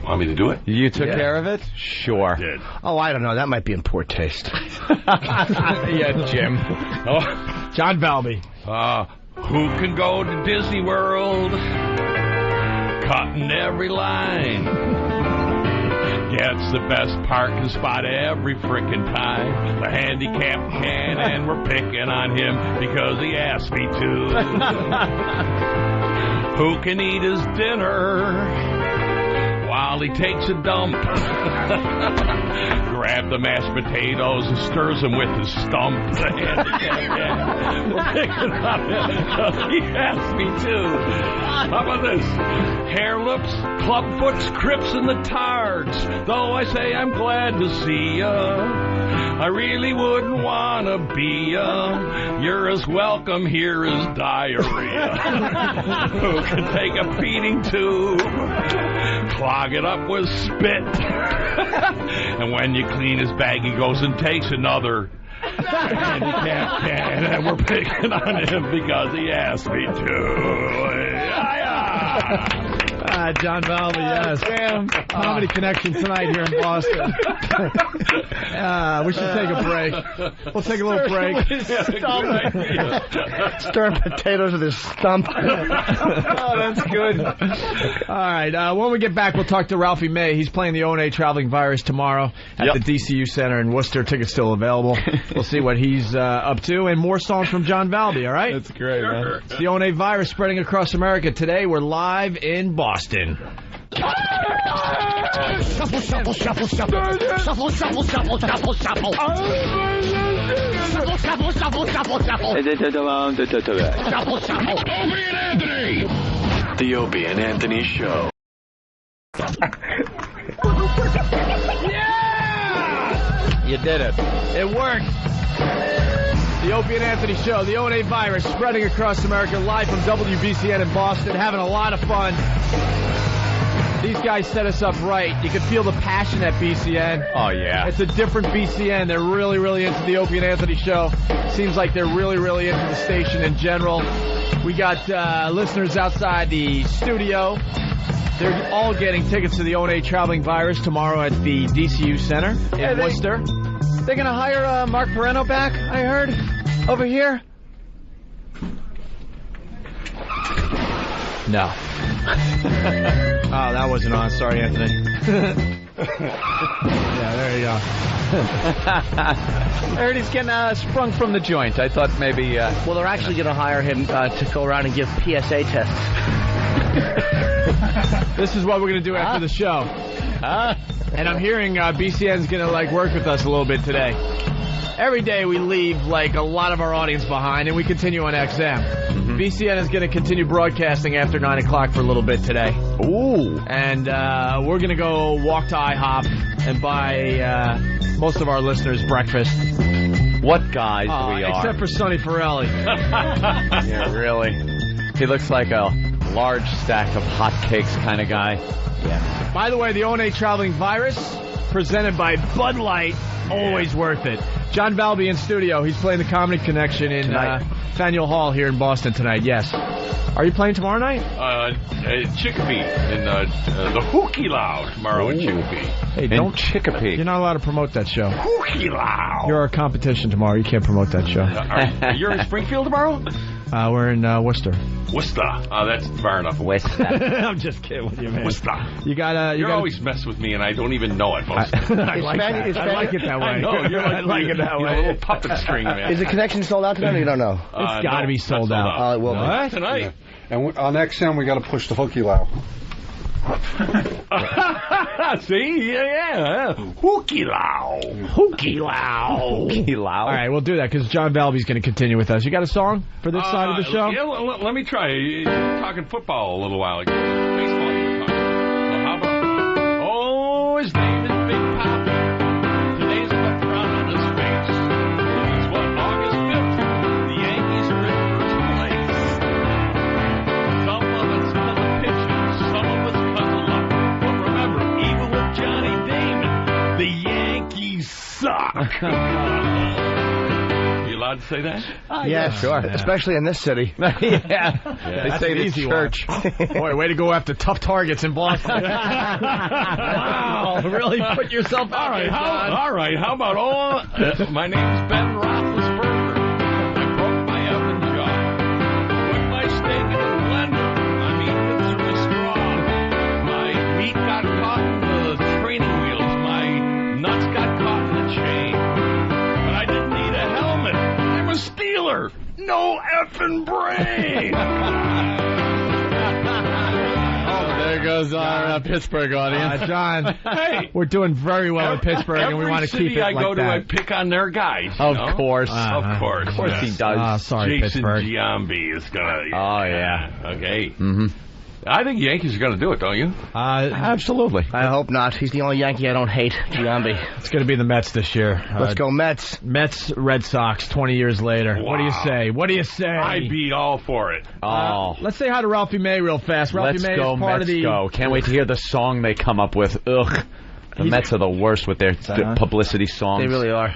Want me to do it? You took care of it? Sure. I did. Oh, I don't know. That might be in poor taste. Yeah, Jim. John Valby. Who can go to Disney World? Cutting every line. gets the best parking spot every frickin' time. The handicap can, and we're picking on him because he asked me to. Who can eat his dinner while he takes a dump? Grab the mashed potatoes and stirs them with his stump. The handicap can, we're picking on him because he asked me to. How about this? Hair lips, club foots, crips, and the tards. Though I say I'm glad to see ya, I really wouldn't want to be ya. You're as welcome here as diarrhea. Who can take a feeding tube, clog it up with spit, and when you clean his bag, he goes and takes another handicap can, and we're picking on him because he asked me to. John Valby, yes. Comedy Connection tonight here in Boston. We should take a break. We'll take a little break. Stirring potatoes with his stump. Oh, that's good. All right. When we get back, we'll talk to Ralphie May. He's playing the O&A Traveling Virus tomorrow at the DCU Center in Worcester. Tickets still available. We'll see what he's up to. And more songs from John Valby, all right? That's great, man. It's the O&A Virus spreading across America. Today, we're live in Boston. Shuffle, shuffle, shuffle, shuffle. Shuffle, shuffle, shuffle, shuffle, shuffle. Shuffle, shuffle, shuffle, shuffle, shuffle. Shuffle, shuffle. Opie and Anthony. The Opie and Anthony Show. Yeah! You did it. It worked. The Opie and Anthony Show, the O&A Virus, spreading across America, live from WBCN in Boston, having a lot of fun. These guys set us up right. You can feel the passion at BCN. Oh, yeah. It's a different BCN. They're really, really into the Opie and Anthony Show. Seems like they're really, really into the station in general. We got listeners outside the studio. They're all getting tickets to the O&A Traveling Virus tomorrow at the DCU Center in Worcester. They're going to hire Mark Moreno back, I heard, over here. No. Oh, that wasn't on. Sorry, Anthony. Yeah, there you go. I heard he's getting sprung from the joint. I thought maybe... Well, they're actually going to hire him to go around and give PSA tests. This is what we're going to do after the show. And I'm hearing BCN's going to work with us a little bit today. Every day we leave a lot of our audience behind, and we continue on XM. Mm-hmm. BCN is going to continue broadcasting after 9 o'clock for a little bit today. Ooh. And we're going to go walk to IHOP and buy most of our listeners breakfast. What guys we are. Except for Sonny Ferrelli. Yeah, really. He looks like a large stack of hotcakes kind of guy. Yeah. By the way, the O&A Traveling Virus, presented by Bud Light, always worth it. John Valby in studio. He's playing the Comedy Connection in Faneuil Hall here in Boston tonight. Yes. Are you playing tomorrow night? Chicopee in the Hookie Loud tomorrow in Chicopee. Hey, don't Chicopee. You're not allowed to promote that show. Hookie Loud. You're our competition tomorrow. You can't promote that show. You're in Springfield tomorrow? We're in Worcester. Worcester. That's far enough. Worcester. I'm just kidding with you, man. Worcester. You're always mess with me, and I don't even know it. I like that. I like it that way. I know. I like it that way. A little puppet string, man. Is the connection sold out tonight, or you don't know? It's got to be sold out. It will be. Tonight. Yeah. And on XM, we got to push the hooky loud. See? Yeah. Hookie Loud. Hookie Loud. Hookie Loud. All right, we'll do that because John Valby's going to continue with us. You got a song for this side of the show? Yeah, let me try. You were talking football a little while ago. Baseball you were talking. Well, how about... Oh, his name is Big Papa. Today's what frown on his face. It's what, August 5th. The Yankees are in first place. Some of it's because of pitching. Some of it's because of luck. But remember, even with Johnny Damon, the Yankees suck. You allowed to say that? Yeah, sure. Yeah. Especially in this city. Yeah. They say it in church. Boy, way to go after tough targets in Boston. Wow, really put yourself out there, John. All right, how about my name's Ben Roethlisberger. I broke my effing jaw. Put my steak in the blender. I'm eating it through a straw. My meat got caught in the training wheels Miller, no effing brain. There goes our Pittsburgh audience. John, Hey, we're doing very well in Pittsburgh, and we want to keep it I like go to, that. I pick on their guys. Of you know? course. Of course. Of course he does. Sorry, Jason Pittsburgh. Giambi is gonna. Oh, yeah. Okay. Mm-hmm. I think Yankees are gonna do it, don't you? Absolutely. I hope not. He's the only Yankee I don't hate, Giambi. It's going to be the Mets this year. Let's go Mets. Mets, Red Sox, 20 years later. Wow. What do you say? What do you say? I'd be all for it. Let's say hi to Ralphie May real fast. Ralphie Let's May go, is part Mets of the... go. Can't wait to hear the song they come up with. Ugh. The Mets are the worst with their publicity songs. They really are.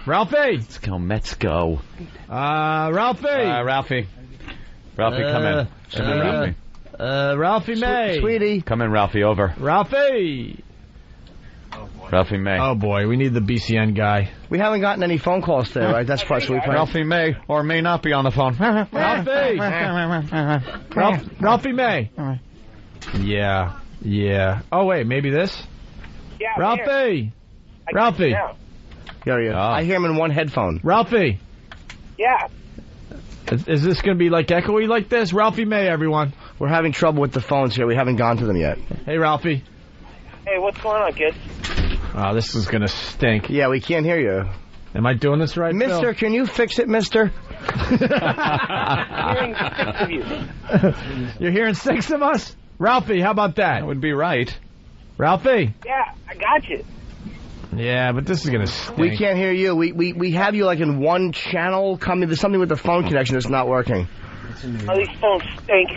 Ralphie! Let's go, Mets go. Ralphie! Ralphie, come in. Come in, Ralphie. Ralphie May. Sweetie. Come in, Ralphie, over. Ralphie! Ralphie May. Oh, boy, we need the BCN guy. We haven't gotten any phone calls today, right? That's probably Ralphie may or may not be on the phone. Ralphie May. Yeah. Oh, wait, maybe this? Yeah, Ralphie! Ralphie! I hear him in one headphone. Ralphie! Yeah. Is this going to be like echoey like this? Ralphie May, everyone. We're having trouble with the phones here. We haven't gone to them yet. Hey, Ralphie. Hey, what's going on, kid? Oh, this is going to stink. Yeah, we can't hear you. Am I doing this right, Mister, Phil? can you fix it, mister? I'm hearing 6 of you. You're hearing 6 of us? Ralphie, how about that? That would be right. Ralphie? Yeah, I got you. Yeah, but this is going to stink. We can't hear you. We have you like in one channel. There's something with the phone connection that's not working. Oh, these phones stink.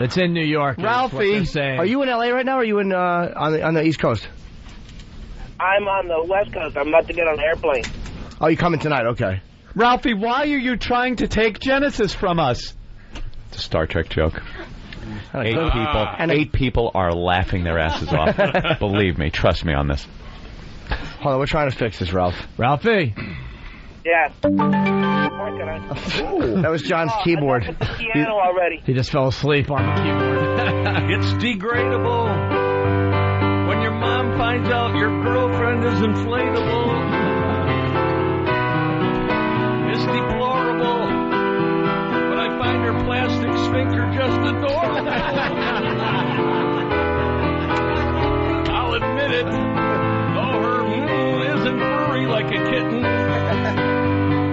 It's in New York. Ralphie, are you in L.A. right now, or are you in on the East Coast? I'm on the West Coast. I'm about to get on an airplane. Oh, you're coming tonight? Okay. Ralphie, why are you trying to take Genesis from us? It's a Star Trek joke. 8 people are laughing their asses off. Believe me, trust me on this. Hold on, we're trying to fix this, Ralph. Ralphie. Yeah. That was John's keyboard. I got the piano already. He just fell asleep on the keyboard. It's degradable when your mom finds out your girlfriend is inflatable. It's deplorable, but I find her plastic sphincter just adorable. I'll admit it, though her isn't furry like a kitten.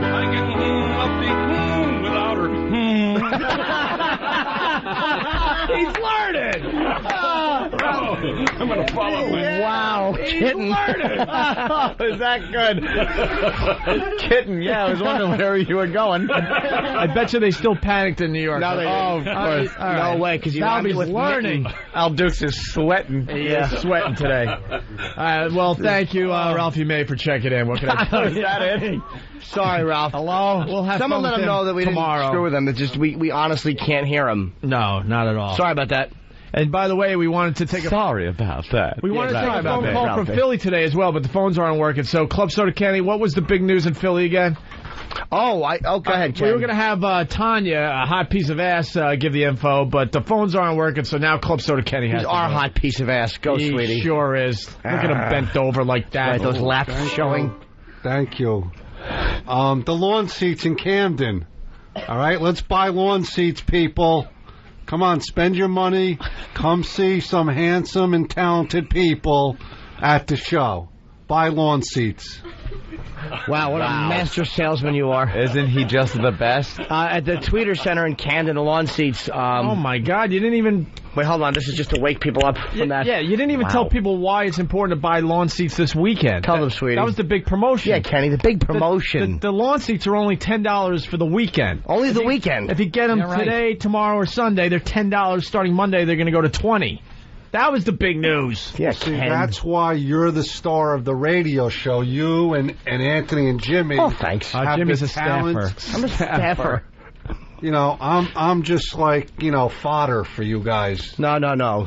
I can up the without her. He's learning! I'm going to follow my... Wow, kitten. Is that good? Kitten, yeah, I was wondering where you were going. I bet you they still panicked in New York. No, they of course. No way, because you Albie's learning. Al Dukes is sweating. Yeah, sweating today. Well, thank you, Ralphie May, for checking in. What can I tell you? Is that it? Sorry, Ralph. Hello? We'll have Someone fun let with him know that we tomorrow. didn't screw with him. It's just we honestly can't hear him. No, not at all. Sorry about that. And by the way, we wanted to take Sorry about that. We wanted to take a phone that, call from Philly today as well, but the phones aren't working. So, Club Soda Kenny, what was the big news in Philly again? Go ahead, Ken. We were going to have Tanya, a hot piece of ass, give the info, but the phones aren't working, so now Club Soda Kenny has He's to our go. hot piece of ass. Go, he sweetie. Sure is. Look at him bent over like that. Right, those laps showing. Thank you. The lawn seats in Camden. All right, let's buy lawn seats, people. Come on, spend your money. Come see some handsome and talented people at the show. Buy lawn seats. Wow, what a master salesman you are. Isn't he just the best? At the Tweeter Center in Camden, the lawn seats. Oh, my God, you didn't even... Wait, hold on. This is just to wake people up from that. Yeah, you didn't even tell people why it's important to buy lawn seats this weekend. Tell them, sweetie. That was the big promotion. Yeah, Kenny, the big promotion. The lawn seats are only $10 for the weekend. Only the weekend. If you get them today, tomorrow, or Sunday, they're $10. Starting Monday, they're going to go to $20. That was the big news. Yeah, see, that's why you're the star of the radio show. You and Anthony and Jimmy. Oh, thanks. Jimmy's the a staffer. I'm a staffer. You know, I'm just like, fodder for you guys. No,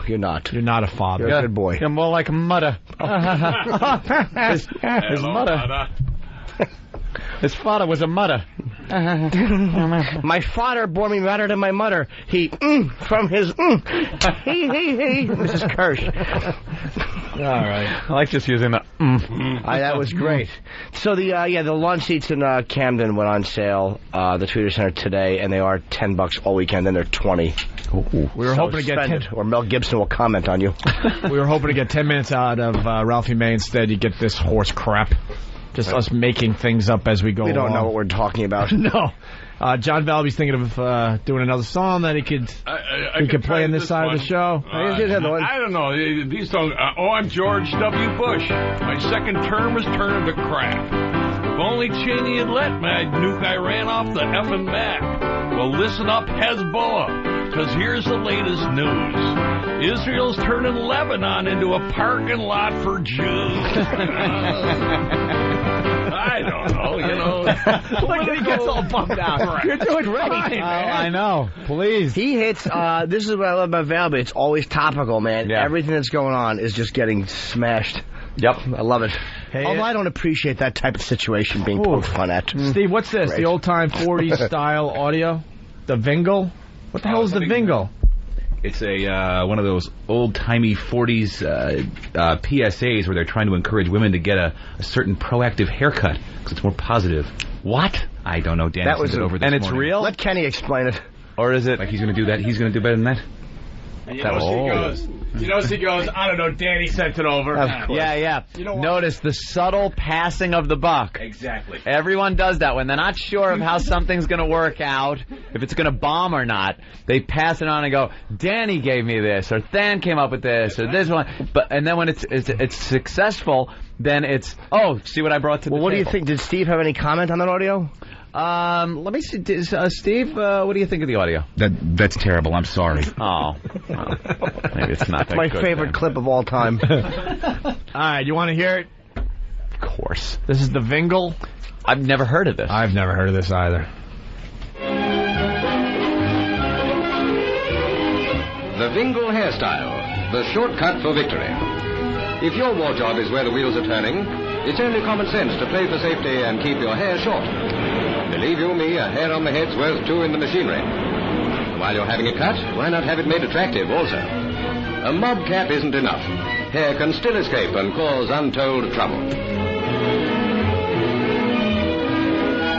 you're not. You're not a father. You're a good boy. You're more like a mother. His mother. His father was a mutter. My father bore me better than my mother. He from his he. Mrs. Kirsch. All right. I like just using the That was great. So the lawn seats in Camden went on sale, the Tweeter Center today, and they are $10 all weekend, and they're $20. We were hoping to get 10, or Mel Gibson will comment on you. We were hoping to get 10 minutes out of Ralphie May. Instead, you get this horse crap. Just us making things up as we go along. We don't know what we're talking about. No. John Valby's thinking of doing another song that he could play on this side of the show. I don't know. These songs. I'm George W. Bush. My second term is turning to crap. If only Cheney had let me, I'd nuke Iran off the effing map. Well, listen up, Hezbollah, because here's the latest news. Israel's turning Lebanon into a parking lot for Jews. I don't know, Look at he gets all bummed out. You're doing great. I know. Please. He hits, this is what I love about Valby. It's always topical, man. Yeah. Everything that's going on is just getting smashed. Yep. I love it. Hey, although I don't appreciate that type of situation being poked fun at. Steve, what's this? Great. The old-time 40s style audio? The Vingle? What the hell is the Vingle? It's one of those old-timey 40s PSAs where they're trying to encourage women to get a certain proactive haircut because it's more positive. What? I don't know. Dan that was it over this and it's morning. real? Let Kenny explain it. Or is it? Like he's going to do that? He's going to do better than that? You know, he goes, I don't know, Danny sent it over. Yeah. You know, notice the subtle passing of the buck. Exactly. Everyone does that when they're not sure of how something's going to work out, if it's going to bomb or not. They pass it on and go, Danny gave me this, or Than came up with this, or this one. And then when it's successful, then it's, see what I brought to the table. What do you think? Did Steve have any comment on that audio? Let me see. Steve, what do you think of the audio? That's terrible. I'm sorry. Oh. Maybe it's not that my good, favorite clip of all time. All right, you want to hear it? Of course. This is the Vingle. I've never heard of this. I've never heard of this either. The Vingle hairstyle, the shortcut for victory. If your war job is where the wheels are turning, it's only common sense to play for safety and keep your hair short. Believe you me, a hair on the head's worth two in the machinery. While you're having it cut, why not have it made attractive also? A mob cap isn't enough. Hair can still escape and cause untold trouble.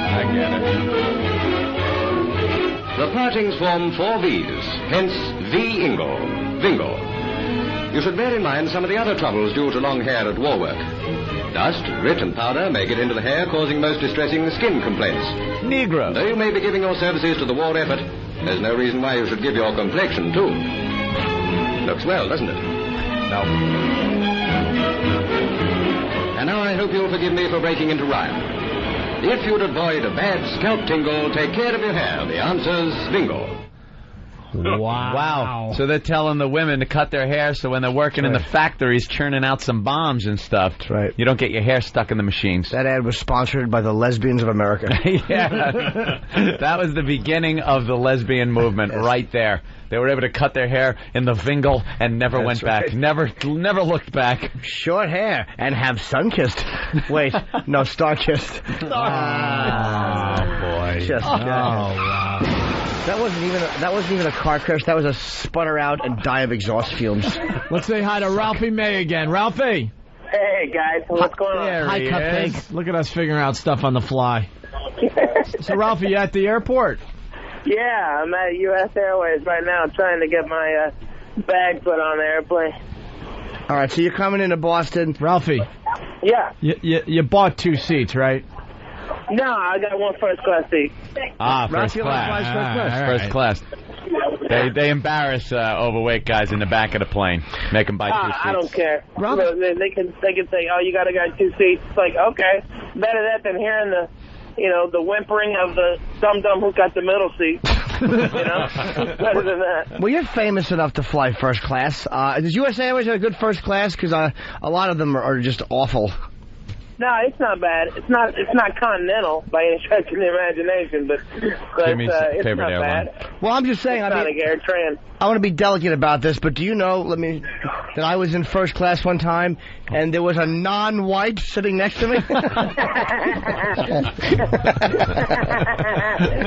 I get it. The partings form 4 V's, hence V-Ingle, Vingle. You should bear in mind some of the other troubles due to long hair at war work. Dust, grit, and powder may get into the hair, causing most distressing skin complaints. Negro. Though you may be giving your services to the war effort, there's no reason why you should give your complexion, too. Looks well, doesn't it? No. And now I hope you'll forgive me for breaking into rhyme. If you'd avoid a bad scalp tingle, take care of your hair. The answer's Vingle. Wow. So they're telling the women to cut their hair so when they're working in the factories churning out some bombs and stuff, that's right, you don't get your hair stuck in the machines. That ad was sponsored by the Lesbians of America. Yeah. That was the beginning of the lesbian movement right there. They were able to cut their hair in the Vingle and never went back. Never looked back. Short hair and have sun-kissed. Wait, no, star-kissed. Oh, boy. Wow. That wasn't even a car crash. That was a sputter out and die of exhaust fumes. Let's say hi to Ralphie May again. Ralphie. Hey guys, what's going on? Hi, Cupcake. Look at us figuring out stuff on the fly. So Ralphie, you at the airport? Yeah, I'm at U.S. Airways right now trying to get my bag put on the airplane. All right, so you're coming into Boston. Ralphie. Yeah. You bought 2 seats, right? No, I got 1 first class seat. First class. First class. They embarrass overweight guys in the back of the plane. Make them buy 2 seats. I don't care. They can say, oh, you got 2 seats. It's like, okay, better that than hearing the whimpering of the dum-dum who got the middle seat. Better than that. Well, you're famous enough to fly first class. Does U.S. Airways have a good first class? Because a lot of them are just awful. No, it's not bad. It's not Continental by any stretch of the imagination, but it's not bad. Well, I'm just saying. It's not like AirTran. I want to be delicate about this, but do you know? that I was in first class one time, and there was a non-white sitting next to me?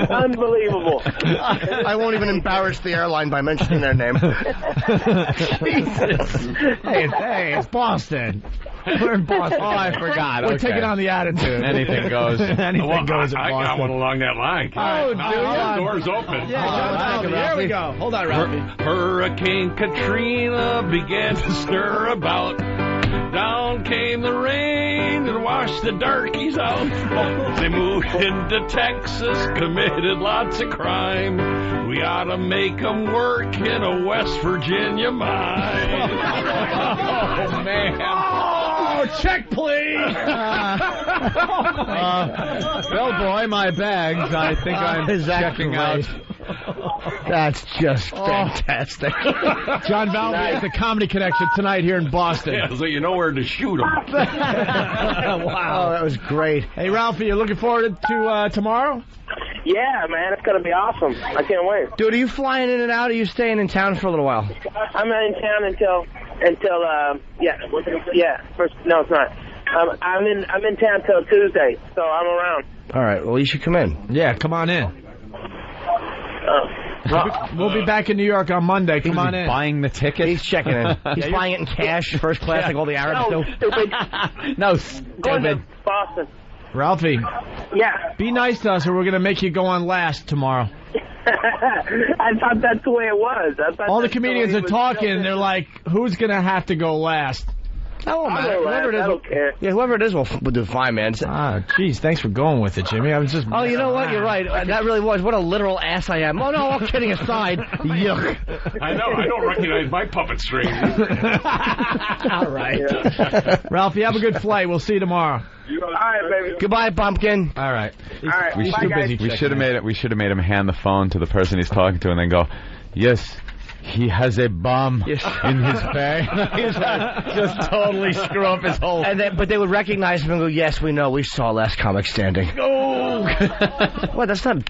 Unbelievable. I won't even embarrass the airline by mentioning their name. Jesus. Hey, it's Boston. We're in Boston. Oh, I forgot. We're Okay. taking on the attitude. Anything goes. Anything goes in I Boston. got one along that line. Oh, dude. The door's open. Yeah, here we go. Hold on, Ralphie. Hurricane Katrina began to stir about. Down came the rain and washed the darkies out. They moved into Texas, committed lots of crime. We ought to make them work in a West Virginia mine. Oh, man. Oh, check, please. Bellboy, my bags. I think I'm checking out. That's just fantastic. John Valby at the Comedy Connection tonight here in Boston. Yeah, so you know where to shoot them. Wow, that was great. Hey, Ralphie, you looking forward to tomorrow? Yeah, man, it's going to be awesome. I can't wait. Dude, are you flying in and out, or are you staying in town for a little while? I'm in town until first, no, it's not. I'm in town till Tuesday, so I'm around. All right, well, you should come in. Yeah, come on in. We'll be back in New York on Monday. Come on in. Buying the ticket? He's checking in. He's buying it in cash, first class, like all the Arabs do. Stupid. No, Going to stupid. Boston. Ralphie, Yeah. be nice to us or we're going to make you go on last tomorrow. I thought that's the way it was. I thought All the that's comedians way are it was talking built and they're in. like, who's going to have to go last? That won't matter. I'll go Whoever it last. is, I don't care. Yeah, whoever it is will do fine, man. Ah, jeez, thanks for going with it, Jimmy. I was just... Oh, you know what? You're right. That really was. What a literal ass I am. Oh, no, all kidding aside. Yuck. I know. I don't recognize my puppet string. All right. Ralphie, have a good flight. We'll see you tomorrow. All right, baby. Goodbye, pumpkin. All right. All right. We Bye, should, guys. we should have made it. We should have made him hand the phone to the person he's talking to, and then go, "Yes, he has a bomb in his bag." He's like, just totally screw up his whole. But they would recognize him and go, "Yes, we know. We saw Last Comic Standing." Oh. What? That's not.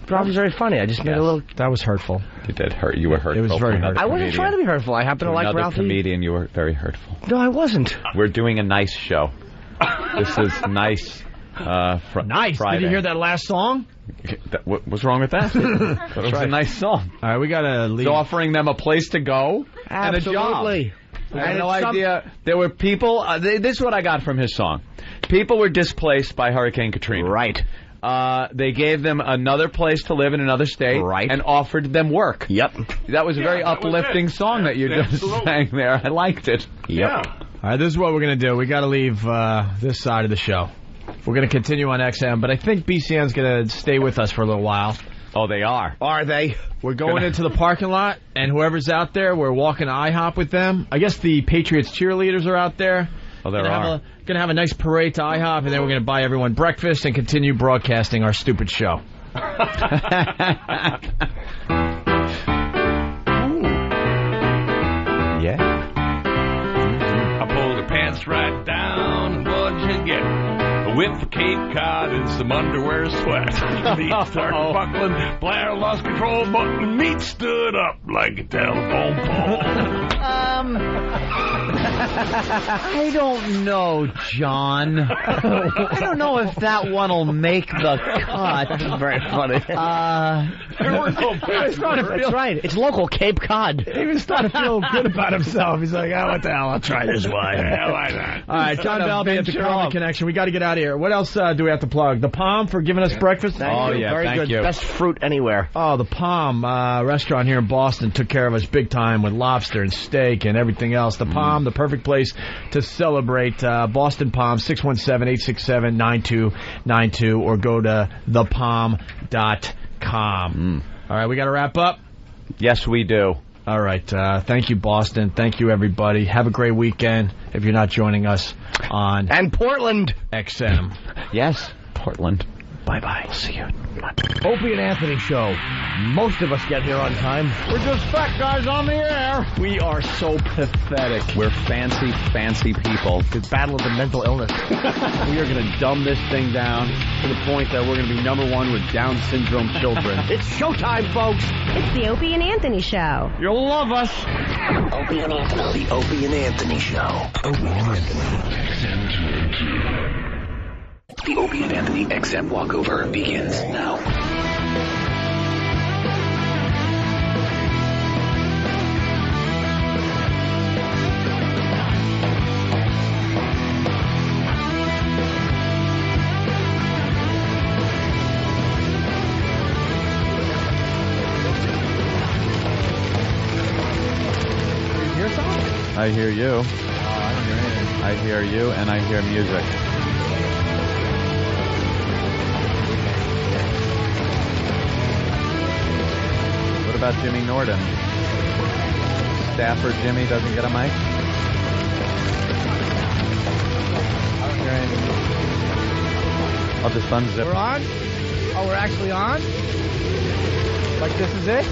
Probably very funny. I just made a little. That was hurtful. You did hurt. You were hurtful. It was very hurtful. I wasn't trying to be hurtful. I happen to like another Ralphie. comedian. You were very hurtful. No, I wasn't. We're doing a nice show. This is nice. Nice. Friday. Did you hear that last song? What's wrong with that? It was a nice song. All right, we got to leave. It's offering them a place to go and a job. Absolutely. I had no idea. There were people. This is what I got from his song. People were displaced by Hurricane Katrina. Right. They gave them another place to live in another state. Right. And offered them work. Yep. That was a very uplifting song that you just sang there. I liked it. Yep. All right, this is what we're going to do. We got to leave this side of the show. We're going to continue on XM, but I think BCN's going to stay with us for a little while. Oh, they are. Are they? We're going into the parking lot, and whoever's out there, we're walking to IHOP with them. I guess the Patriots cheerleaders are out there. Oh, there are. Going to have a nice parade to IHOP, and then we're going to buy everyone breakfast and continue broadcasting our stupid show. Yeah. I pulled her pants right down, and what'd you get? A whip for Cape Cod and some underwear sweat. Meat started buckling, Blair lost control, but the meat stood up like a telephone pole. I don't know, John. I don't know if that one'll make the cut. That's very funny. That's right. It's local Cape Cod. He was starting to feel good about himself. He's like, oh, what the hell? I'll try this one. Yeah, why not? All right, John Valby at the Comedy Connection. We got to get out of here. What else do we have to plug? The Palm for giving us breakfast. Thank you. Very good. Best fruit anywhere. Oh, the Palm restaurant here in Boston took care of us big time with lobster and steak and everything else. The Palm, the perfect place to celebrate. Boston Palm, 617-867-9292, or go to thepalm.com. All right, we got to wrap up. Yes, we do. All right. Thank you, Boston. Thank you, everybody. Have a great weekend if you're not joining us on... And Portland. XM. Yes, Portland. Bye-bye. See you. Opie and Anthony Show. Most of us get here on time. We're just fat guys on the air. We are so pathetic. We're fancy, fancy people. The battle of the mental illness. We are going to dumb this thing down to the point that we're going to be number one with Down syndrome children. It's showtime, folks. It's the Opie and Anthony Show. You'll love us. Opie and Anthony. The Opie and Anthony Show. Opie and Anthony. The Opie and Anthony XM walkover begins now. I hear you. I don't hear anything. I hear you, and I hear music. What about Jimmy Norton? Staffer Jimmy doesn't get a mic? I don't hear anything. I'll just unzip. We're on? Oh, we're actually on? Like this is it?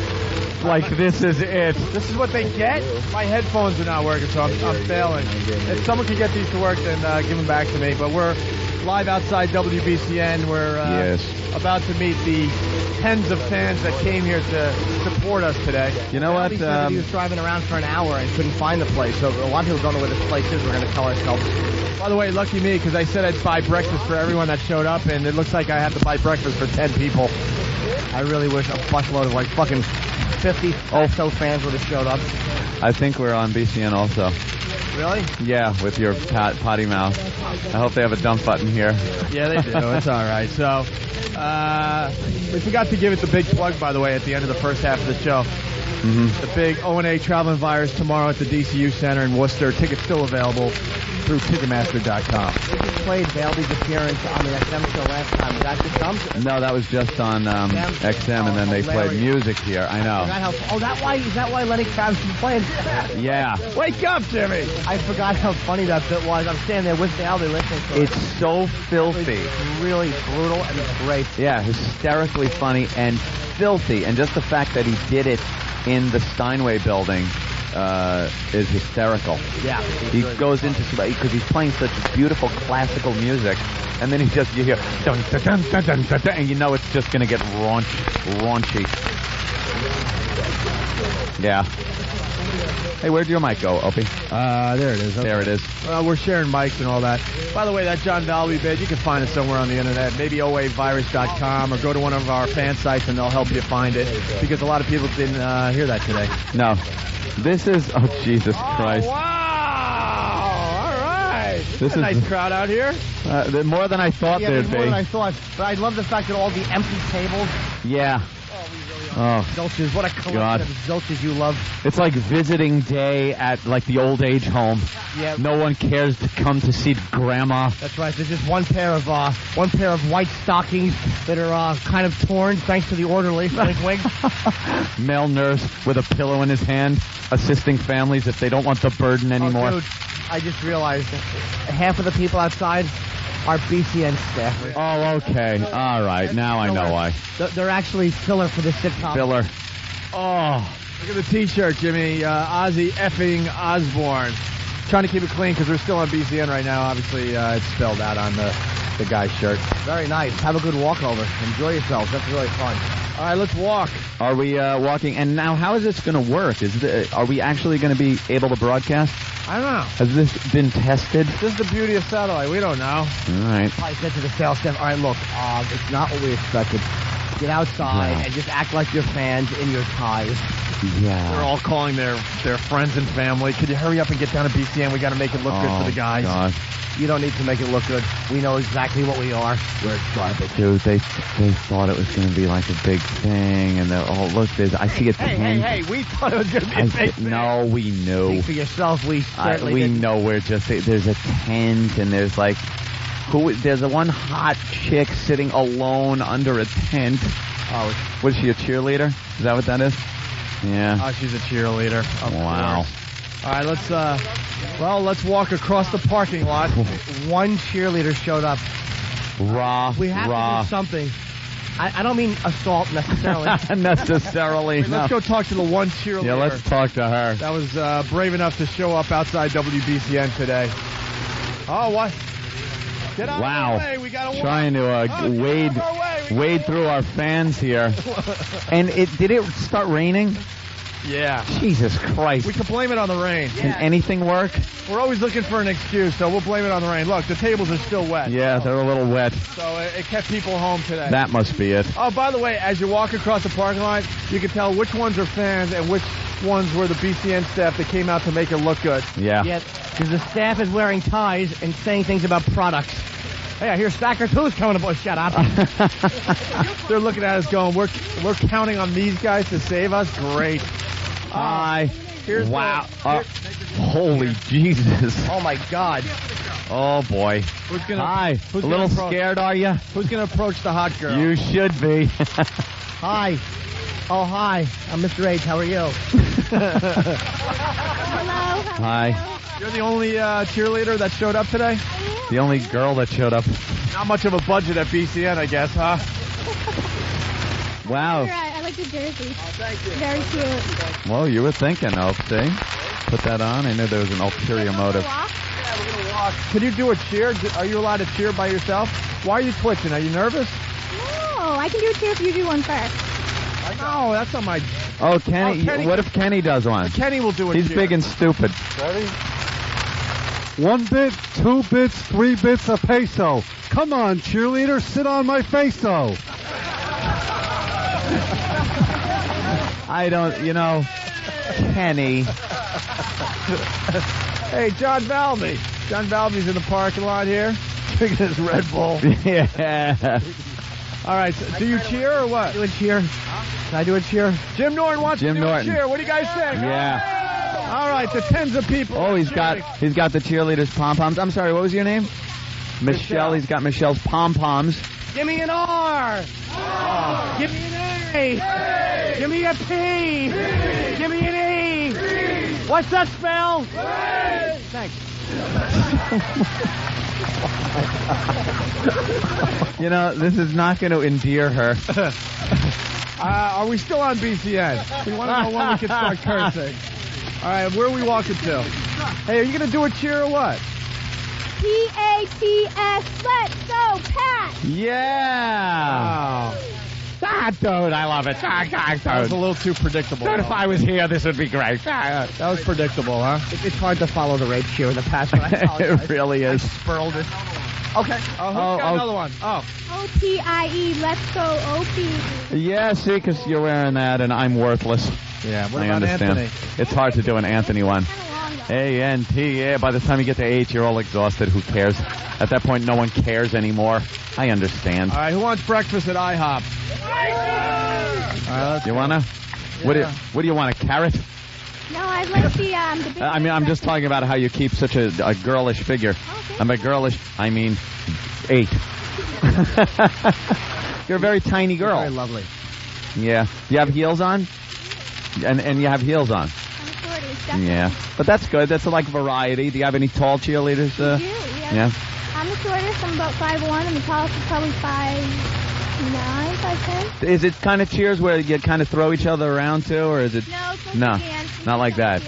Like this is it. This is what they get? My headphones are not working, so I'm failing. If someone can get these to work, then give them back to me. But we're live outside WBCN. We're about to meet the tens of fans that came here to support us today. You know what? He said he was driving around for an hour and couldn't find the place. So a lot of people don't know where this place is. We're going to tell ourselves. By the way, lucky me, because I said I'd buy breakfast for everyone that showed up, and it looks like I have to buy breakfast for 10 people. I really wish a busload of like fucking 50 so fans would have showed up. I think we're on BCN also. Really? Yeah, with your potty mouth. I hope they have a dump button here. Yeah, they do. It's all right. So, we forgot to give it the big plug, by the way, at the end of the first half of the show. Mm-hmm. The big O&A Traveling Virus tomorrow at the DCU Center in Worcester. Tickets still available through Ticketmaster.com. We just played Baldy's appearance on the XM show last time. Did that just come? No, that was just on XM, and then they played music here. I know. Is that why Lenny Kravitz was playing? Yeah. Wake up, Jimmy! I forgot how funny that bit was. I'm standing there with Baldy listening to it. It's so filthy. It's really brutal and it's great. Yeah, hysterically funny and filthy. And just the fact that he did it in the Steinway building is hysterical. Yeah. He goes into because he's playing such beautiful classical music, and then you hear dun, dun, dun, dun, dun, dun, dun, and you know it's just going to get raunchy. Yeah. Hey, where'd your mic go, Opie? There it is. Okay. There it is. We're sharing mics and all that. By the way, that John Valby bid, you can find it somewhere on the internet. Maybe oavirus.com or go to one of our fan sites and they'll help you find it. Because a lot of people didn't hear that today. No. This is... Oh, Jesus Christ. Wow! All right. This is a nice crowd out here. More than I thought there'd be. More than I thought. But I love the fact that all the empty tables... Yeah. Oh, Zilches, what a collection of Zilches you love. It's like visiting day at like the old age home. Yeah. No one cares to come to see grandma. That's right. There's just one pair of white stockings that are kind of torn thanks to the orderly. Wink, wink. Male nurse with a pillow in his hand, assisting families if they don't want the burden anymore. Oh, dude, I just realized half of the people outside are BCN staff. Oh, okay. All right. Now I know why. They're actually filler for this sitcom. Filler. Oh, look at the T-shirt, Jimmy. Ozzy effing Osbourne. Trying to keep it clean because we're still on BCN right now. Obviously, it's spelled out on the guy's shirt. Very nice. Have a good walkover. Enjoy yourselves. That's really fun. All right, let's walk. Are we walking? And now, how is this going to work? Are we actually going to be able to broadcast? I don't know. Has this been tested? This is the beauty of satellite. We don't know. All right. I said to the sales staff, all right, look, it's not what we expected. Get outside and just act like you're fans in your ties. Yeah. They're all calling their friends and family. Could you hurry up and get down to BCN? We got to make it look good for the guys. God. You don't need to make it look good. We know exactly what we are. We're garbage. Dude, they thought it was going to be like a big thing, and they're look, I see a tent. Hey, we thought it was going to be a big thing. No, we knew. Speak for yourself. We certainly didn't. Know we're just there's a tent, and there's like there's a one hot chick sitting alone under a tent. Oh, was she a cheerleader? Is that what that is? Yeah. Oh, she's a cheerleader. Wow. All right, let's walk across the parking lot. One cheerleader showed up. We have to do something. I don't mean assault necessarily. Necessarily. Let's no. go talk to the one cheerleader. Yeah, let's talk to her. That was brave enough to show up outside WBCN today. Oh, what? Get out Wow. of the way. We got to Trying to wade through our fans here. And did it start raining? Yeah. Jesus Christ. We can blame it on the rain. Can anything work? We're always looking for an excuse, so we'll blame it on the rain. Look, the tables are still wet. Yeah, they're a little wet. So it kept people home today. That must be it. Oh, by the way, as you walk across the parking lot, you can tell which ones are fans and which ones were the BCN staff that came out to make it look good. Yeah. Yeah, because the staff is wearing ties and saying things about products. Hey, I hear Stacker 2's coming aboard. Shut up. They're looking at us going, we're counting on these guys to save us? Great. Hi. Here's wow. Holy Jesus. Oh, my God. Oh, boy. Hi. A little scared, are you? Who's going to approach the hot girl? You should be. Hi. Oh, hi. I'm Mr. H. How are you? Hello. Hi. You're the only cheerleader that showed up today? The only girl that showed up. Not much of a budget at BCN, I guess, huh? Wow. I like the jersey. Oh, thank you. Very cute. Well, you were thinking, Elf, see? Put that on. I knew there was an ulterior motive. Yeah, we're going to walk. Can you do a cheer? Are you allowed to cheer by yourself? Why are you twitching? Are you nervous? No, I can do a cheer if you do one first. No, that's not my... Oh, Kenny. Oh, Kenny. What if Kenny does one? Kenny will do a He's cheer. big and stupid. Ready? 1 bit, 2 bits, 3 bits a peso. Come on, cheerleader, sit on my face-o. I don't, Kenny. Hey, John Valby. John Valby's in the parking lot here, drinking his Red Bull. Yeah. All right, so do you cheer or what? Do a cheer. Can I do a cheer? Jim Norton wants Jim to do Norton. a cheer. What do you guys think? Yeah. All right, the tens of people. Oh, he's got the cheerleaders' pom-poms. I'm sorry, what was your name? Michelle. He's got Michelle's pom-poms. Give me an R. Oh. Give me an A. Give me a P. Give me an E. What's that spell? Thanks. This is not going to endear her. Are we still on BCN? We want to know when we can start cursing. All right, where are we walking to? Hey, are you going to do a cheer or what? P-A-T-S, let's go, Pat! Yeah! Wow. Dude, I love it. That was a little too predictable. If I was here, this would be great. That was predictable, huh? It's hard to follow the rape cheer in the past, but I apologize. It really is. Spurled it. Okay. Who's got another one? Oh. O-P-I-E, let's go, O-P. Yeah, see, because you're wearing that, and I'm worthless. Yeah, what I about understand. Anthony? It's hard to do an Anthony one. A-N-T, yeah. By the time you get to H, you're all exhausted. Who cares? At that point, no one cares anymore. I understand. All right, who wants breakfast at IHOP? You wanna? Yeah. What do you want? A carrot? No, I like the big I mean, I'm just talking about how you keep such a girlish figure. Okay. I'm a girlish. I mean, 8. You're a very tiny girl. Very lovely. Yeah. You have heels on? And you have heels on. Yeah. But that's good. That's like variety. Do you have any tall cheerleaders? I do, yeah. Yeah. I'm the shortest. I'm about 5'1", and the tallest is probably 5'9", 5'10". Is it kind of cheers where you kind of throw each other around too, or is it? No, it's supposed No, to dance. not like that. No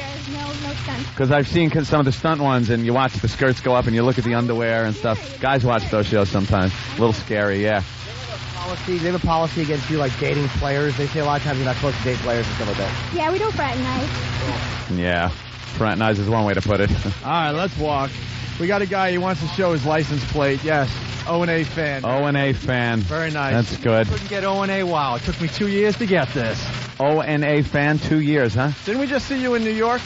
stunts. Because I've seen some of the stunt ones, and you watch the skirts go up, and you look at the underwear and stuff. Guys watch those shows sometimes. A little scary, yeah. They have a policy against you, like dating players. They say a lot of times you're not supposed to date players and stuff like that. Yeah, we don't fraternize. Yeah. Fraternize is one way to put it. All right, let's walk. We got a guy, he wants to show his license plate. Yes, O&A fan. O&A fan. Very nice. That's good. Couldn't get O&A. Wow, it took me 2 years to get this. O&A fan, 2 years, huh? Didn't we just see you in New York?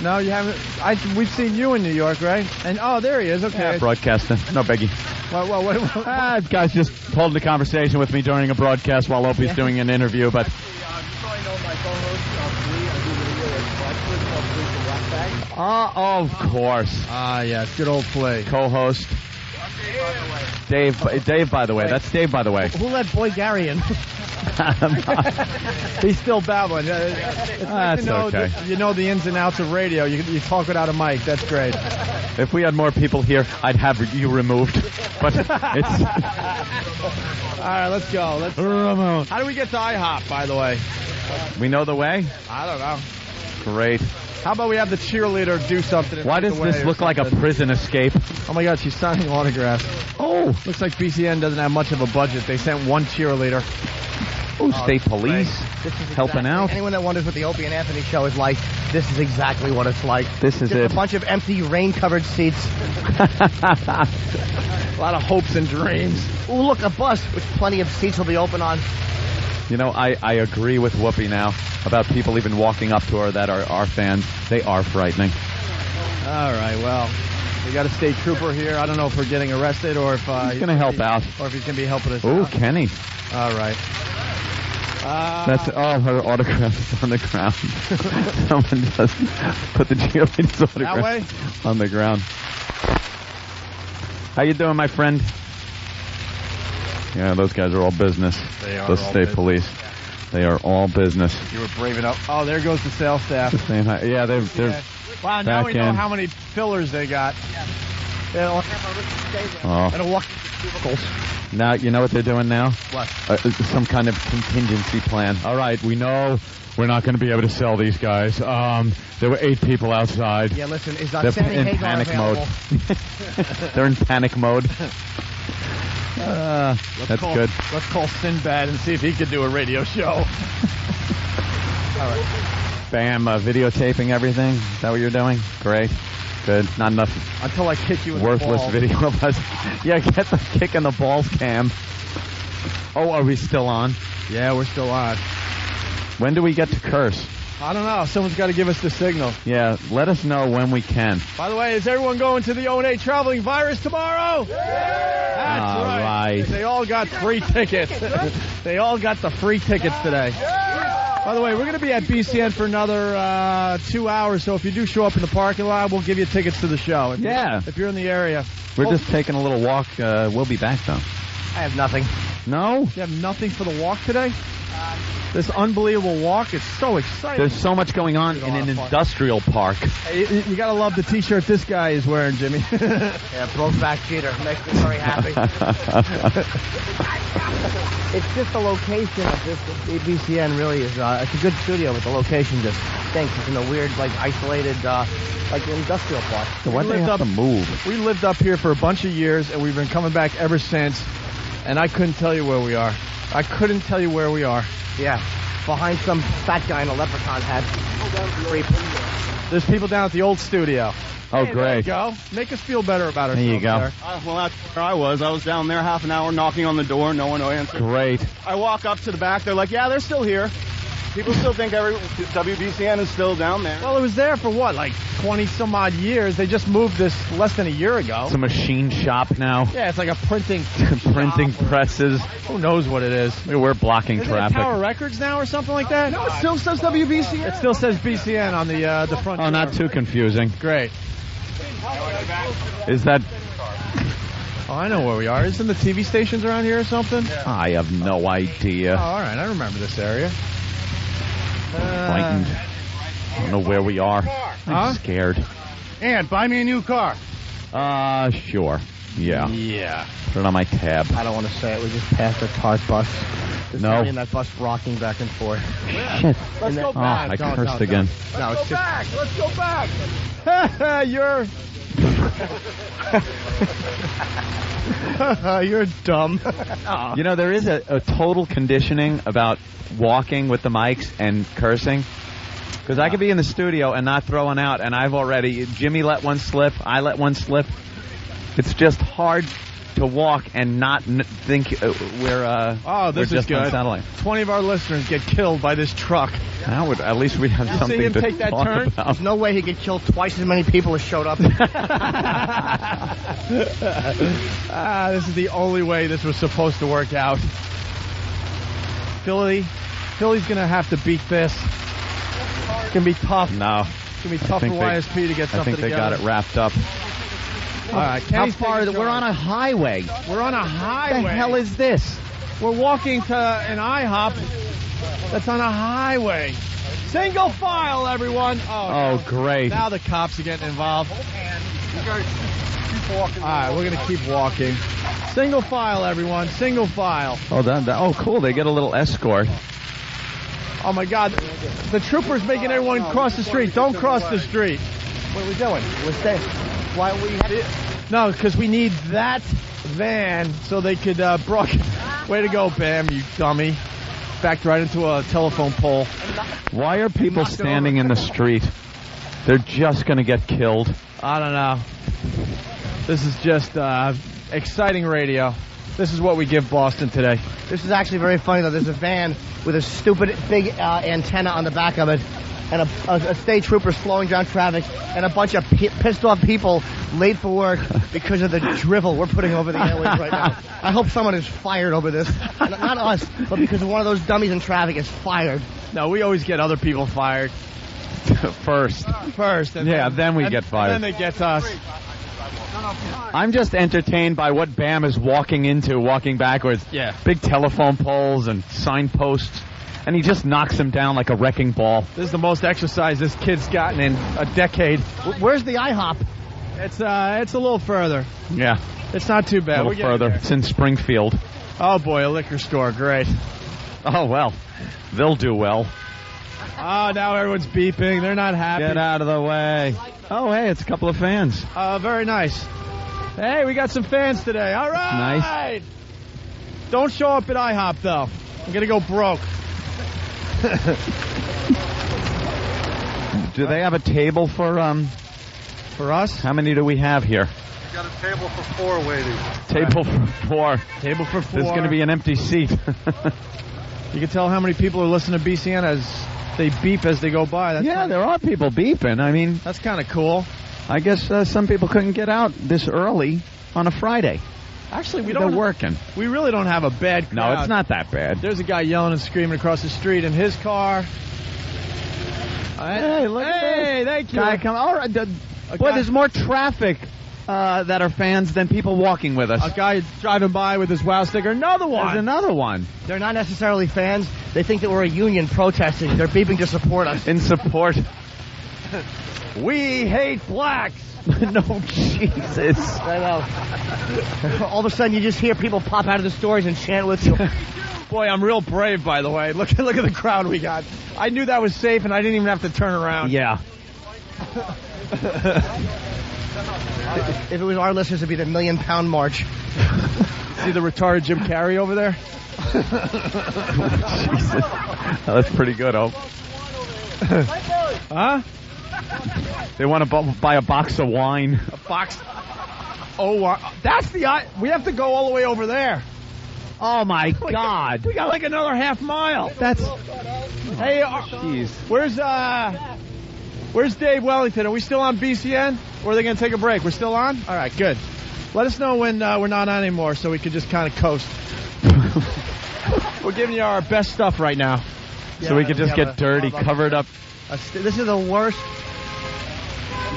No, you haven't. We've seen you in New York, right? And there he is. Okay. Yeah, broadcasting. No biggie. What? Guys just holding a conversation with me during a broadcast while Opie's doing an interview, but... of course. Yes, good old play. Co-host. Dave, by the way. That's Dave, by the way. Who let Boy Gary in? He's still babbling. It's nice to know okay. you know the ins and outs of radio. You talk without a mic. That's great. If we had more people here, I'd have you removed. But it's... All right, let's go. How do we get to IHOP, by the way? We know the way? I don't know. Great. How about we have the cheerleader do something? Why does this look like a prison escape? Oh, my God, she's signing autographs. Oh. Looks like BCN doesn't have much of a budget. They sent one cheerleader. Oh, state police helping out. Anyone that wonders what the Opie and Anthony show is like, this is exactly what it's like. This is Just it. a bunch of empty, rain-covered seats. A lot of hopes and dreams. Ooh, look, a bus with plenty of seats will be open on. You know, I agree with Whoopi now about people even walking up to her that are our fans. They are frightening. All right, well, we got a state trooper here. I don't know if we're getting arrested or if he's going to help out. Or if he's going to be helping us Oh, out. Kenny. All right. That's all her autographs on the ground. Someone just put the cheerleader's autograph on the ground. How you doing, my friend? Yeah, those guys are all business. They are the all state business. police. They are all business. You were brave enough. Oh, there goes the sales staff. Saying hi. Yeah, they're Wow, now back we know in. how many fillers they got. Oh. And walk. Now, you know what they're doing now? What? Some kind of contingency plan. All right, we know we're not going to be able to sell these guys. There were 8 people outside. Yeah, listen, is They're Sandy in Hagar panic available? mode. They're in panic mode. That's good. Let's call Sinbad and see if he could do a radio show. All right. Bam, videotaping everything. Is that what you're doing? Great. Good. Not enough. Until I kick you in worthless the balls. video of us. Yeah, get the kick in the balls cam. Oh, are we still on? Yeah, we're still on. When do we get to curse? I don't know. Someone's got to give us the signal. Yeah, let us know when we can. By the way, is everyone going to the O&A Traveling Virus tomorrow? That's All right. They all got free tickets. They all got the free tickets today. By the way, we're going to be at BCN for another 2 hours, so if you do show up in the parking lot, we'll give you tickets to the show. If you're in the area. We're just taking a little walk. We'll be back, though. I have nothing. No? You have nothing for the walk today? This unbelievable walk is so exciting. There's so much going on in an industrial park. You got to love the T-shirt this guy is wearing, Jimmy. Yeah, Brokeback Cheater. Makes me very happy. It's just the location of this. BCN really is. It's a good studio, but the location just stinks. It's in a weird, isolated, industrial park. So why do they have to move? We lived up here for a bunch of years, and we've been coming back ever since. And I couldn't tell you where we are. I couldn't tell you where we are. Yeah, behind some fat guy in a leprechaun hat. Creep. There's people down at the old studio. Oh, Hey, great. There you go. Make us feel better about ourselves. There you go. There. Well, that's where I was. I was down there half an hour knocking on the door. No one answered. Great. I walk up to the back. They're like, yeah, they're still here. People still think WBCN is still down there. Well, it was there for what, 20-some-odd years? They just moved this less than a year ago. It's a machine shop now. Yeah, it's like a printing Printing presses. Who knows what it is? We're blocking Isn't traffic. it Tower Records now or something like that? No, it still says WBCN. It still says BCN on the front Oh, not too confusing. Great. Is that... Oh, I know where we are. Isn't the TV stations around here or something? I have no idea. Oh, all right. I remember this area. Frightened. I don't know where we are. I'm scared. And buy me a new car. Sure. Yeah. Yeah. Put it on my tab. I don't want to say it. We just passed a TART bus. There's No. somebody in that bus rocking back and forth. Shit. Let's go Oh, back. I Don't, cursed don't, again. No, it's just... Let's go back. You're... You're dumb. You know, there is a total conditioning about walking with the mics and cursing. Because I could be in the studio and not throwing out, and I've already... Jimmy let one slip. I let one slip. It's just hard to walk and not think we're Oh, this we're is just on good. satellite. 20 of our listeners get killed by this truck. Now at least we have You something see him to take that talk turn? about. There's no way he could kill twice as many people as showed up. This is the only way this was supposed to work out. Philly's going to have to beat this. It's going to be tough. No. It's going to be tough for YSP to get I something think they together. got it wrapped up. All right, How far? We're on a highway. We're on a highway. What the hell is this? We're walking to an IHOP that's on a highway. Single file, everyone. Oh, great. Now the cops are getting involved. You guys keep walking. All right, we're going to keep walking. Single file, everyone. Single file. Oh, cool. They get a little escort. Oh, my God. The trooper's making everyone cross the street. Don't cross the street. What are we doing? We're staying. Why are we headed? No, because we need that van so they could broadcast. Way to go, Bam, you dummy. Backed right into a telephone pole. Why are people standing in the street? They're just going to get killed. I don't know. This is just exciting radio. This is what we give Boston today. This is actually very funny, though. There's a van with a stupid big antenna on the back of it, and a state trooper slowing down traffic, and a bunch of pissed off people late for work because of the drivel we're putting over the airwaves right now. I hope someone is fired over this. Not us, but because one of those dummies in traffic is fired. No, we always get other people fired. First. And then we get fired. And then they get to us. I'm just entertained by what Bam is walking backwards. Yeah. Big telephone poles and signposts. And he just knocks them down like a wrecking ball. This is the most exercise this kid's gotten in a decade. Where's the IHOP? It's a little further. Yeah. It's not too bad. A little further. It's in Springfield. Oh, boy, a liquor store. Great. Oh, well. They'll do well. Oh, now everyone's beeping. They're not happy. Get out of the way. Oh, hey, it's a couple of fans. Very nice. Hey, we got some fans today. All right. Nice. Don't show up at IHOP, though. I'm going to go broke. Do they have a table for us? How many do we have here? We got a table for 4 waiting. Table for 4. Table for 4. There's going to be an empty seat. You can tell how many people are listening to BCN as they beep as they go by. There are people beeping. I mean, that's kind of cool. I guess some people couldn't get out this early on a Friday. Actually, They're working. We really don't have a bad crowd. No, it's not that bad. There's a guy yelling and screaming across the street in his car. Hey, look at this. Hey, thank you. Guy come. All right. Boy, there's more traffic that are fans than people walking with us. A guy driving by with his WOW sticker. Another one. There's another one. They're not necessarily fans. They think that we're a union protesting. They're beeping to support us. In support. We hate blacks. No, Jesus. I know. All of a sudden, you just hear people pop out of the stores and chant with you. Boy, I'm real brave, by the way. Look at the crowd we got. I knew that was safe, and I didn't even have to turn around. Yeah. If it was our listeners, it'd be the $1 Million March. See the retarded Jim Carrey over there? Jesus. That's pretty good, oh. Huh? They want to buy a box of wine. A box? Oh, that's we have to go all the way over there. Oh, my God. We got like another half mile. That's... Hey, jeez. Where's Dave Wellington? Are we still on BCN? Or are they going to take a break? We're still on? All right, good. Let us know when we're not on anymore so we can just kind of coast. We're giving you our best stuff right now. So we can just get dirty, covered up. This is the worst.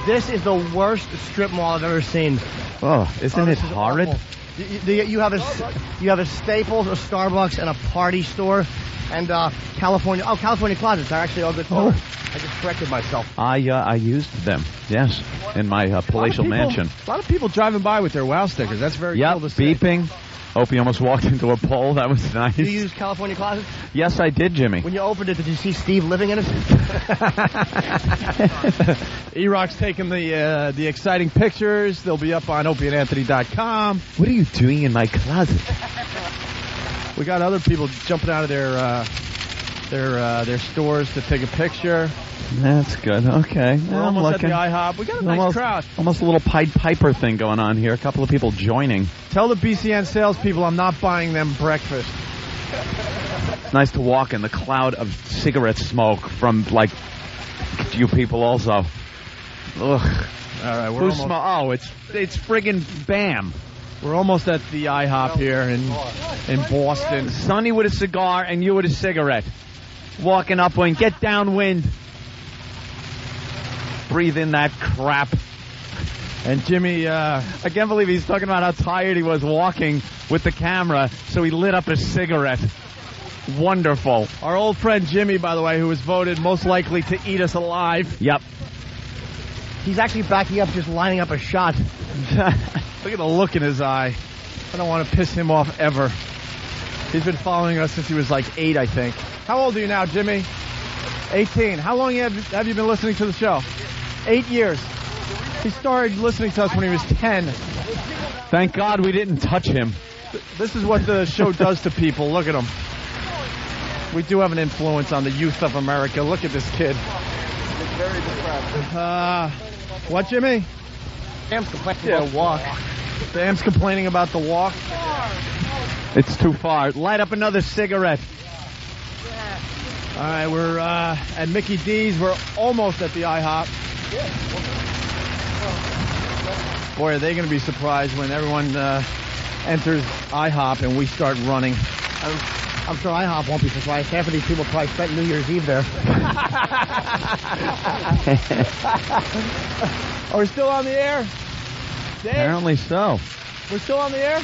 This is the worst strip mall I've ever seen. Oh, isn't it horrid? You have a Staples, a Starbucks, and a party store, and California Closets are actually all good stores. I just corrected myself. I used them, yes, in my palatial mansion. A lot of people driving by with their WOW stickers. That's very cool to see. Beeping. Hope you almost walked into a pole. That was nice. Did you use California Closets? Yes, I did, Jimmy. When you opened it, did you see Steve living in it? E-Rock's taking the exciting pictures. They'll be up on opieandanthony.com. What are you doing in my closet? We got other people jumping out of their stores to take a picture. That's good. Okay. We're almost at the IHOP. We got a nice crowd. Almost a little Pied Piper thing going on here. A couple of people joining. Tell the BCN salespeople I'm not buying them breakfast. It's nice to walk in the cloud of cigarette smoke from, like, you people also. Ugh. All right. It's friggin' Bam. We're almost at the IHOP here in Boston. Sonny with a cigar and you with a cigarette. Walking upwind. Get downwind. Breathe in that crap. And Jimmy, I can't believe he's talking about how tired he was walking with the camera, so he lit up a cigarette. Wonderful. Our old friend Jimmy, by the way, who was voted most likely to eat us alive. Yep. He's actually backing up, just lining up a shot. Look at the look in his eye. I don't want to piss him off ever. He's been following us since he was like 8, I think. How old are you now, Jimmy? 18. How long have you been listening to the show? 8 years. He started listening to us when he was 10. Thank God we didn't touch him. This is what the show does to people. Look at him. We do have an influence on the youth of America. Look at this kid. It's very depressed. What, Jimmy? Sam's complaining about the walk. Sam's complaining about the walk. It's too far. Light up another cigarette. All right, we're at Mickey D's. We're almost at the IHOP. Boy, are they going to be surprised when everyone enters IHOP and we start running. I'm sure IHOP won't be surprised. Half of these people probably spent New Year's Eve there. Are we still on the air? Dave? Apparently so. We're still on the air?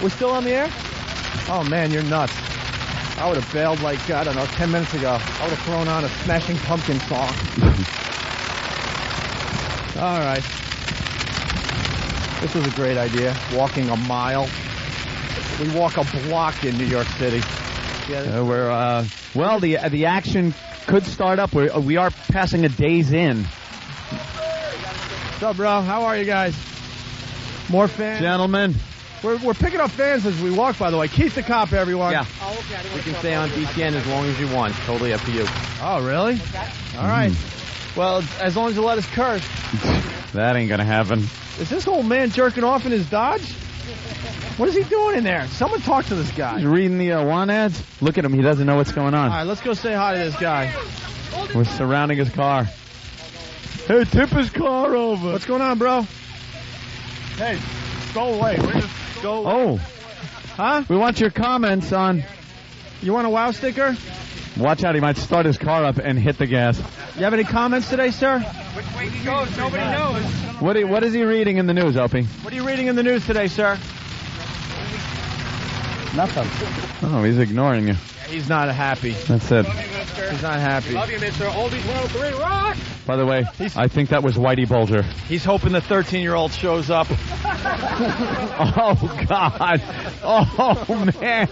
We're still on the air? Oh, man, you're nuts. I would have bailed like, I don't know, 10 minutes ago. I would have thrown on a Smashing Pumpkins song. All right. This was a great idea, walking a mile. We walk a block in New York City. Yeah, well, the action could start up. We are passing a Days Inn. What's up, bro? How are you guys? More fans? Gentlemen. We're picking up fans as we walk, by the way. Keith the Cop, everyone. Yeah. You can stay on BCN as long as you want. Totally up to you. Oh, really? All right. Well, as long as you let us curse. That ain't gonna happen. Is this old man jerking off in his Dodge? What is he doing in there? Someone talk to this guy. He's reading the want ads. Look at him. He doesn't know what's going on. All right, let's go say hi to this guy. We're surrounding his car. Hey, tip his car over. What's going on, bro? Hey, go away. We're just go away. Oh. Huh? We want your comments on... You want a WOW sticker? Watch out. He might start his car up and hit the gas. You have any comments today, sir? Which way he goes, nobody knows. What is he reading in the news, Opie? What are you reading in the news today, sir? Nothing. Oh, he's ignoring you. He's not happy. That's it. He's not happy. Love you, Mr. Oldies 103 Rock. By the way, I think that was Whitey Bulger. He's hoping the 13-year-old shows up. Oh, God. Oh, man.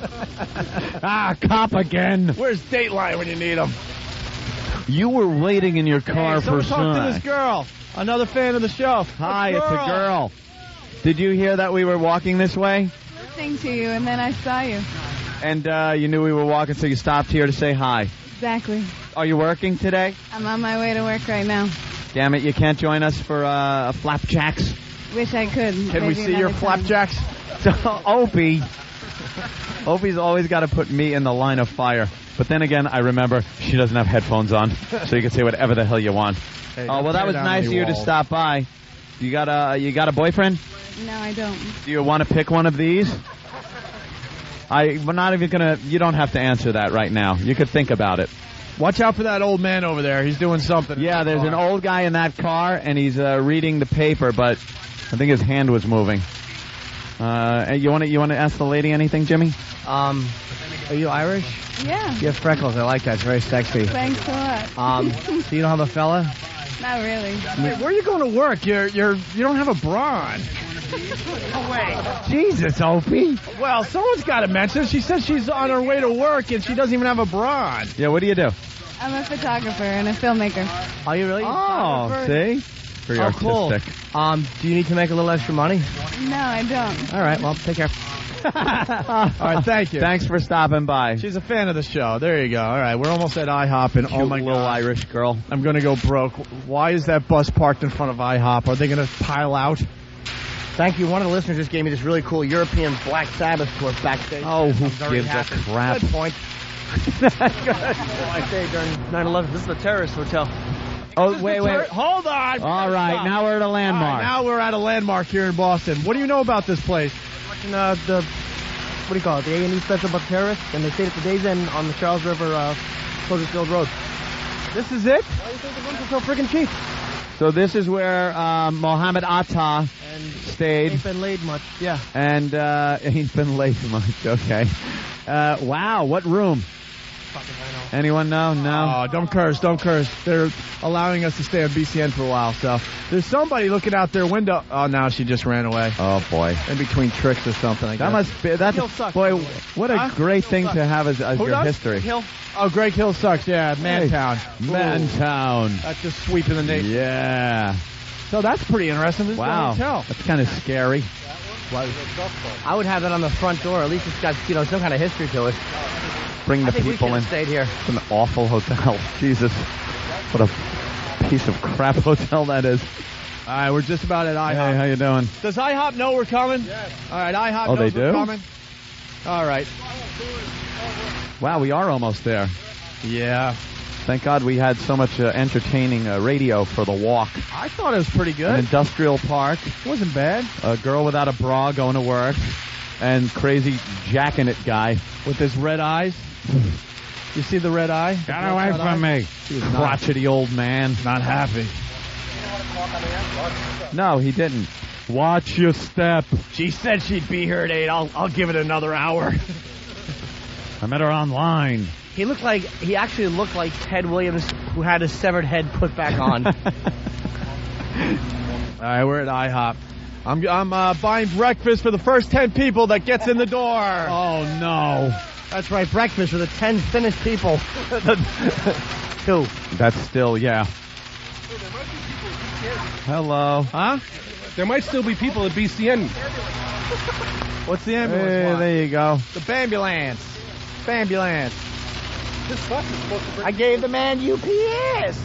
Cop again. Where's Dateline when you need him? You were waiting in your car for talk to this girl. Another fan of the show. Hi, it's a girl. Did you hear that we were walking this way? Listening to you, and then I saw you. And you knew we were walking, so you stopped here to say hi. Exactly. Are you working today? I'm on my way to work right now. Damn it, you can't join us for flapjacks? Wish I could. Can we see your flapjacks? Opie's always got to put me in the line of fire. But then again, I remember she doesn't have headphones on, so you can say whatever the hell you want. Hey, well, that was nice of you to stop by. You got a boyfriend? No, I don't. Do you want to pick one of these? We're not even gonna. You don't have to answer that right now. You could think about it. Watch out for that old man over there. He's doing something. Yeah, there's an old guy in that car, and he's reading the paper, but I think his hand was moving. You want to ask the lady anything, Jimmy? Are you Irish? Yeah. You have freckles. I like that. It's very sexy. Thanks a lot. So you don't have a fella? Not really. Wait, where are you going to work? You don't have a bra on. Oh, wait. Jesus, Opie. Well, someone's got to mention. She says she's on her way to work and she doesn't even have a bra on. Yeah, what do you do? I'm a photographer and a filmmaker. Are you really? Oh, see? Very artistic. Cool. Do you need to make a little extra money? No, I don't. All right, well, take care. All right, thank you. Thanks for stopping by. She's a fan of the show. There you go. All right, we're almost at IHOP, and oh my little God, Irish girl. I'm going to go broke. Why is that bus parked in front of IHOP? Are they going to pile out? Thank you. One of the listeners just gave me this really cool European Black Sabbath tour backstage. Oh, who gives a crap? Good point. I stayed during 9/11. This is the terrorist hotel. Oh, wait. Hold on. All right, Stop. now we're at a landmark. Now we're at a landmark here in Boston. What do you know about this place? Watching what do you call it? The A&E special about terrorists, and they stayed at the Days Inn on the Charles River, Closersfield Road. This is it? Why do you think the room's so freaking cheap? So this is where Mohammed Atta stayed. Ain't been laid much. Yeah. And ain't been laid much. Okay. Wow, what room? Anyone know? No. Oh, don't curse, don't curse. They're allowing us to stay on BCN for a while, so there's somebody looking out their window. Oh, now she just ran away. Oh boy. In between tricks or something. I guess. That must be. That's boy. What a great thing to have as your history. Hill? Oh, Greg Hill sucks. Yeah, Mantown. Mantown. That's just sweeping the nation. Yeah. So that's pretty interesting. This is a hotel. That's kind of scary. I would have that on the front door. At least it's got some kind of history to it. Bring the people in. Stayed here. It's an awful hotel. Jesus, what a piece of crap hotel that is. All right, we're just about at IHOP. Hey, how you doing? Does IHOP know we're coming? Yes. All right, IHOP knows they do? we're coming. All right. Wow, we are almost there. Yeah. Thank God we had so much entertaining radio for the walk. I thought it was pretty good. An industrial park. Wasn't bad. A girl without a bra going to work. And crazy jacking it guy. With his red eyes. You see the red eye? Get away from me. Crotchety old man. Not happy. No, he didn't. Watch your step. She said she'd be here at 8. I'll give it another hour. I met her online. He actually looked like Ted Williams, who had his severed head put back on. All right, we're at IHOP. I'm buying breakfast for the first 10 people that gets in the door. Oh, no. That's right, breakfast for the 10 finished people. 2. That's still, yeah. Hello. Huh? There might still be people at BCN. What's the ambulance? Hey, there you go. The Bambulance. Bambulance. I gave the man UPS.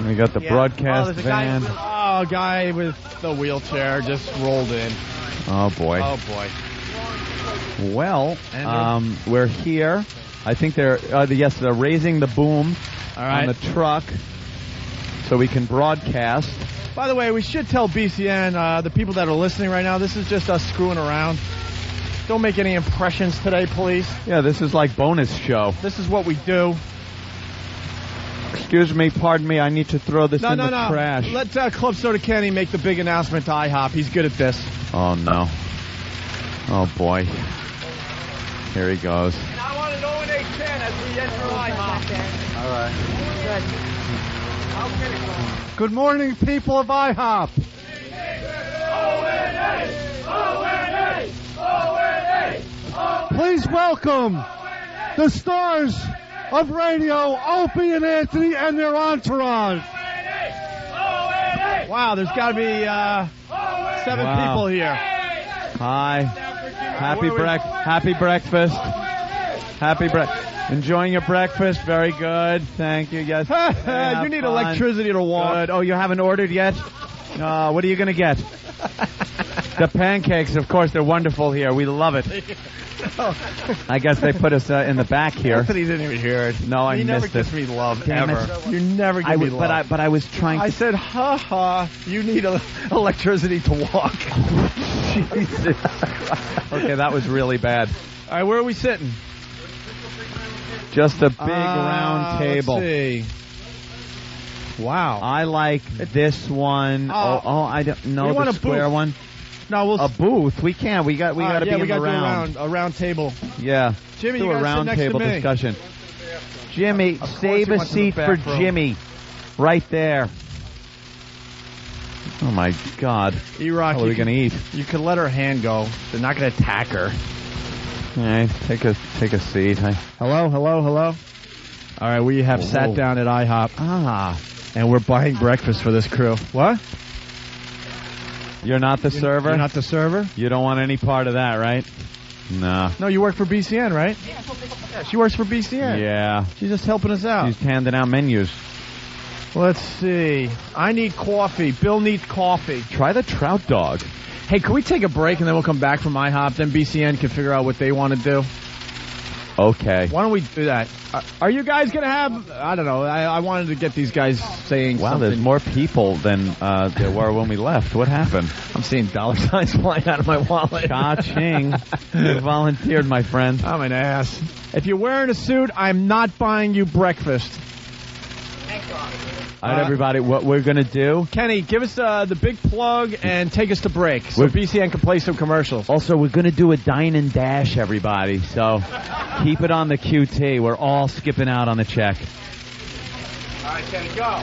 We got the broadcast van. A guy with the wheelchair just rolled in. Oh, boy. Oh, boy. Well, we're here. I think they're raising the boom on the truck so we can broadcast. By the way, we should tell BCN, the people that are listening right now, this is just us screwing around. Don't make any impressions today, please. Yeah, this is like bonus show. This is what we do. Excuse me, pardon me, I need to throw this in the trash. Let Club Soda Kenny make the big announcement to IHOP. He's good at this. Oh, no. Oh, boy. Here he goes. And I want to know when they can as we enter IHOP. All right. Good. Good morning, people of IHOP. Please welcome the stars of radio, Opie and Anthony, and their entourage. Wow, there's got to be 7 people here. Hi. Happy breakfast. Enjoying your breakfast. Very good. Thank you. Yes. You need electricity to walk. Good. Oh, you haven't ordered yet? What are you going to get? The pancakes, of course, they're wonderful here. We love it. I guess they put us in the back here. Anthony didn't even hear it. No, I missed it. He never gives me love, ever. You never give me love. But I was trying to... I said, you need electricity to walk. Jesus. Okay, that was really bad. All right, where are we sitting? Just a big round table. Let's see. Wow. I like this one. I don't know the square one. No, a booth. We can't. We got to be in the round. A round table. Yeah. Jimmy, do a round table discussion. Jimmy, save a seat for Jimmy. Right there. Oh my God. E-Rock, what are we going to eat? You can let her hand go. They're not going to attack her. All right, take a seat. Hello. All right, we have sat down at IHOP. And we're buying breakfast for this crew. What? You're not the server? You're not the server? You don't want any part of that, right? No. No, you work for BCN, right? Yeah, she works for BCN. Yeah. She's just helping us out. She's handing out menus. Let's see. I need coffee. Bill needs coffee. Try the trout dog. Hey, can we take a break and then we'll come back from IHOP? Then BCN can figure out what they want to do. Okay. Why don't we do that? Are you guys going to have... I don't know. I wanted to get these guys saying something. There's more people than there were when we left. What happened? I'm seeing dollar signs flying out of my wallet. Cha-ching. You volunteered, my friend. I'm an ass. If you're wearing a suit, I'm not buying you breakfast. All right, everybody, what we're going to do... Kenny, give us the big plug and take us to break so BCN can play some commercials. Also, we're going to do a dine and dash, everybody, so keep it on the QT. We're all skipping out on the check. All right, Kenny, go.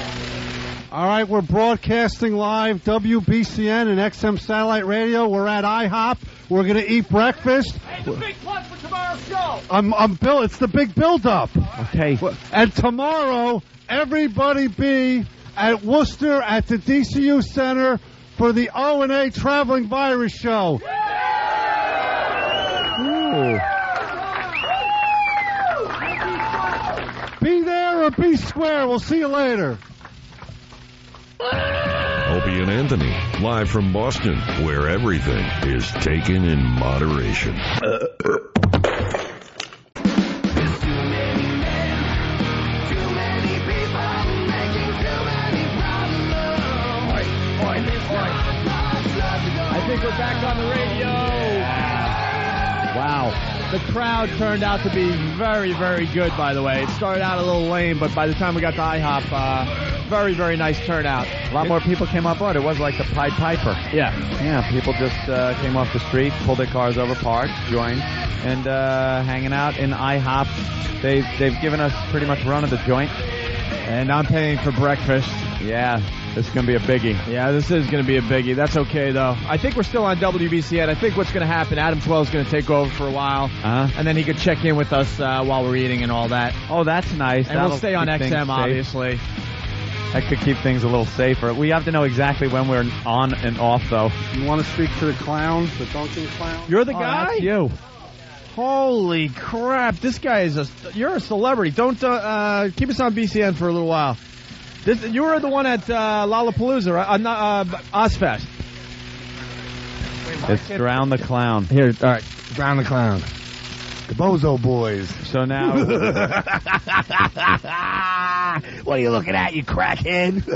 All right, we're broadcasting live, WBCN and XM Satellite Radio. We're at IHOP. We're going to eat breakfast. Hey, the big plug for tomorrow's show. I'm Bill. It's the big build-up. Okay. And tomorrow, everybody be at Worcester at the DCU Center for the O&A Traveling Virus Show. Ooh. Be there or be square. We'll see you later. Opie and Anthony, live from Boston, where everything is taken in moderation. I think we're back on the radio. Wow. The crowd turned out to be very, very good, by the way. It started out a little lame, but by the time we got to IHOP, very, very nice turnout. A lot more people came on board. It was like the Pied Piper. Yeah. Yeah, people just came off the street, pulled their cars over, parked, joined, and hanging out in IHOP. They've given us pretty much run of the joint. And I'm paying for breakfast. Yeah, this is going to be a biggie. Yeah, this is going to be a biggie. That's okay, though. I think we're still on WBCN. I think what's going to happen, Adam 12 is going to take over for a while, and then he could check in with us while we're eating and all that. Oh, that's nice. And we'll stay on XM, obviously. That could keep things a little safer. We have to know exactly when we're on and off, though. You want to speak to the clown, the dunking clown? You're the guy? That's you. Holy crap! This guy is you're a celebrity. Don't keep us on BCN for a little while. You were the one at Lollapalooza, right? Ozfest. It's Drown the Clown. Here, all right, Drown the Clown. The Bozo Boys. So now... What are you looking at, you crackhead?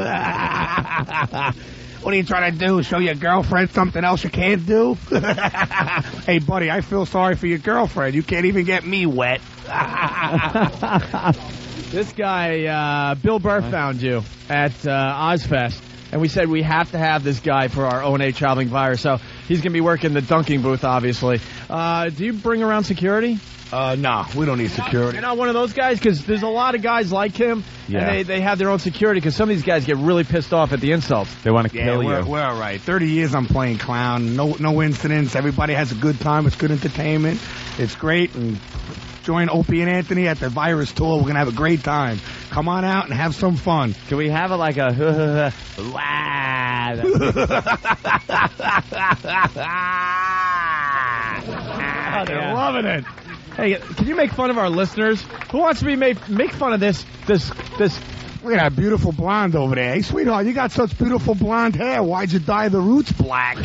What are you trying to do? Show your girlfriend something else you can't do? Hey, buddy, I feel sorry for your girlfriend. You can't even get me wet. This guy, Bill Burr, found you at Ozfest, and we said we have to have this guy for our O&A Traveling Virus. So he's going to be working the dunking booth, obviously. Do you bring around security? No, we don't need security. You're not one of those guys? Because there's a lot of guys like him, and they have their own security, because some of these guys get really pissed off at the insults. They want to kill you. We're all right. 30 years I'm playing clown. No incidents. Everybody has a good time. It's good entertainment. It's great. And join Opie and Anthony at the Virus Tour. We're going to have a great time. Come on out and have some fun. Can we have it like a... They're loving it. Hey, can you make fun of our listeners? Who wants to be make fun of this? Look at that beautiful blonde over there. Hey, sweetheart, you got such beautiful blonde hair. Why'd you dye the roots black?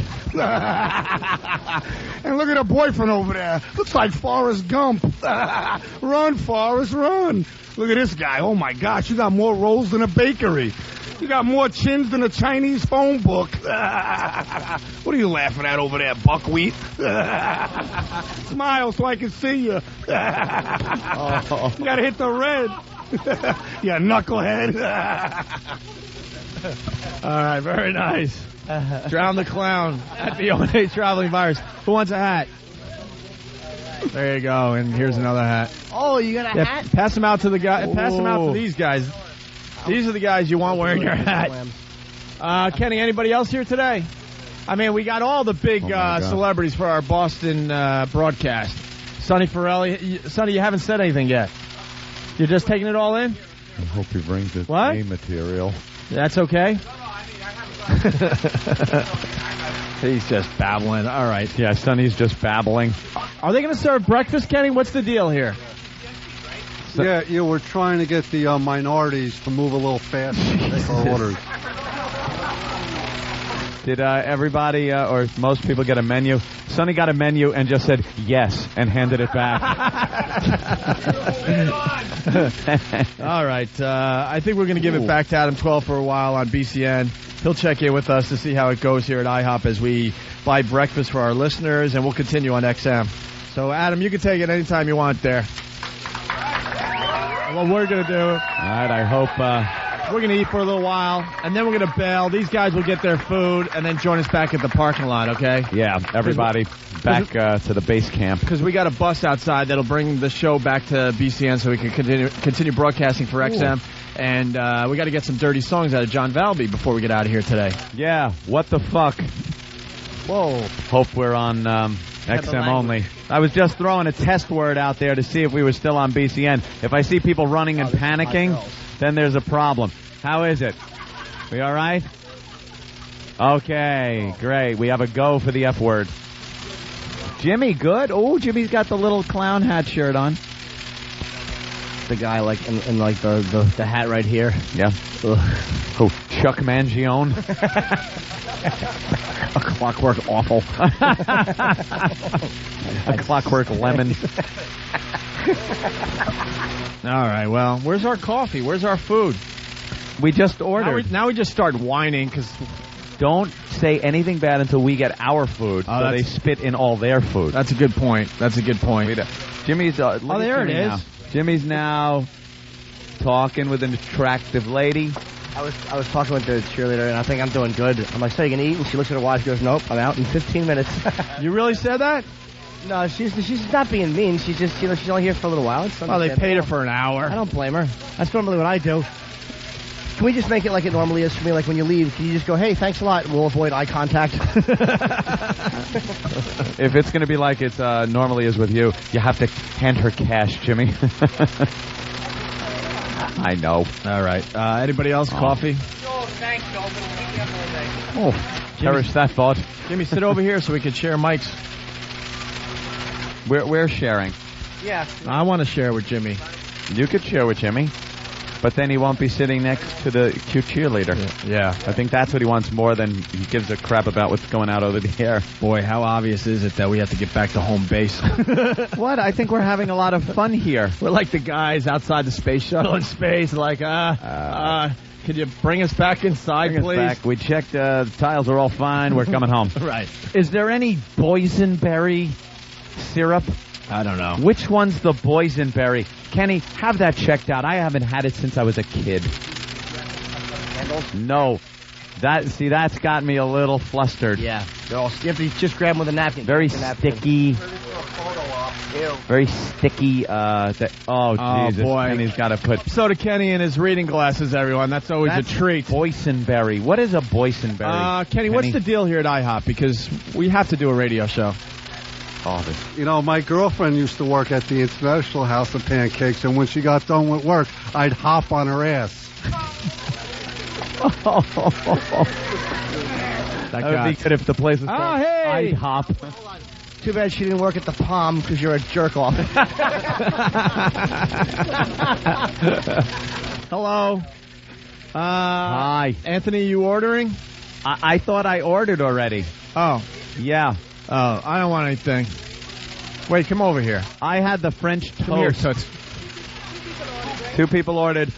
And look at her boyfriend over there. Looks like Forrest Gump. Run, Forrest, run. Look at this guy. Oh, my gosh, you got more rolls than a bakery. You got more chins than a Chinese phone book. What are you laughing at over there, buckwheat? Smile so I can see you. You gotta hit the red. You knucklehead. All right, very nice. Drown the Clown at the O&A Traveling Virus. Who wants a hat? There you go, and here's another hat. Oh, you got a hat? Pass them out to the guy. Pass them out to these guys. These are the guys you want wearing your hat. Kenny, anybody else here today? I mean, we got all the big celebrities for our Boston broadcast. Sonny Ferrelli. Sonny, you haven't said anything yet. You're just taking it all in? I hope he brings his game material. That's okay? He's just babbling. All right. Yeah, Sonny's just babbling. Are they going to serve breakfast, Kenny? What's the deal here? Yeah, we're trying to get the minorities to move a little faster to take our orders. Did everybody or most people get a menu? Sonny got a menu and just said yes and handed it back. All right. I think we're going to give it back to Adam 12 for a while on BCN. He'll check in with us to see how it goes here at IHOP as we buy breakfast for our listeners, and we'll continue on XM. So, Adam, you can take it anytime you want there. What we're going to do. All right, I hope We're going to eat for a little while, and then we're going to bail. These guys will get their food and then join us back at the parking lot, okay? Yeah, everybody back to the base camp. Because we got a bus outside that'll bring the show back to BCN so we can continue broadcasting for XM. And we got to get some dirty songs out of John Valby before we get out of here today. Yeah, what the fuck? Whoa. Hope we're on XM only. I was just throwing a test word out there to see if we were still on BCN. If I see people running and panicking, then there's a problem. How is it? We all right? Okay, great. We have a go for the F word. Jimmy, good. Oh, Jimmy's got the little clown hat shirt on. The guy like in like the hat right here. Yeah. Oh, Chuck Mangione. A Clockwork Awful. A Clockwork Lemon. All right, well, where's our coffee? Where's our food? We just ordered. Now we just start whining because... Don't say anything bad until we get our food, so they spit in all their food. That's a good point. Jimmy's... oh, there it is. Now. Jimmy's now talking with an attractive lady. I was talking with the cheerleader, and I think I'm doing good. I'm like, so you gonna eat? And she looks at her watch and goes, nope, I'm out in 15 minutes. You really said that? No, she's not being mean. She's just, she's only here for a little while. Oh, they paid her for an hour. I don't blame her. That's normally what I do. Can we just make it like it normally is for me? Like when you leave, can you just go, hey, thanks a lot, and we'll avoid eye contact? If it's going to be like it normally is with you, you have to hand her cash, Jimmy. I know. All right. Anybody else? Coffee? No, thanks, Oh, cherish that thought. Jimmy, sit over here so we can share mics. We're sharing. Yeah. I want to share with Jimmy. You could share with Jimmy. But then he won't be sitting next to the cute cheerleader. Yeah. I think that's what he wants more than he gives a crap about what's going out over the air. Boy, how obvious is it that we have to get back to home base? What? I think we're having a lot of fun here. We're like the guys outside the space shuttle in space, like, could you bring us back inside, please? Back. We checked, the tiles are all fine. We're coming home. Right. Is there any boysenberry syrup? I don't know. Which one's the boysenberry? Kenny, have that checked out. I haven't had it since I was a kid. Candles? No. That's got me a little flustered. Yeah. You have to just grab them with a napkin. Very sticky. Very sticky. Jesus. Boy. Kenny's got to put... So to Kenny and his reading glasses, everyone. That's always a treat. Boysenberry. What is a boysenberry? Kenny, what's the deal here at IHOP? Because we have to do a radio show. You know, my girlfriend used to work at the International House of Pancakes, and when she got done with work, I'd hop on her ass. That would be good if the place was called I'd hop. Too bad she didn't work at the Palm because you're a jerk off. Hello. Hi. Anthony, you ordering? I thought I ordered already. Oh. Yeah. Oh, I don't want anything. Wait, come over here. I had the French toast. Come here, Toots. 2 people ordered,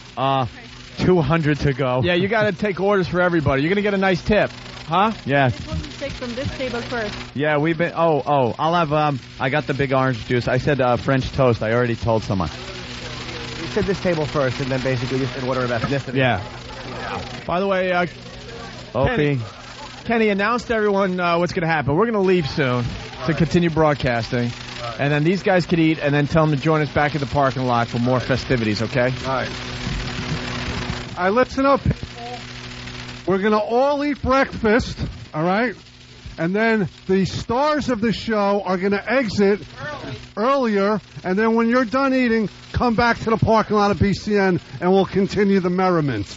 200 to go. Yeah, you got to take orders for everybody. You're going to get a nice tip. Huh? Yeah. Take from this table first. Yeah, we've been... Oh, I'll have... I got the big orange juice. I said French toast. I already told someone. You said this table first, and then basically just in order of ethnicity. Yeah. By the way, Opie... Kenny announced to everyone what's going to happen. We're going to leave soon to continue broadcasting. And then these guys could eat and then tell them to join us back at the parking lot for more festivities, okay? All right. All right, listen up. We're going to all eat breakfast, all right? And then the stars of the show are going to exit earlier. And then when you're done eating, come back to the parking lot of BCN and we'll continue the merriment.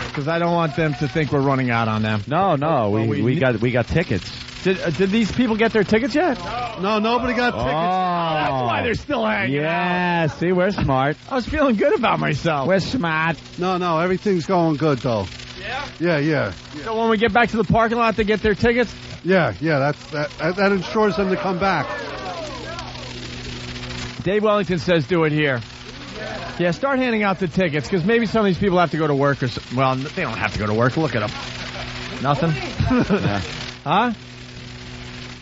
Because I don't want them to think we're running out on them. No, we got tickets. Did these people get their tickets yet? No, nobody got tickets. That's why they're still hanging out. See, we're smart. I was feeling good about myself. We're smart. No, everything's going good, though. Yeah. So when we get back to the parking lot, they get their tickets? Yeah, that ensures them to come back. Dave Wellington says do it here. Yeah, start handing out the tickets, because maybe some of these people have to go to work. Well, they don't have to go to work. Look at them. Nothing? Yeah. Huh?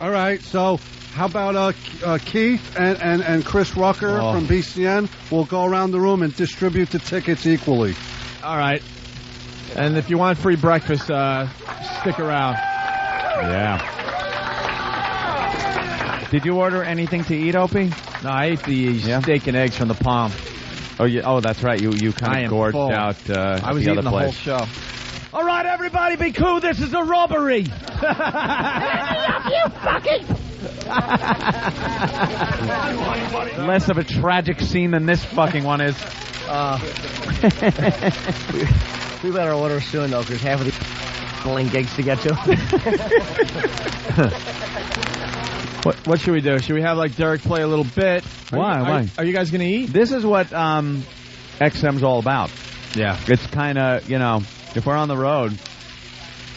All right, so How about Keith and Chris Rucker from BCN will go around the room and distribute the tickets equally. All right. And if you want free breakfast, stick around. Yeah. Did you order anything to eat, Opie? No, I ate the steak and eggs from the Palm. Oh, yeah. Oh, that's right. You kind of gorged full. out I was the eating other the whole place. show. All right, everybody, be cool. This is a robbery. You fucking... Less of a tragic scene than this fucking one is. We better order soon, though, because half of the bowling gigs to get to. What should we do? Should we have, like, Derek play a little bit? Why? Are you guys going to eat? This is what XM's all about. Yeah. It's kind of, if we're on the road,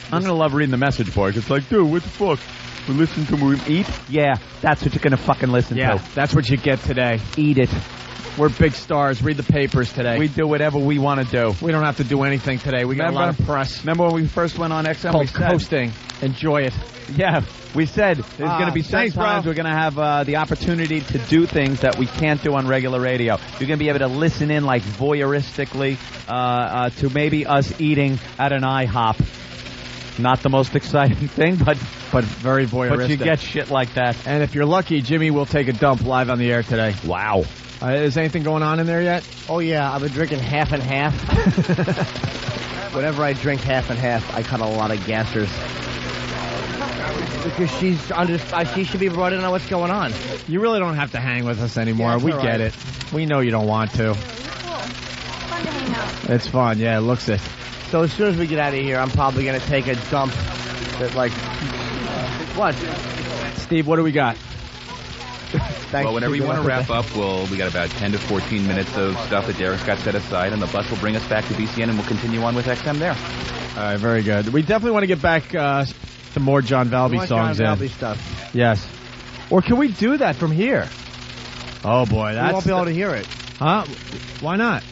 I'm going to love reading the message boards. It's like, dude, what the fuck? We listen to we eat? Yeah, that's what you're going to fucking listen to. That's what you get today. Eat it. We're big stars. Read the papers today. We do whatever we want to do. We don't have to do anything today. We got a lot of press. Remember when we first went on XM? Called coasting. Enjoy it. Yeah, we said there's going to be some times we're going to have the opportunity to do things that we can't do on regular radio. You're going to be able to listen in like voyeuristically to maybe us eating at an IHOP. Not the most exciting thing, but very voyeuristic. But you get shit like that. And if you're lucky, Jimmy will take a dump live on the air today. Wow. Is anything going on in there yet? Oh, yeah. I've been drinking half and half. Whenever I drink half and half, I cut a lot of gassers. Because she should be brought in on what's going on. You really don't have to hang with us anymore. Yeah, we all get right. it. We know you don't want to. Fun to hang out. It's fun. Yeah, it looks it. So as soon as we get out of here, I'm probably going to take a dump that, like... What? Steve, what do we got? Well, whenever you want to wrap up, we got about 10 to 14 minutes of stuff that Derek's got set aside, and the bus will bring us back to BCN, and we'll continue on with XM there. All right, very good. We definitely want to get back some more John Valby songs John in. Valby stuff. Yes. Or can we do that from here? Oh, boy. You won't be able to hear it. Huh? Why not?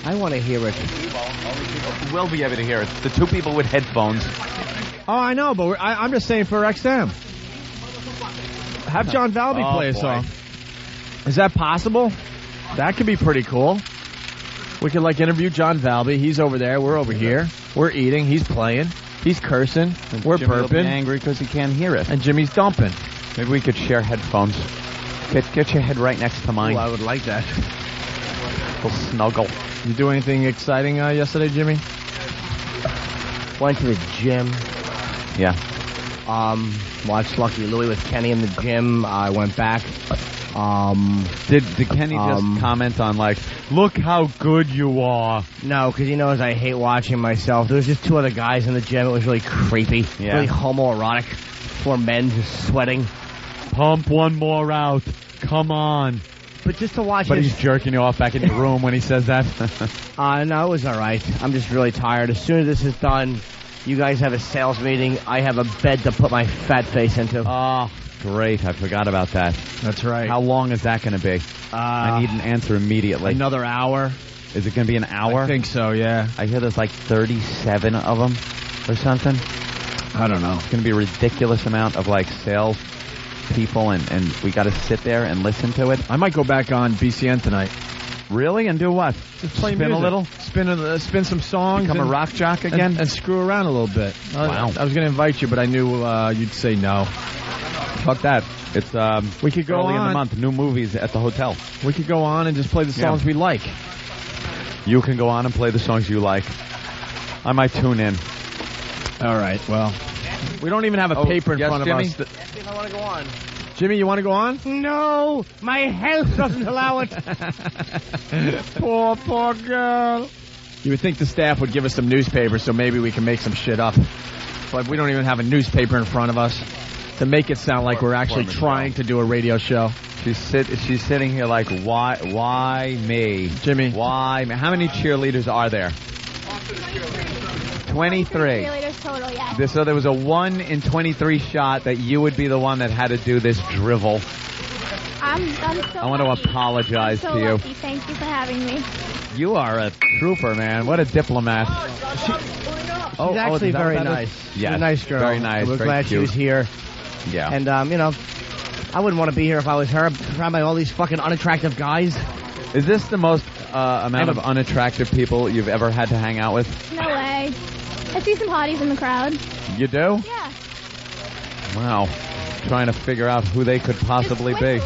I want to hear it. We will be able to hear it. The two people with headphones. Oh, I know, but I'm just saying for XM. Have John Valby play a song. Is that possible? That could be pretty cool. We could, like, interview John Valby. He's over there. We're over here. We're eating. He's playing. He's cursing. We're Jimmy will be burping. angry because he can't hear it. And Jimmy's dumping. Maybe we could share headphones. Get your head right next to mine. Ooh, I would like that. We'll snuggle. You do anything exciting yesterday, Jimmy? Went to the gym. Yeah. Watched Lucky Louie with Kenny in the gym. I went back. Did Kenny just comment on, like, look how good you are? No, because he knows I hate watching myself. There was just two other guys in the gym. It was really creepy. Yeah. Really homoerotic. Four men just sweating. Pump one more out. Come on. But just to watch But his... he's jerking you off back in your room when he says that. No, it was all right. I'm just really tired. As soon as this is done, you guys have a sales meeting. I have a bed to put my fat face into. Oh, great. I forgot about that. That's right. How long is that going to be? I need an answer immediately. Another hour. Is it going to be an hour? I think so, yeah. I hear there's like 37 of them or something. I don't know. It's going to be a ridiculous amount of like sales people, and we got to sit there and listen to it. I might go back on BCN tonight. Really? And do what? Just play Spin music. a little? Spin some songs. Become a rock jock again? And screw around a little bit. Wow. I was going to invite you, but I knew you'd say no. Fuck that. It's we could go early on. in the month. New movies at the hotel. We could go on and just play the songs we like. You can go on and play the songs you like. I might tune in. All right. Well, we don't even have a paper in front Jimmy? of us. If I want to go on. Jimmy, you want to go on? No, my health doesn't allow it. Poor girl. You would think the staff would give us some newspaper so maybe we can make some shit up. But we don't even have a newspaper in front of us to make it sound like we're actually trying to do a radio show. She's sitting here like, why me? Jimmy. Why me? How many cheerleaders are there? 23. Cheerleaders total, yeah. So there was a 1 in 23 shot that you would be the one that had to do this drivel. I'm so I want lucky. to apologize I'm so to you. lucky. Thank you for having me. You are a trooper, man. What a diplomat. She's actually is that very what that nice. is? She's Yes, a nice girl. very nice, We're very glad she cute. was here. Yeah. And, I wouldn't want to be here if I was her, surrounded by all these fucking unattractive guys. Is this the most amount of unattractive people you've ever had to hang out with? No way. I see some hotties in the crowd. You do? Yeah. Wow. Trying to figure out who they could possibly be.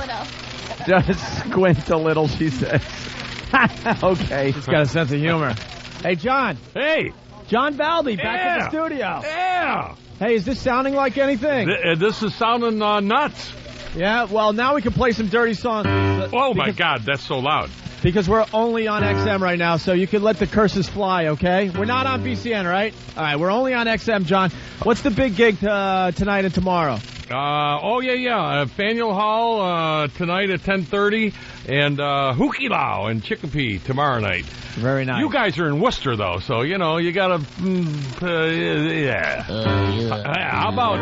Just squint a little, she says. Okay. He's got a sense of humor. Hey, John. Hey. John Valby, back in the studio. Yeah. Hey, is this sounding like anything? This is sounding nuts. Yeah, well, now we can play some dirty songs. Oh, my God, that's so loud. Because we're only on XM right now, so you can let the curses fly, okay? We're not on BCN, right? All right, we're only on XM, John. What's the big gig tonight and tomorrow? Faneuil Hall tonight at 10:30, and Hukilau in Chicopee tomorrow night. Very nice. You guys are in Worcester, though, so, you know, you gotta, how about...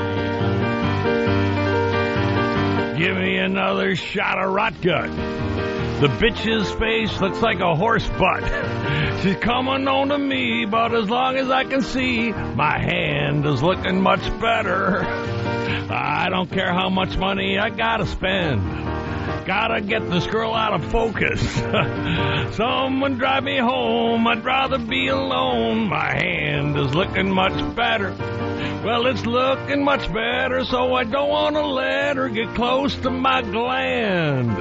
Give me another shot of Rotgut. The bitch's face looks like a horse butt. She's coming on to me, but as long as I can see, my hand is looking much better. I don't care how much money I gotta spend. Gotta get this girl out of focus. Someone drive me home, I'd rather be alone. My hand is looking much better. Well, it's looking much better, so I don't want to let her get close to my gland.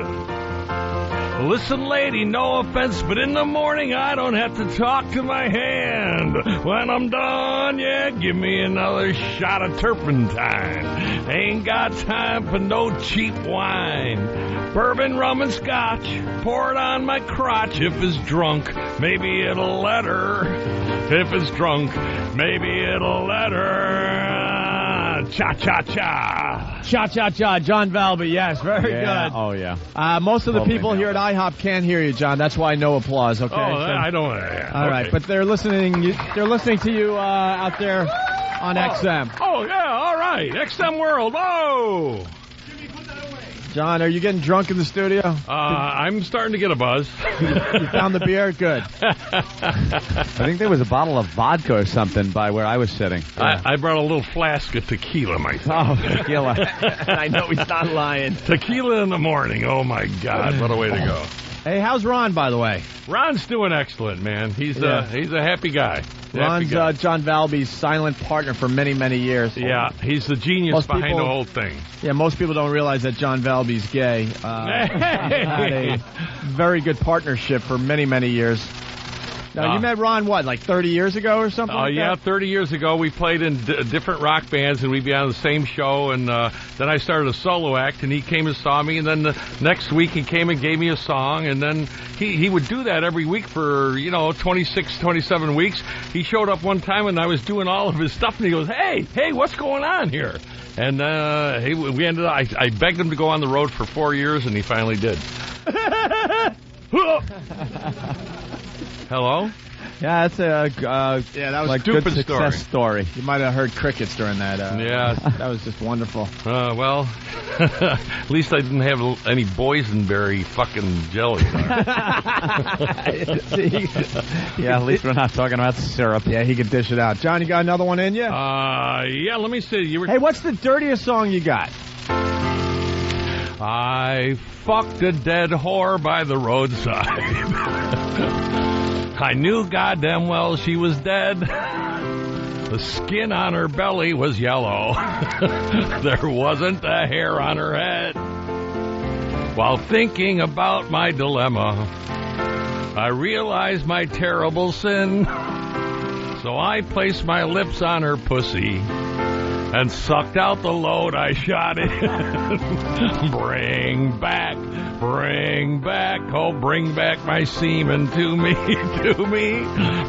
Listen, lady, no offense, but in the morning I don't have to talk to my hand. When I'm done, yeah, give me another shot of turpentine. Ain't got time for no cheap wine. Bourbon, rum, and scotch, pour it on my crotch. If it's drunk, maybe it'll let her. If it's drunk, maybe it'll let her. Cha-cha-cha. Cha-cha-cha, John Valby, yes, very good. Oh, yeah. Most of the people here at IHOP can't hear you, John. That's why no applause, okay? I don't... All right, but they're listening to you out there on XM. Oh, yeah, all right. XM World, oh! John, are you getting drunk in the studio? I'm starting to get a buzz. You found the beer? Good. I think there was a bottle of vodka or something by where I was sitting. I brought a little flask of tequila myself. Oh, tequila. I know he's not lying. Tequila in the morning. Oh, my God. What a way to go. Hey, how's Ron, by the way? Ron's doing excellent, man. He's a happy guy. Ron's John Valby's silent partner for many, many years. Yeah, he's the genius behind the whole thing. Yeah, most people don't realize that John Valby's gay. Had a very good partnership for many, many years. Now, you met Ron, like 30 years ago or something like that? 30 years ago. We played in different rock bands, and we'd be on the same show, and then I started a solo act, and he came and saw me, and then the next week he came and gave me a song, and then he would do that every week for, 26, 27 weeks. He showed up one time, and I was doing all of his stuff, and he goes, hey, what's going on here? And we ended up, I begged him to go on the road for 4 years, and he finally did. Hello? Yeah, that's that was a stupid good success story. You might have heard crickets during that. Yeah. That was just wonderful. Well, at least I didn't have any boysenberry fucking jelly. Yeah, at least we're not talking about syrup. Yeah, he could dish it out. John, you got another one in you? Yeah, let me see. Hey, what's the dirtiest song you got? I fucked a dead whore by the roadside. I knew goddamn well she was dead. The skin on her belly was yellow. There wasn't a hair on her head. While thinking about my dilemma, I realized my terrible sin. So I placed my lips on her pussy and sucked out the load I shot in. Bring back, oh, bring back my semen to me.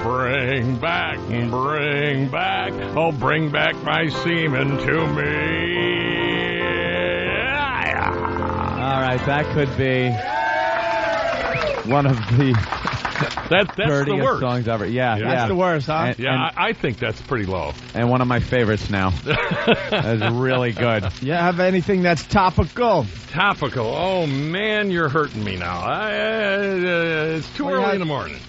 Bring back, oh, bring back my semen to me. All right, that could be one of the that's dirtiest the worst songs ever. Yeah, that's the worst, huh? I think that's pretty low. And one of my favorites now. That's really good. You have anything that's topical? Topical. Oh man, you're hurting me now. It's too early in the morning.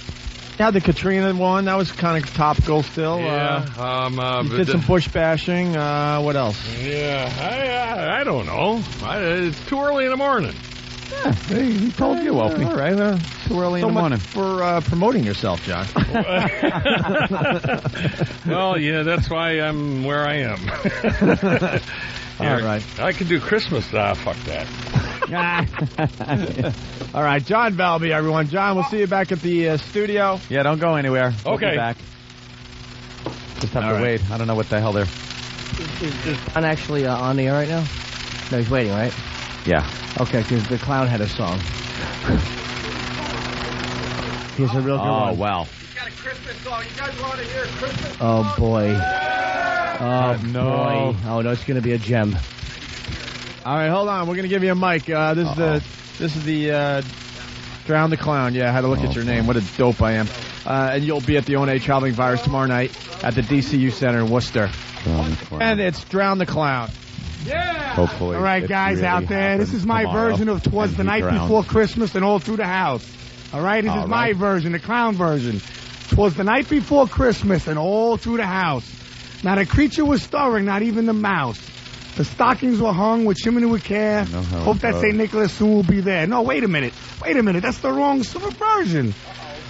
Yeah, the Katrina one, that was kind of topical still. Yeah. You did some bush bashing. What else? Yeah, I don't know. It's too early in the morning. Yeah, he told you, Opie. All right, too early so in the morning. For promoting yourself, John. Well, yeah, that's why I'm where I am. All right. I could do Christmas. Fuck that. All right, John Valby, everyone. John, we'll see you back at the studio. Yeah, don't go anywhere. We'll be Okay. back. Just have All to right. wait. I don't know what the hell they're... Is John actually on the air right now? No, he's waiting, right? Yeah. Okay, because the clown had a song. Here's a real good one. Oh, wow. Got a Christmas song. You guys want to hear a Christmas Oh, boy. Oh, no. boy. Oh, no, it's going to be a gem. All right, hold on. We're going to give you a mic. This is the Drown the Clown. Yeah, I had to look at your name. What a dope I am. And you'll be at the O&A Traveling Virus tomorrow night at the DCU Center in Worcester. And it's Drown the Clown. Yeah! Hopefully. All right, it guys really out there, this happens is my tomorrow, version of Twas and the he Night drowns. Before Christmas and All Through the House. All right, this is my version, the clown version. 'Twas the night before Christmas and all through the house. Not a creature was stirring, not even the mouse. The stockings were hung with chimney with care. Hope that St. Nicholas soon will be there. No, wait a minute. That's the wrong version.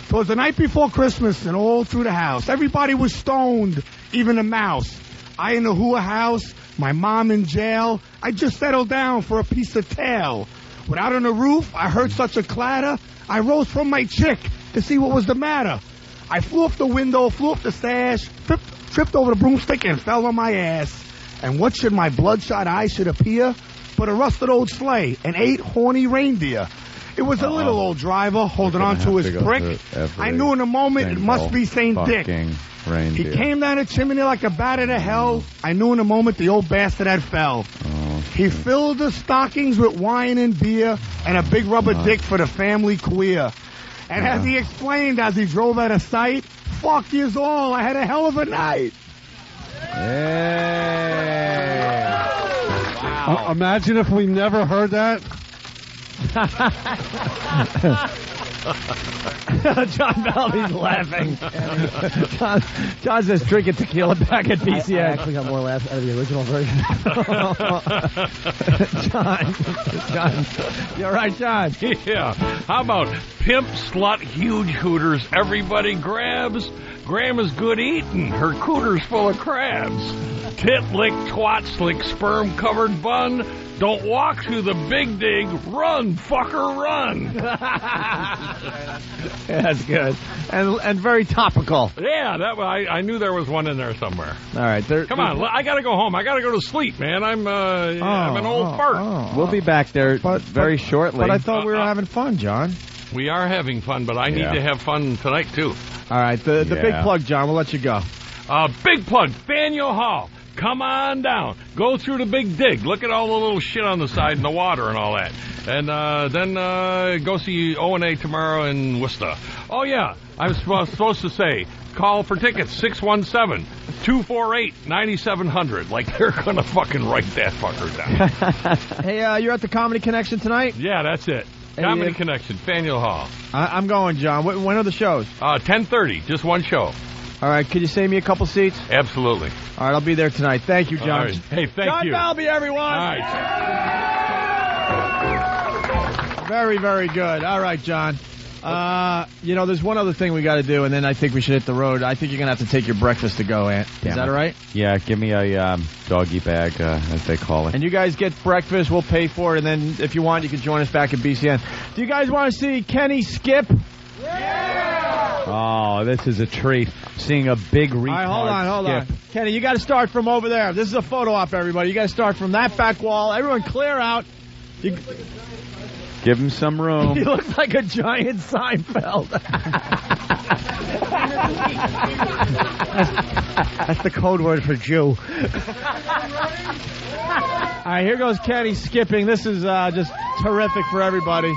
'Twas the night before Christmas and all through the house. Everybody was stoned, even the mouse. I in the hula house, my mom in jail. I just settled down for a piece of tail. Without on the roof, I heard such a clatter. I rose from my chick to see what was the matter. I flew off the window, flew off the sash, tripped over the broomstick and fell on my ass. And what should my bloodshot eyes should appear but a rusted old sleigh and 8 horny reindeer? It was a little old driver holding on to his brick. I knew in a moment it must be St. Dick. He came down the chimney like a bat out of hell. I knew in a moment the old bastard had fell. He filled the stockings with wine and beer and a big rubber dick for the family queer. And as he explained as he drove out of sight, fuck yous all, I had a hell of a night. Wow. Imagine if we never heard that. John Valby's laughing. John says drink a tequila back at BCN. I actually got more laughs out of the original version. John. You're right, John. Yeah. How about pimp, slut, huge hooters, everybody grabs? Grandma's good eating, her cooter's full of crabs. Tit lick, twat slick, sperm covered bun. Don't walk through the big dig, run, fucker, run. Yeah, that's good. And very topical. Yeah, I knew there was one in there somewhere. All right. Come on, I got to go home. I got to go to sleep, man. I'm an old fart. We'll be back there very shortly. But I thought we were having fun, John. We are having fun, but I need to have fun tonight, too. All right, the big plug, John. We'll let you go. Big plug, Faneuil Hall. Come on down. Go through the big dig. Look at all the little shit on the side and the water and all that. And then go see O&A tomorrow in Worcester. Oh, yeah. I was supposed to say, call for tickets, 617-248-9700. Like they're going to fucking write that fucker down. Hey, you're at the Comedy Connection tonight? Yeah, that's it. Comedy Connection, Faneuil Hall. I'm going, John. When are the shows? 10:30, just one show. All right, could you save me a couple seats? Absolutely. All right, I'll be there tonight. Thank you, John. All right. Hey, thank you. John Valby, everyone. All right. Very, very good. All right, John. There's one other thing we got to do, and then I think we should hit the road. I think you're going to have to take your breakfast to go, Ant. Is that all right? Yeah, give me a doggy bag, as they call it. And you guys get breakfast. We'll pay for it, and then if you want, you can join us back at BCN. Do you guys want to see Kenny skip? Oh, this is a treat. Seeing a big retard. All right, hold on. Kenny, you got to start from over there. This is a photo op, everybody. You got to start from that back wall. Everyone clear out. Give him some room. He looks like a giant Seinfeld. That's the code word for Jew. All right, here goes Kenny skipping. This is just terrific for everybody.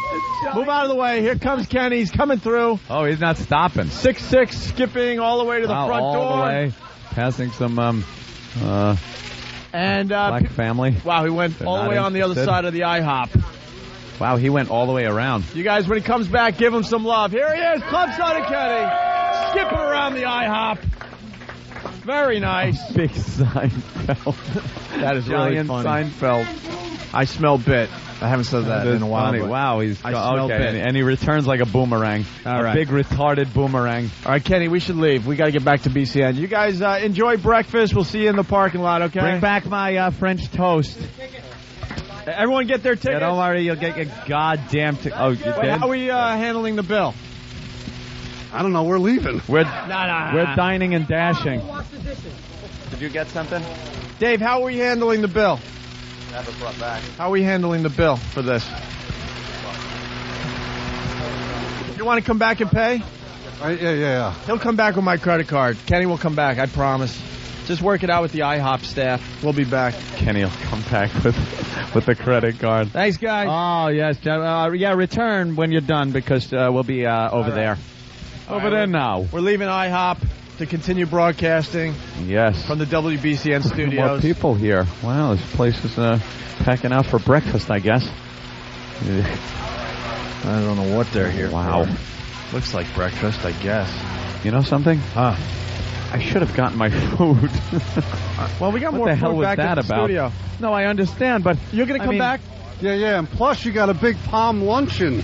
Move out of the way. Here comes Kenny. He's coming through. Oh, he's not stopping. 6'6", skipping all the way to the front door. All the way. Passing some black family. Wow, he went all the way on the other side of the IHOP. Wow, he went all the way around. You guys, when he comes back, give him some love. Here he is, Club Soda Kenny. skipping around the IHOP. Very nice. Big Seinfeld. That is really Giant funny. Seinfeld. I smell bit. I haven't said that in a while. Funny. but Wow, he's I smell okay, bit. and he returns like a boomerang. All right. A big retarded boomerang. All right, Kenny, we should leave. We got to get back to BCN. You guys enjoy breakfast. We'll see you in the parking lot, okay? Bring back my French toast. Everyone get their tickets. Yeah, don't worry, you'll get your goddamn ticket. Oh, you Wait, did? how are we handling the bill? I don't know. We're leaving. We're No. dining and dashing. Did you get something? Dave, how are we handling the bill? Never brought back. How are we handling the bill for this? You want to come back and pay? Yeah. He'll come back with my credit card. Kenny will come back, I promise. Just work it out with the IHOP staff. We'll be back. Kenny will come back with the credit card. Thanks, guys. Oh, yes. Yeah, return when you're done because we'll be over there. Over there now. We're leaving IHOP to continue broadcasting Yes. from the WBCN More studios. people here. Wow, this place is packing out for breakfast, I guess. I don't know what they're here Wow. for. Looks like breakfast, I guess. You know something? Huh. I should have gotten my food. Well, we got What more the hell food was back that at the about? studio. No, I understand, but You're going to come back? Yeah. And plus, you got a big Palm luncheon.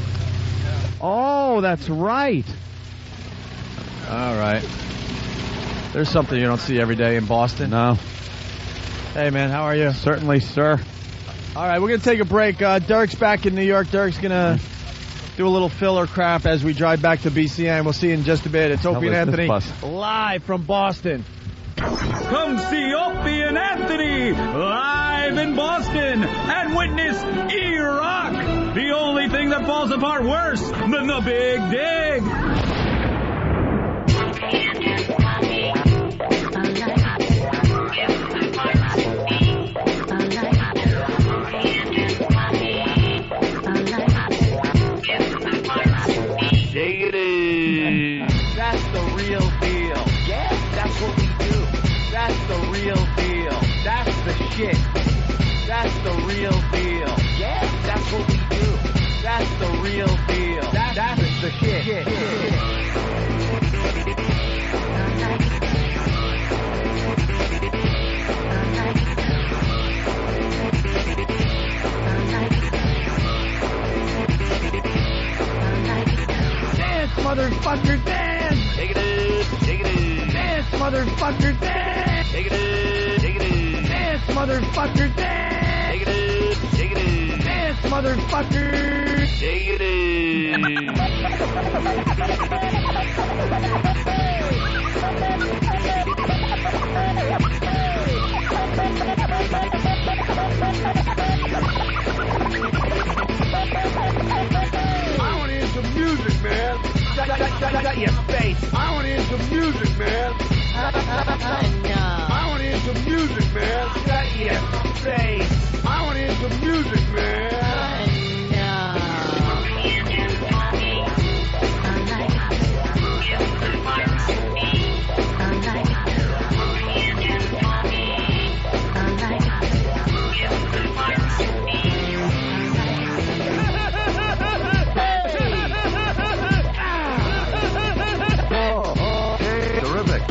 Oh, that's right. All right. There's something you don't see every day in Boston. No. Hey, man, how are you? Certainly, sir. All right, we're going to take a break. Dirk's back in New York. Dirk's going to do a little filler crap as we drive back to BCN. We'll see you in just a bit. It's Opie and Anthony live from Boston. Come see Opie and Anthony live in Boston and witness E-Rock, the only thing that falls apart worse than the Big Dig. That's the real deal. Yeah, that's what we do. That's the real deal. That's the shit. That's the real deal. Yeah, that's what we do. That's the real deal. That's the shit. Dance, motherfucker, dance! Take it in. Dance, motherfucker, dance! Take it in. Dance, motherfucker, dance! Take it in. Dance, motherfucker! Take it I want to hear some music, man. Shut your face. I want to hear some music, man. I want to hear some music, man. Shut your face. I want to hear some music, man. Terrific.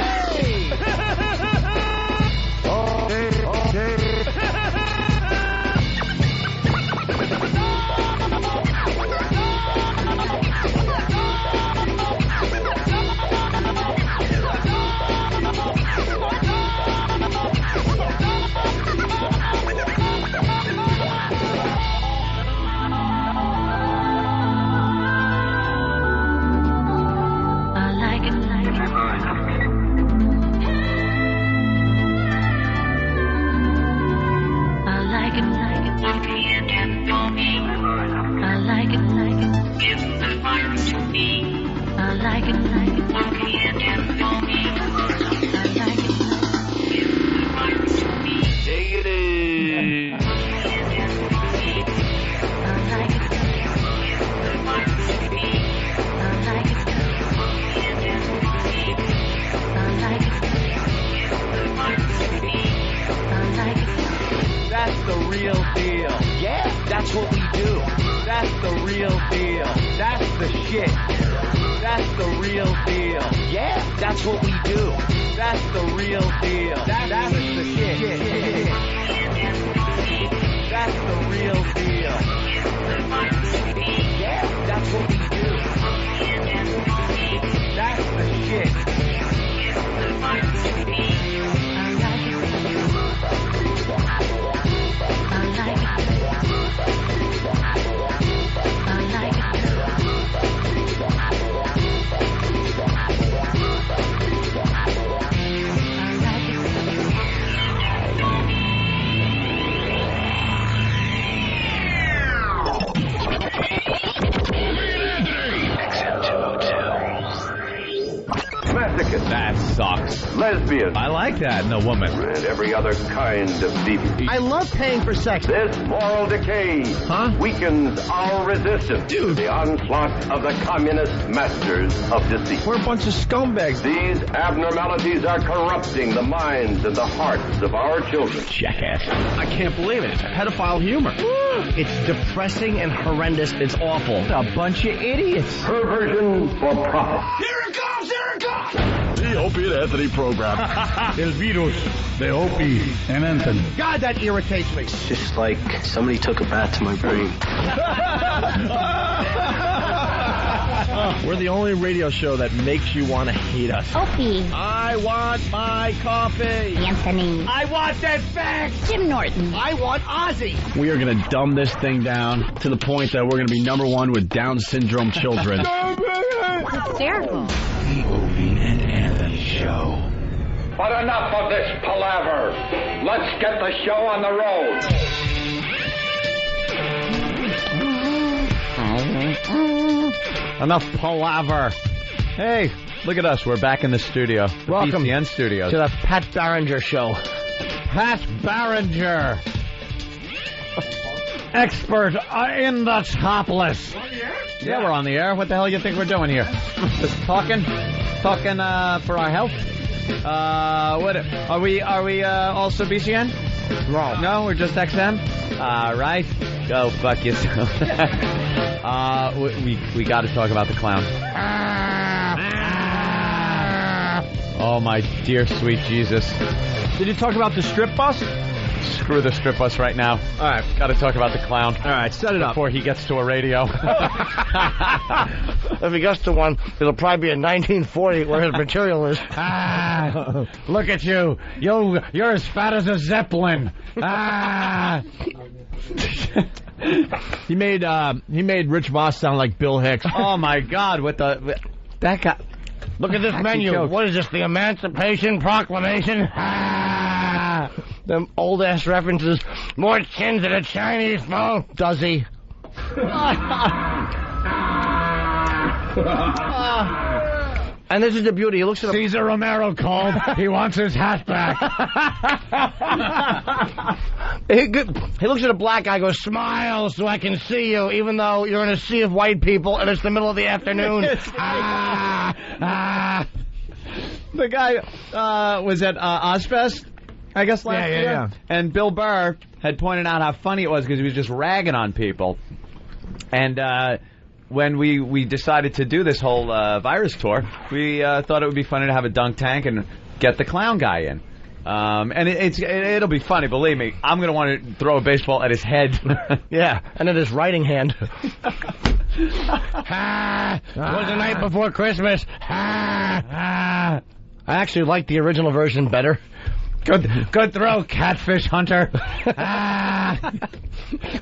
That's the real deal. Yeah, that's what we do. That's the real deal. That's the shit. That's the real deal. Yeah, that's what we do. That's the real deal. That's the shit. That's the real deal. Yeah, that's what we do. That's the shit. That sucks. Lesbian. I like that in a woman. And every other kind of deviant. I love paying for sex. This moral decay weakens our resistance to the onslaught of the communist masters of deceit. We're a bunch of scumbags. These abnormalities are corrupting the minds and the hearts of our children. Jackass. I can't believe it. It's pedophile humor. It's depressing and horrendous. It's awful. A bunch of idiots. Perversion for profit. Here it comes! Here it comes! The Opie and Anthony program. El virus de Opie and Anthony. God, that irritates me. It's just like somebody took a bat to my brain. We're the only radio show that makes you want to hate us. Opie. I want my coffee. Anthony. I want that fax. Jim Norton. I want Ozzy. We are going to dumb this thing down to the point that we're going to be #1 with Down syndrome children. Hysterical. The Opie and Anthony Show. But enough of this palaver. Let's get the show on the road. Enough palaver. Hey, look at us. We're back in the studio. The Welcome BCN studios. to the Pat Barringer Show. Pat Barringer. Expert in the topless. Yeah, we're on the air. What the hell do you think we're doing here? Just talking for our health. What are we also BCN? No, we're just XM. Right. Go fuck yourself. We got to talk about the clown. Oh my dear sweet Jesus! Did you talk about the strip bus? Screw the strip bus right now. All right, got to talk about the clown. All right, set it up before he gets to a radio. If he gets to one, it'll probably be in 1940 where his material is. Look at you. You're as fat as a Zeppelin. He made Rich Voss sound like Bill Hicks. Oh my God! That guy. Look at this menu. Joke. What is this? The Emancipation Proclamation? Them old ass references. More chins than a Chinese phone. Does he? And this is the beauty. He looks at Cesar Romero called. He wants his hat back. He looks at a black guy, goes, "Smile so I can see you," even though you're in a sea of white people and it's the middle of the afternoon. The guy was at Ozfest, I guess, last year. Yeah. And Bill Burr had pointed out how funny it was because he was just ragging on people. And when we decided to do this whole virus tour, we thought it would be funny to have a dunk tank and get the clown guy in. And it'll be funny, believe me. I'm going to want to throw a baseball at his head. Yeah, and at his writing hand. It was the night before Christmas. I actually like the original version better. Good throw, Catfish Hunter.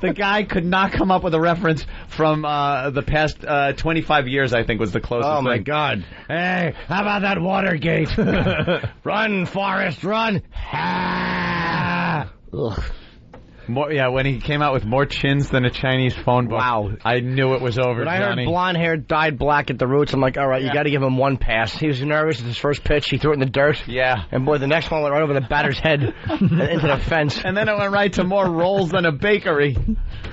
The guy could not come up with a reference from the past 25 years, I think, was the closest thing. Oh, my God. Hey, how about that Watergate? Run, Forrest, run. Ugh. When he came out with more chins than a Chinese phone book. Wow. I knew it was over, When I Johnny. heard blonde hair dyed black at the roots, I'm like, all right, you got to give him one pass. He was nervous at his first pitch. He threw it in the dirt. Yeah. And, boy, the next one went right over the batter's head and into the fence. And then it went right to more rolls than a bakery.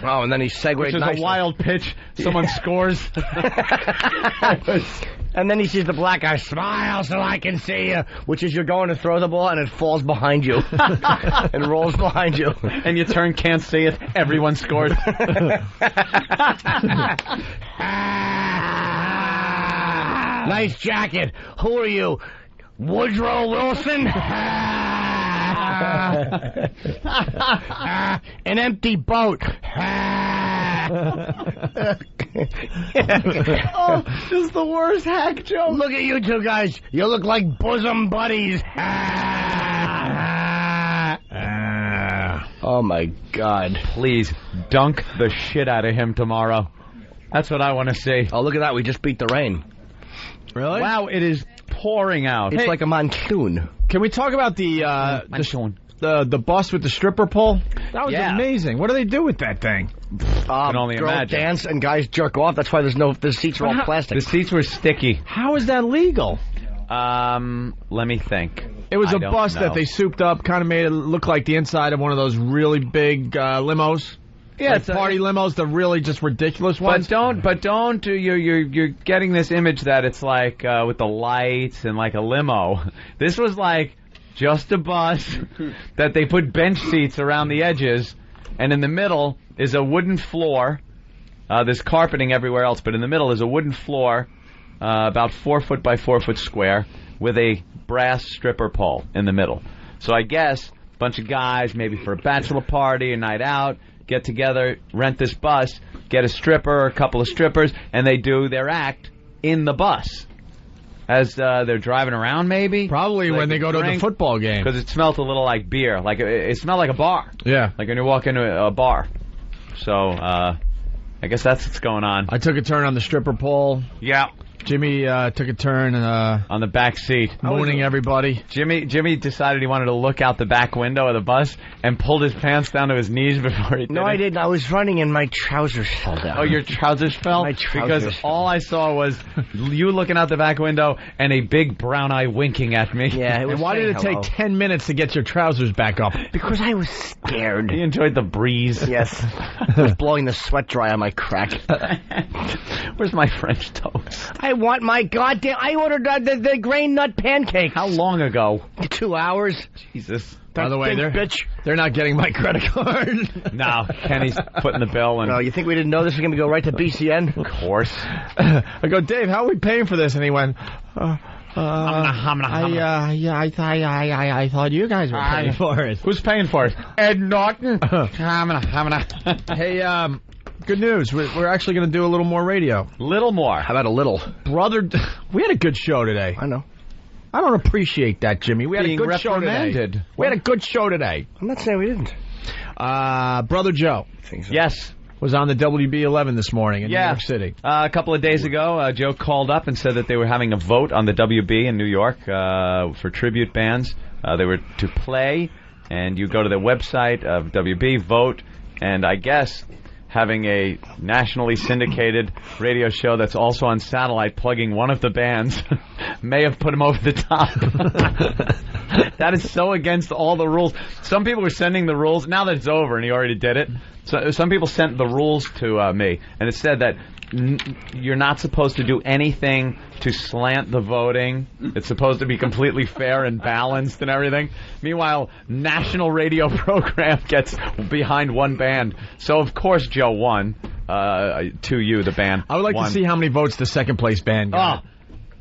Oh, and then he segued Which is nicely. a wild pitch. Someone scores. And then he sees the black guy, "Smile so I can see you," which is you're going to throw the ball and it falls behind you and rolls behind you. And you turn, can't see it. Everyone scored. Nice jacket. Who are you? Woodrow Wilson? An empty boat. Oh, this is the worst hack joke. Look at you two guys. You look like bosom buddies. Oh, my God. Please dunk the shit out of him tomorrow. That's what I want to see. Oh, look at that. We just beat the rain. Really? Wow, it is pouring out. It's like a monsoon. Can we talk about the bus with the stripper pole? That was amazing. What do they do with that thing? Can only girls imagine. dance and guys jerk off. That's why the seats are all plastic. The seats were sticky. How is that legal? Let me think. It was I a don't bus know. that they souped up, kind of made it look like the inside of one of those really big limos. Yeah, like it's party limos, the really just ridiculous ones. But don't. You're getting this image that it's like with the lights and like a limo. This was like just a bus that they put bench seats around the edges, and in the middle is a wooden floor. There's carpeting everywhere else, but in the middle is a wooden floor, about 4 foot by 4 foot square, with a brass stripper pole in the middle. So I guess a bunch of guys, maybe for a bachelor party, a night out, get together, rent this bus, get a stripper or a couple of strippers, and they do their act in the bus. As they're driving around, maybe? Probably when they go to the football game. Because it smelled a little like beer. Like it smelled like a bar. Yeah. Like when you walk into a bar. So, I guess that's what's going on. I took a turn on the stripper pole. Yeah. Jimmy took a turn on the back seat, mooning everybody. Jimmy decided he wanted to look out the back window of the bus and pulled his pants down to his knees before he did No, I didn't. I was running and my trousers fell down. Oh, your trousers fell? My trousers Because fell. all I saw was you looking out the back window and a big brown eye winking at me. Yeah, it was And why did it take 10 minutes to get your trousers back up? Because I was scared. He enjoyed the breeze. Yes. I was blowing the sweat dry on my crack. Where's my French toast? I want my goddamn... I ordered the grain nut pancakes. How long ago? 2 hours. Jesus. By the way, they're not getting my credit card. No, Kenny's putting the bill. And No, you think we didn't know this was going to go right to BCN? Of course. I go, Dave, how are we paying for this? And he went, I thought you guys were paying for it. Who's paying for it? Ed Norton. Hey, good news. We're actually going to do a little more radio. Little more. How about a little? Brother, we had a good show today. I know. I don't appreciate that, Jimmy. We had Being a good show today. reprimanded. We had a good show today. I'm not saying we didn't. Brother Joe Yes. was on the WB11 this morning in New Yeah. York City. A couple of days ago, Joe called up and said that they were having a vote on the WB in New York for tribute bands. They were to play, and you go to the website of WB, vote, and I guess having a nationally syndicated radio show that's also on satellite plugging one of the bands may have put him over the top. That is so against all the rules. Some people were sending the rules. Now that it's over and he already did it, so some people sent the rules to me, and it said that you're not supposed to do anything to slant the voting. It's supposed to be completely fair and balanced and everything. Meanwhile, national radio program gets behind one band. So, of course, Joe won. To you, the band. I would like won. to see how many votes the second place band got. Oh,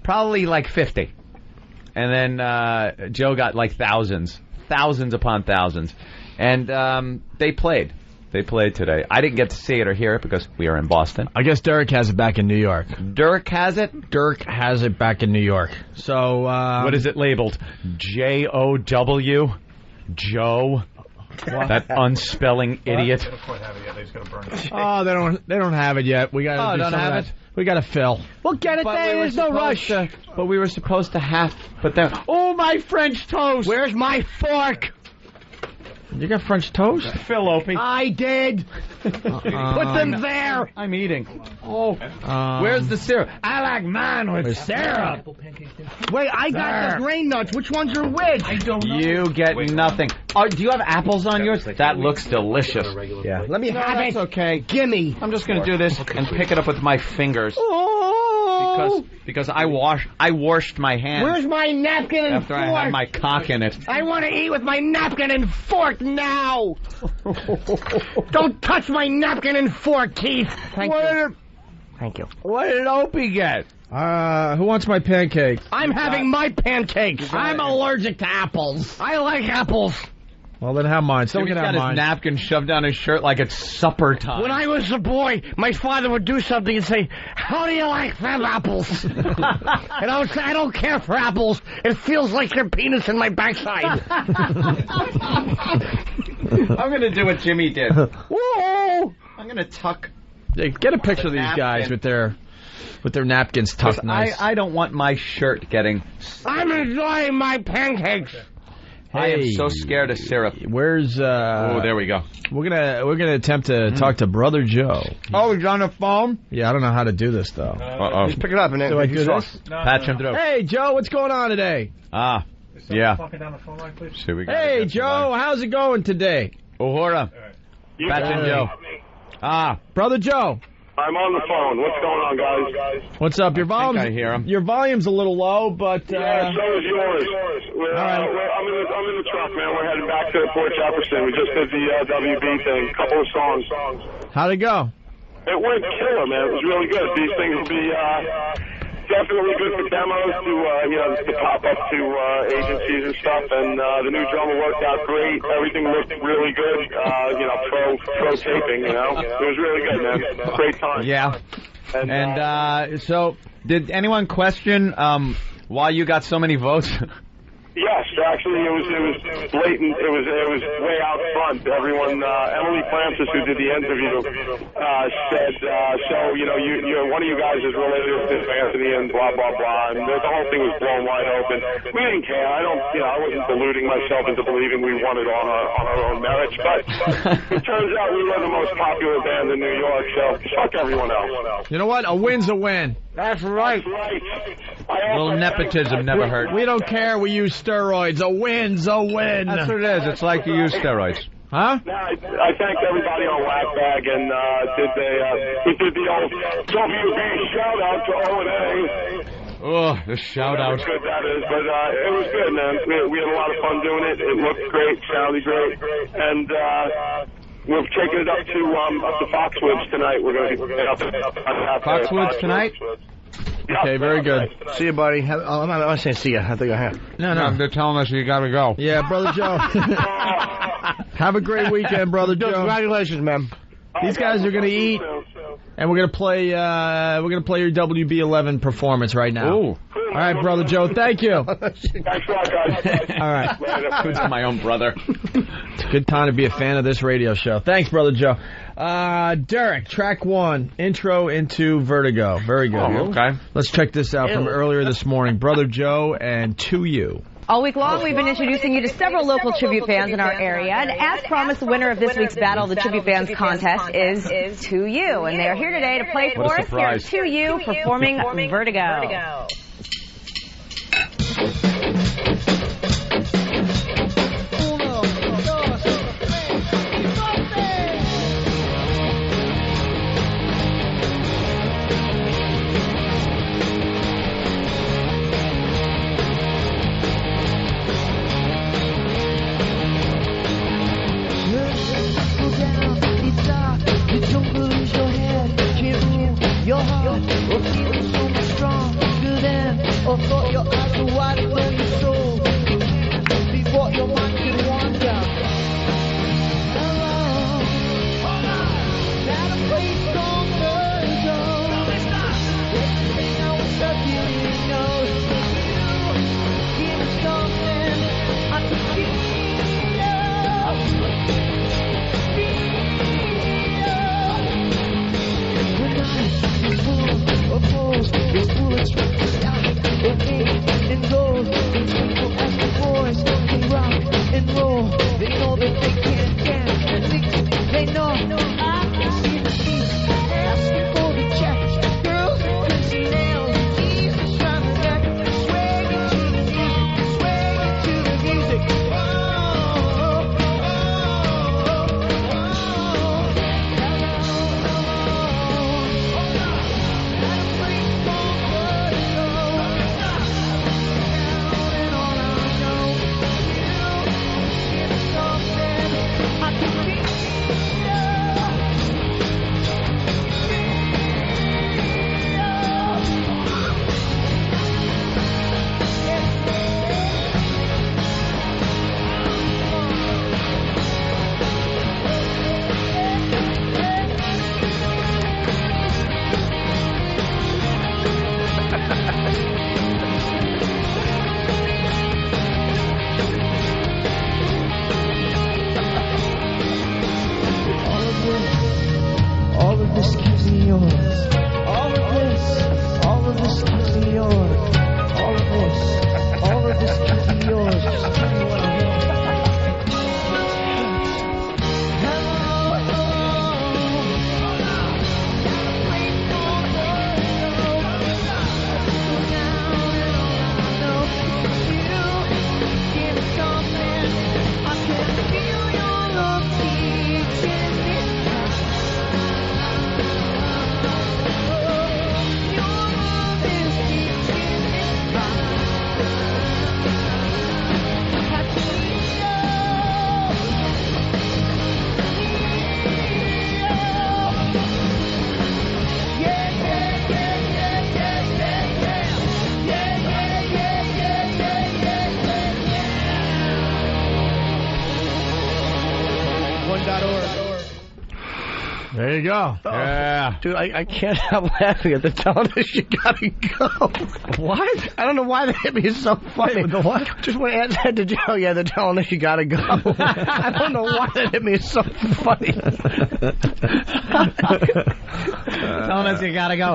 probably like 50. And then Joe got like thousands upon thousands. And they played. They played today. I didn't get to see it or hear it because we are in Boston. I guess Derek has it back in New York. Dirk has it? Dirk has it back in New York. So, what is it labeled? J-O-W? Joe? That unspelling idiot. Oh, they don't have it yet. We got to don't have it. We got to fill. We'll get it there. There's no rush. But we were supposed to have. But then, oh, my French toast! Where's my fork? You got French toast? Phil Opie. I did. Put them there. I'm eating. Oh, where's the syrup? I like mine with syrup. Wait, I got the grain nuts. Which ones are which? I don't know. You get nothing. Oh, do you have apples on yours? That looks delicious. Yeah. Let me have that's it. okay. Gimme. I'm just going to do this and pick it up with my fingers. Because I washed my hands. Where's my napkin and after fork? I had my cock in it. I want to eat with my napkin and fork now. Don't touch my napkin and fork, Keith. Thank you. Thank you. What did Opie get? Who wants my pancakes? I'm having my pancakes. I'm allergic to apples. I like apples. Well, then have mine. Someone Jimmy's can have got mine. his napkin shoved down his shirt like it's supper time. When I was a boy, my father would do something and say, "How do you like them apples?" And I would say, "I don't care for apples. It feels like your penis in my backside." I'm going to do what Jimmy did. Whoa! I'm going to tuck. Hey, get a picture of these guys with their napkins tucked nice. I don't want my shirt getting... I'm enjoying my pancakes. I am so scared of syrup. Where's Oh, there we go. We're gonna attempt to talk to Brother Joe. Oh, he's on the phone? Yeah, I don't know how to do this though. Uh-oh. Just pick it up and then Do I do this? Patch him through. Hey Joe, what's going on today? Ah, yeah. Down the phone line, please. See, we got Hey Joe, how's it going today? Uhura. Patch him, Joe. Ah, Brother Joe. I'm on the phone. What's going on, guys? What's up? Your volume? I hear him. Your volume's a little low, but Yeah, so is yours. I'm in the truck, man. We're heading back to Port Jefferson. We just did the WB thing. Couple of songs. how'd it go? It went killer, man. It was really good. These things will be definitely good for demos to pop up to agencies and stuff. And the new drummer worked out great. Everything looked really good. Pro taping. It was really good, man. Great time. Yeah. And so, did anyone question why you got so many votes? Yes, actually, it was blatant. It was way out front. Everyone, Emily Francis, who did the interview, said, so you one of you guys is related to Anthony and blah blah blah, and the whole thing was blown wide open. We didn't care. I wasn't deluding myself into believing we won it on our own merits, but it turns out we were the most popular band in New York. So fuck everyone else. You know what? A win's a win. That's right. A little nepotism never hurt. We don't care. We use steroids. A win's a win. That's what it is. It's like you use steroids. Huh? I thanked everybody on Whackbag and we did the old WB shout out to O&A. Oh, the shout out. How good that is, but it was good, man. We had a lot of fun doing it. It looked great, sounded great, and we're taking it up to Foxwoods tonight. We're going to be up at Foxwoods tonight? Okay, very good. See you, buddy. I'm not saying see you. I think I have. No. They're telling us you got to go. Yeah, Brother Joe. Have a great weekend, Brother Joe. Congratulations, man. These guys are going to eat, and we're going to play your WB11 performance right now. Ooh. All right, Brother Joe. Thank you. Thanks a lot, guys. All right. Good to my own brother. It's a good time to be a fan of this radio show. Thanks, Brother Joe. Derek, track 1, intro into Vertigo. Very good. Oh, okay. Let's check this out from earlier this morning. Brother Joe and To You. All week long, we've been introducing you to several local tribute bands in our area. And as promised, the winner of this week's Battle of the Tribute Bands contest is To You. And they are here today to play for us. Here To You performing Vertigo. Your heart will feel so much stronger than or thought your eyes were wide for your soul before your mind could wander. That a place on Vertigo. Everything I wish I didn't know. Give me something I can feel. Your bullets from the sky. Okay. There you go. Yeah. Dude, I can't help laughing at the telling us you gotta go. What? I don't know why that hit me so funny. Wait, the what? Just when Ed said to Joe, yeah, they're telling us you gotta go. I don't know why that hit me so funny. Telling us you gotta go.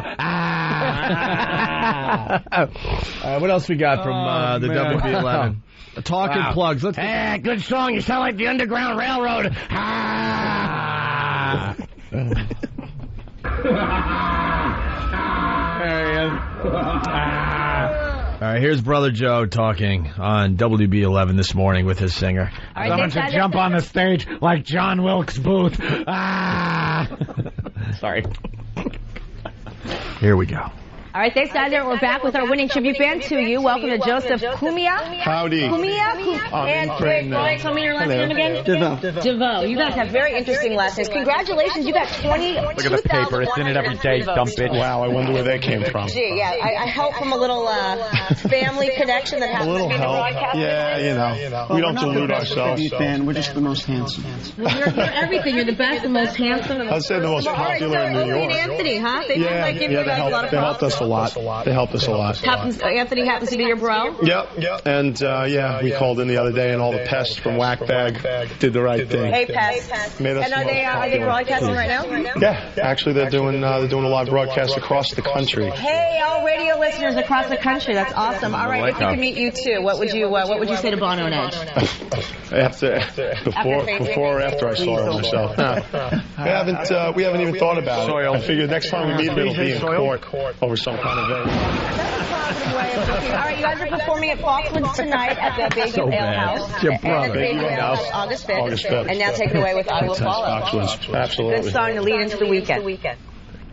What else we got from the man. WB11? Talking plugs. Let's Hey, good song. You sound like the Underground Railroad. All right, here's Brother Joe talking on WB11 this morning with his singer. Right, someone should jump on the stage like John Wilkes Booth. Sorry. Here we go. All right, thanks, guys. We're back with our winning tribute band to you. Welcome to Joseph Cumia. Howdy. Cumia. And wait, tell me your last name again. DeVoe. You guys have very interesting last names. Congratulations, you got 20. Look at the paper. It's in it every day. Dump it. Wow, I wonder where that came from. Gee, yeah, I help from a little family connection that happens to be the broadcast. Yeah, you know. We don't delude ourselves. We're just the most handsome. Well, you're everything. You're the best, the most handsome. I'd say the most popular in New York. And Anthony, huh? They like giving you guys a lot of they helped us a lot. They helped us a lot. Anthony happens to be your bro? Yep. And, we called in the other day, and all the pests from Whack Bag did the right thing. Hey, pests. Made us and are they broadcasting right now? Yeah. Actually, they're doing a live broadcast across the country. Hey, all radio listeners across the country. That's awesome. All right, if we could meet you, too, what would you say to Bono and Edge? Before or after I saw it myself. We haven't even thought about it. I figured next time we meet him, it'll be in court over some kind of event. All right, you guys are performing at Foxwoods tonight at the Big Ale House. Your brother. August 5th. And now take it away with I Will Follow. Absolutely. Good song to lead into the weekend.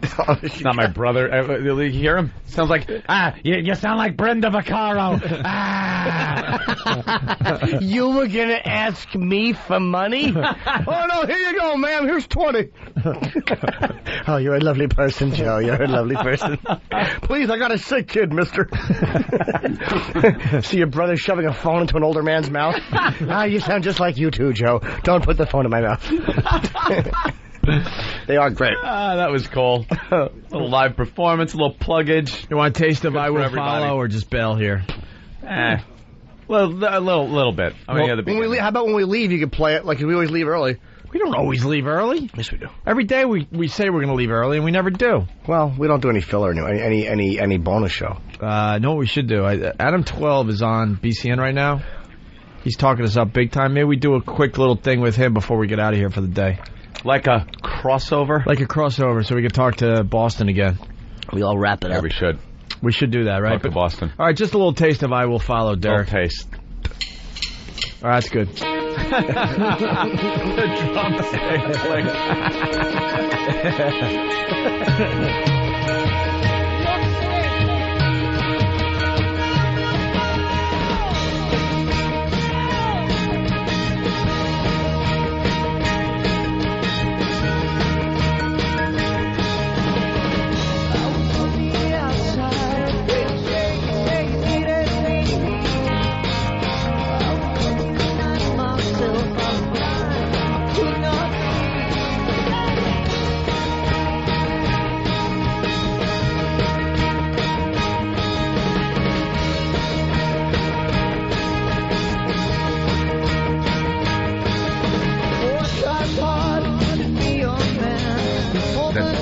It's not my brother. You hear him? Sounds like, you sound like Brenda Vaccaro. You were gonna ask me for money? Oh no, here you go, ma'am. Here's 20. Oh, you're a lovely person, Joe. You're a lovely person. Please, I got a sick kid, mister. See your brother shoving a phone into an older man's mouth? You sound just like you too, Joe. Don't put the phone in my mouth. They are great. That was cool. A little live performance, a little pluggage. You want a taste of I Will Follow or just bail here? A little bit. How about when we leave, you can play it like we always leave early. We don't always leave early. Yes, we do. Every day we say we're going to leave early, and we never do. Well, we don't do any filler, any bonus show. Know what we should do? Adam 12 is on BCN right now. He's talking us up big time. Maybe we do a quick little thing with him before we get out of here for the day. Like a crossover? Like a crossover, so we can talk to Boston again. We all wrap it up. Yeah, we should. We should do that, right? Talk to Boston. All right, just a little taste of I Will Follow, Derek. Little taste. All right, that's good. The drumstick.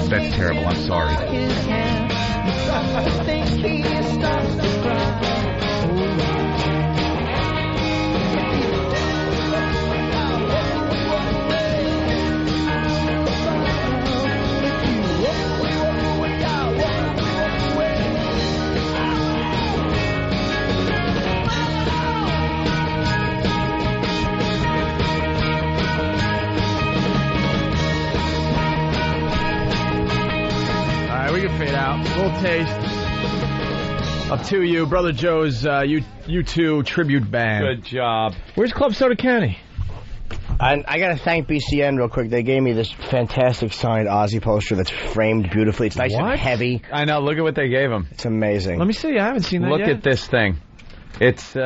That's terrible. I'm sorry. Fade out. A little taste of To You, Brother Joe's U2 tribute band. Good job. Where's Club Soda County? I got to thank BCN real quick. They gave me this fantastic signed Ozzy poster that's framed beautifully. It's nice and heavy. I know. Look at what they gave him. It's amazing. Let me see. I haven't seen that yet. Look at this thing. It's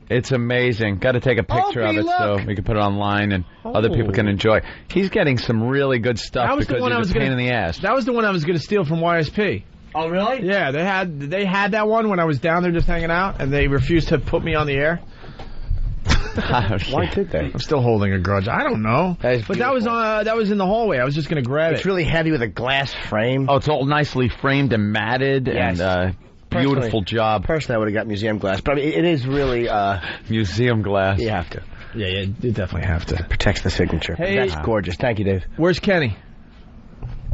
It's amazing. Got to take a picture of it so we can put it online and other people can enjoy. He's getting some really good stuff because he's a pain in the ass. That was the one I was going to steal from YSP. Oh, really? Yeah, they had that one when I was down there just hanging out, and they refused to put me on the air. Why did they? I'm still holding a grudge. I don't know. But that was in the hallway. I was just going to grab it. It's really heavy with a glass frame. Oh, it's all nicely framed and matted and beautiful job. Personally, I would have got museum glass, but I mean, it is really museum glass. You have to. Yeah, you definitely have to. It protects the signature. Hey, that's gorgeous. Thank you, Dave. Where's Kenny?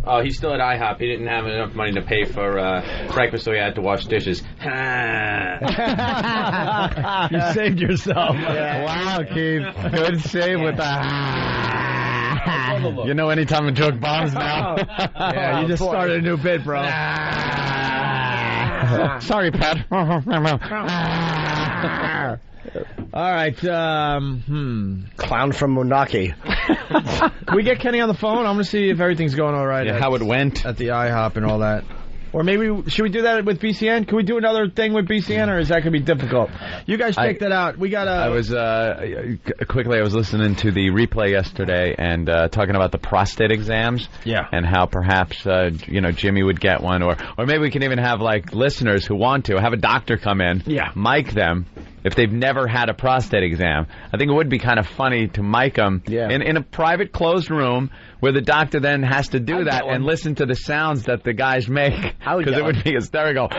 Oh, he's still at IHOP. He didn't have enough money to pay for breakfast, so he had to wash dishes. You saved yourself. Yeah. Wow, Keith. Good save with the... You know anytime a joke bombs now. Yeah, you just started a new bit, bro. Sorry, Pat. All right. Clown from Moonaki. Can we get Kenny on the phone? I'm going to see if everything's going all right. Yeah, how it went at the IHOP and all that. Or maybe, should we do that with BCN? Can we do another thing with BCN, or is that going to be difficult? You guys check that out. We got I was, quickly, I was listening to the replay yesterday and talking about the prostate exams. Yeah. And how perhaps, Jimmy would get one, or maybe we can even have, listeners who want to, have a doctor come in. Yeah. Mic them. If they've never had a prostate exam, I think it would be kind of funny to mic them in a private, closed room where the doctor then has to do that and listen to the sounds that the guys make, because it would be hysterical.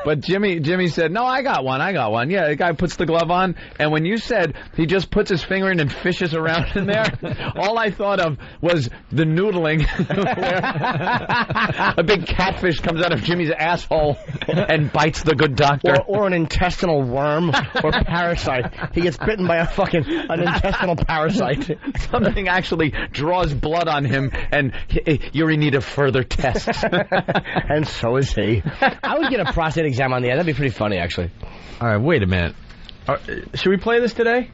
But Jimmy said, no, I got one. Yeah, the guy puts the glove on, and when you said he just puts his finger in and fishes around in there, all I thought of was the noodling, where a big catfish comes out of Jimmy's asshole and bites the good doctor. Or an intestinal worm or parasite. He gets bitten by an intestinal parasite. Something actually draws blood on him, and you're in need of further tests. And so is he. I would get a prostate exam on the end. That'd be pretty funny, actually. All right, wait a minute. Should we play this today?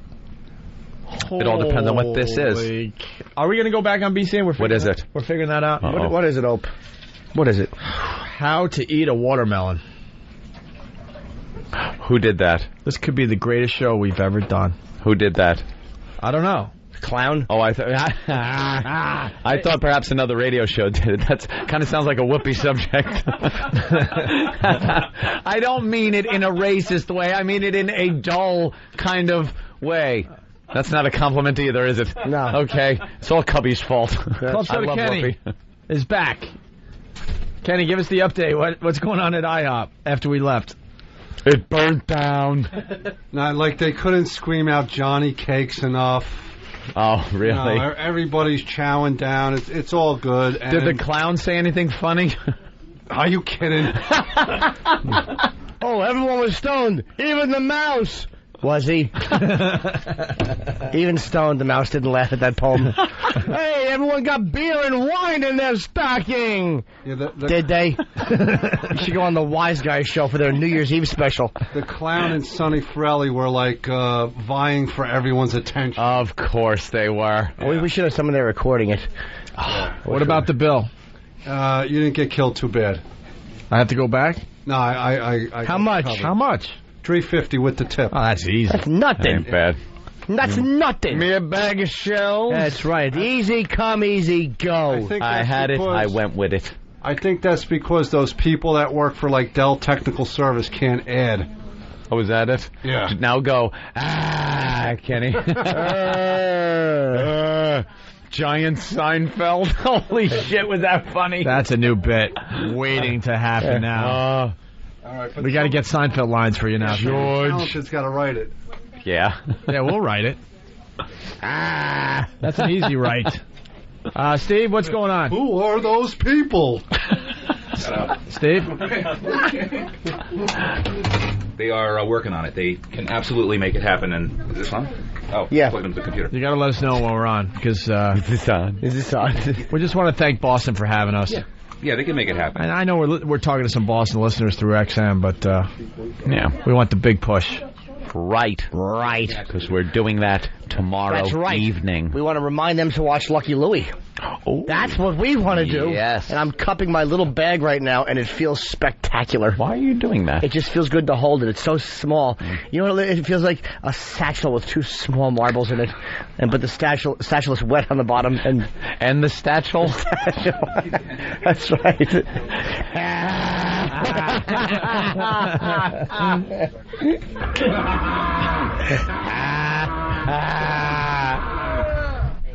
It all depends on what this is. Are we going to go back on BCN? What is it? We're figuring that out. What is it, Ope? What is it? How to eat a watermelon. Who did that? This could be the greatest show we've ever done. Who did that? I don't know. Clown? Oh, I thought perhaps another radio show did it. That kind of sounds like a whoopee subject. I don't mean it in a racist way. I mean it in a dull kind of way. That's not a compliment either, is it? No. Okay. It's all Cubby's fault. Club Soda Kenny is back. Kenny, give us the update. What's going on at IHOP after we left? It burnt down. Not they couldn't scream out Johnny Cakes enough. Oh, really? Everybody's chowing down. It's all good. Did the clown say anything funny? Are you kidding? Oh, everyone was stoned. Even the mouse. Was he? Even stoned, the mouse didn't laugh at that poem. Hey, everyone got beer and wine in their stocking. Yeah, Did they? You should go on the Wise Guys show for their New Year's Eve special. The clown and Sonny Forelli were vying for everyone's attention. Of course they were. Yeah. We should have someone there recording it. What about the bill? You didn't get killed too bad. I have to go back? No, I How much? covered. How much? $3.50 with the tip. Oh, that's easy. That's nothing. Ain't bad. That's nothing. Me a bag of shells. That's right. Easy come, easy go. I had it. I went with it. I think that's because those people that work for Dell Technical Service can't add. Oh, is that it? Yeah. Now go. Kenny. Giant Seinfeld. Holy shit, was that funny? That's a new bit waiting to happen now. All right, we got to get Seinfeld lines for you now. George has got to write it. Yeah. Yeah, we'll write it. That's an easy write. Steve, what's going on? Who are those people? Steve? They are working on it. They can absolutely make it happen. And is this on? Oh, yeah. Plug into the computer. You got to let us know when we're on, because Is this on? we just want to thank Boston for having us. Yeah, they can make it happen. And I know we're talking to some Boston listeners through XM, but yeah, we want the big push. Right. Because we're doing that tomorrow That's right. evening. We want to remind them to watch Lucky Louie. That's what we want to do. Yes. And I'm cupping my little bag right now, and it feels spectacular. Why are you doing that? It just feels good to hold it. It's so small. You know what? It feels like a satchel with 2 small marbles in it, but the satchel is wet on the bottom. And the satchel? That's right.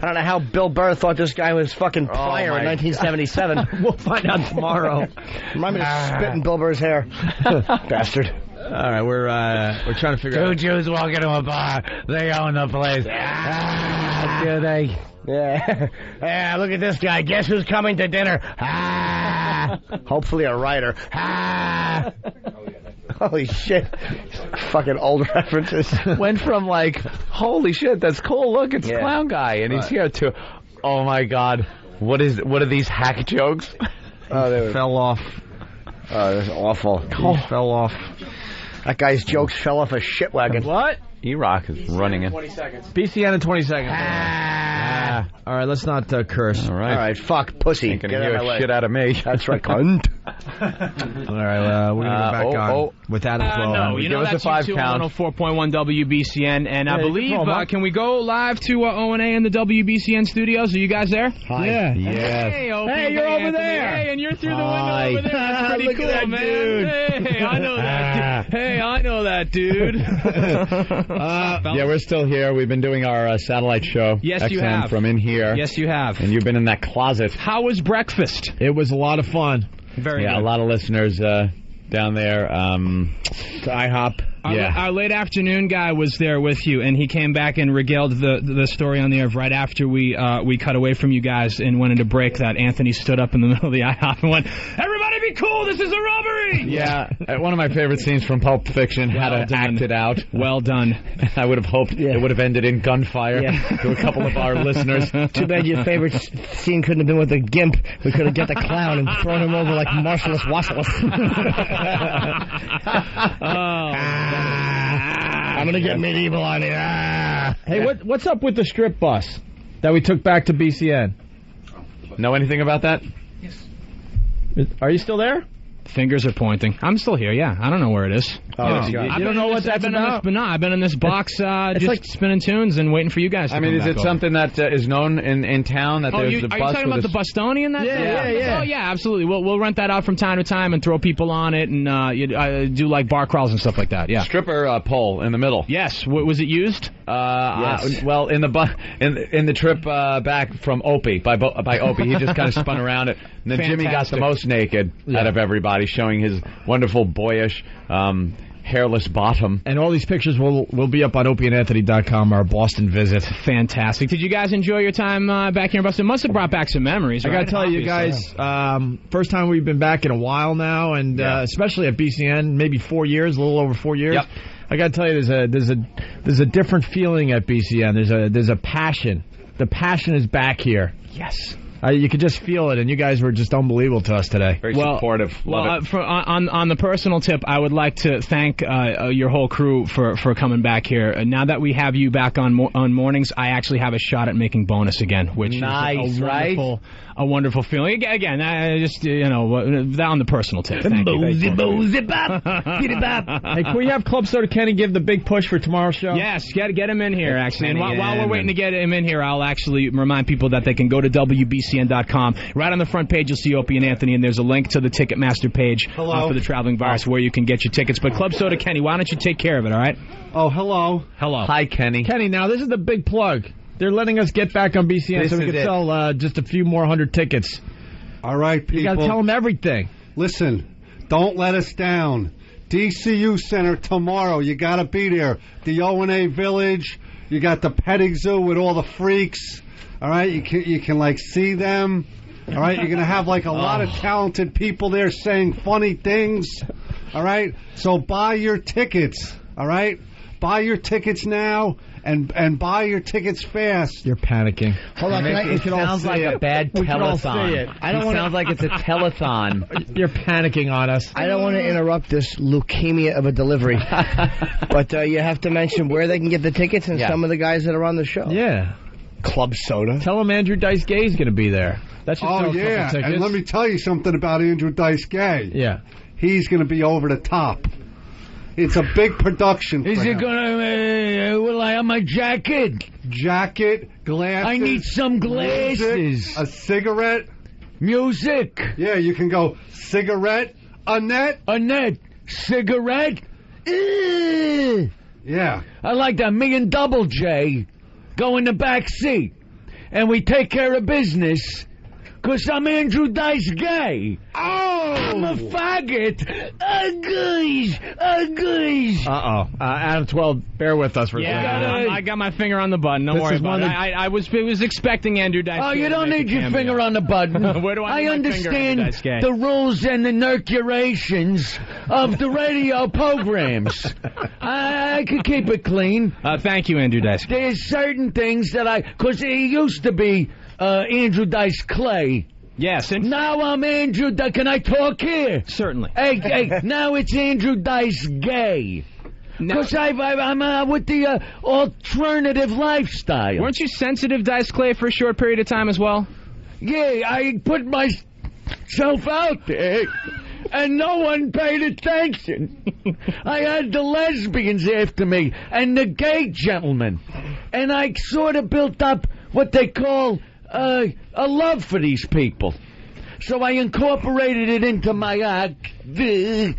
I don't know how Bill Burr thought this guy was fucking fire in 1977. We'll find out tomorrow. Remind me to spit in Bill Burr's hair. Bastard. All right, we're trying to figure out. 2 Jews walk into a bar. They own the place. Do they? Yeah. Yeah, look at this guy. Guess who's coming to dinner? Hopefully a writer. Holy shit. Fucking old references. Went from like, holy shit, that's cool. Look, it's Clown Guy. And he's here to, oh my God. What are these hack jokes? Oh, they fell off. Oh, that's awful. He fell off. That guy's jokes fell off a shit wagon. What? E-Rock is running it. 20 seconds. BCN in 20 seconds. All right, let's not curse. All right, fuck, pussy. Ain't gonna hear shit out of me. That's right, cunt. All right, we're gonna go back on with Adam Flow. No, you know that's U2 on 104.1 WBCN, and I believe can we go live to O&A in the WBCN studios? Are you guys there? Hi. Yeah. Yes. Hey, Hey, you're over there. Hey, and you're through the window over there. That's pretty Look cool, at that man. dude. Hey, I know that. Hey, I know that dude. Yeah, we're still here. We've been doing our satellite show. Yes, XM you have. From in here. Yes, you have. And you've been in that closet. How was breakfast? It was a lot of fun. Very good. A lot of listeners down there. To IHOP. Our late afternoon guy was there with you, and he came back and regaled the story on the air right after we cut away from you guys and went into break that Anthony stood up in the middle of the IHOP and went, "Everybody be cool, this is a robbery!" Yeah, one of my favorite scenes from Pulp Fiction, how to act it out. Well done. I would have hoped it would have ended in gunfire to a couple of our listeners. Too bad your favorite scene couldn't have been with the gimp. We could have got the clown and thrown him over like Marcellus Wassellus. I'm gonna get medieval on it. Hey, what's up with the strip bus that we took back to BCN? Know anything about that? Yes. Are you still there? Fingers are pointing. I'm still here, yeah. I don't know where it is. You don't know what that's about? No, I've been in this box just like spinning tunes and waiting for you guys to come is back it over. something that is known in town? That there's the bus? Are you talking about the Bostonian? Yeah. Oh, yeah, absolutely. We'll rent that out from time to time and throw people on it and do like bar crawls and stuff like that, yeah. Stripper pole in the middle. Yes. Was it used? Yes. Well, in the trip back from Opie, by Opie, he just kind of spun around it. And then Jimmy got the most naked out of everybody, showing his wonderful, boyish, hairless bottom. And all these pictures will be up on opieandanthony.com, our Boston visit. Fantastic. Did you guys enjoy your time back here in Boston? It must have brought back some memories, right? I got to tell you guys, first time we've been back in a while now, and especially at BCN, maybe 4 years, a little over 4 years. Yep. I got to tell you, there's a different feeling at BCN. There's a passion. The passion is back here. Yes. You could just feel it, and you guys were just unbelievable to us today. Very supportive. On the personal tip, I would like to thank your whole crew for coming back here. Now that we have you back on mornings, I actually have a shot at making bonus again, which is a wonderful feeling. Again, just that on the personal tip. Thank you. Hey, can we have Club Soda Kenny give the big push for tomorrow's show? Yes, get him in here, actually. And while we're waiting to get him in here, I'll actually remind people that they can go to WBCN.com. Right on the front page, you'll see Opie and Anthony, and there's a link to the Ticketmaster page for the Traveling Virus where you can get your tickets. But Club Soda Kenny, why don't you take care of it, all right? Oh, hello. Hello. Hi, Kenny. Kenny, now this is the big plug. They're letting us get back on BCN so we can sell just a few more hundred tickets. All right, people. You got to tell them everything. Listen, don't let us down. DCU Center tomorrow. You got to be there. The O&A Village. You got the petting zoo with all the freaks. All right, you can like see them. All right, you're gonna have like a lot of talented people there saying funny things. All right, so buy your tickets. All right, buy your tickets now. And buy your tickets fast. You're panicking. Hold on, it sounds like a bad telethon. It sounds like it's a telethon. You're panicking on us. I don't want to interrupt this leukemia of a delivery, but you have to mention where they can get the tickets and some of the guys that are on the show. Yeah. Club soda. Tell him Andrew Dice Gay is going to be there. That should sell a couple tickets. And let me tell you something about Andrew Dice Gay. Yeah. He's going to be over the top. It's a big production. Is for it him. gonna? Will I have my jacket? Jacket, glasses. I need some glasses. Music, a cigarette. Music. Yeah, you can go cigarette, Annette, cigarette. Yeah. I like that. Me and Double J go in the back seat, and we take care of business. 'Cause I'm Andrew Dice Gay. Oh! I'm a faggot. Guys. Adam 12, bear with us for a second. I got my finger on the button. Don't worry about it. I was expecting Andrew Dice Gay. Oh, you don't need your finger on the button. Where do I understand the rules and inoculations of the radio programs. I could keep it clean. Thank you, Andrew Dice Gay. There's certain things that because he used to be Andrew Dice Clay. Yes. Now I'm Andrew Dice. Can I talk here? Certainly. Hey, now it's Andrew Dice Gay. Because I'm with the alternative lifestyle. Weren't you sensitive, Dice Clay, for a short period of time as well? Yeah, I put myself out there. And no one paid attention. I had the lesbians after me and the gay gentlemen. And I sort of built up what they call a love for these people. So I incorporated it into my act. And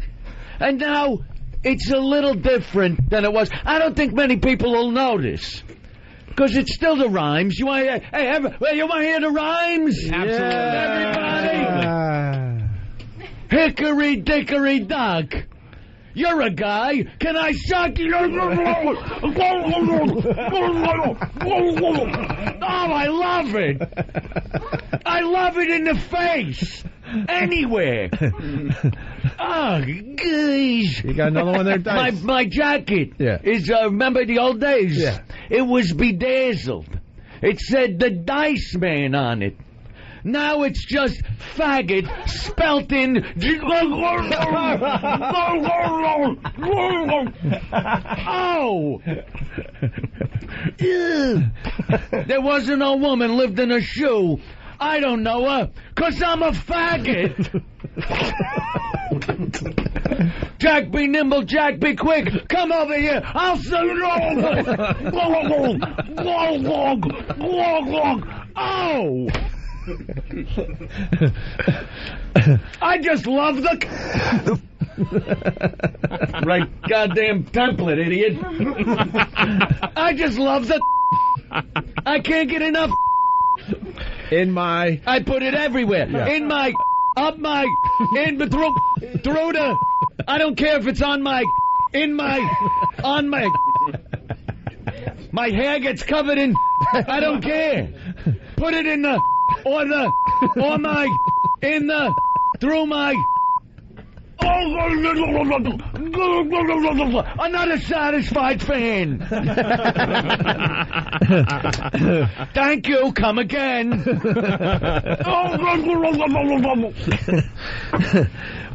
now it's a little different than it was. I don't think many people will notice. Because it's still the rhymes. You want to hear the rhymes? Absolutely. Everybody. Hickory dickory dock. You're a guy. Can I suck you? Oh, I love it. I love it in the face. Anywhere. Oh, guys. You got another one there, Dice? My jacket is, remember the old days? Yeah. It was bedazzled. It said the Dice Man on it. Now it's just faggot spelt in. Oh! There wasn't a woman lived in a shoe. I don't know her, 'cause I'm a faggot. Jack be nimble, Jack be quick. Come over here. I'll say Oh! I just love the right goddamn template, idiot. I just love the I can't get enough I put it everywhere. Yeah. In my up my in through the I don't care if it's on my in my on my hair gets covered in I don't care. Put it in the or my in the through my another satisfied fan. Thank you. Come again.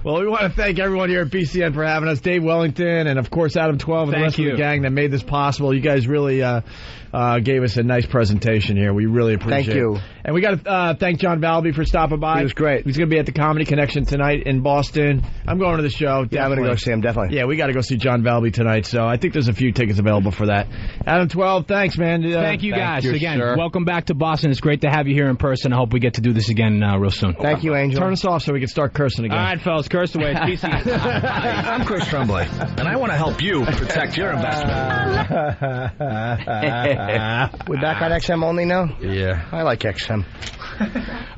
Well, we want to thank everyone here at BCN for having us. Dave Wellington and, of course, Adam 12 and the rest of the gang that made this possible. You guys really gave us a nice presentation here. We really appreciate it. Thank you. And we got to thank John Valby for stopping by. He was great. He's going to be at the Comedy Connection tonight in Boston. I'm going to the show. Yeah, I'm going to go see him, definitely. Yeah, we got to go see John Valby tonight, so I think there's a few tickets available for that. Adam 12, thanks, man. Thank you, guys. Again, welcome back to Boston. It's great to have you here in person. I hope we get to do this again real soon. Thank you, Angel. Turn us off so we can start cursing again. All right, fellas, curse away. It's PC. Hi, I'm Chris Tremblay, and I want to help you protect your investment. We're back on XM only now? Yeah. I like XM.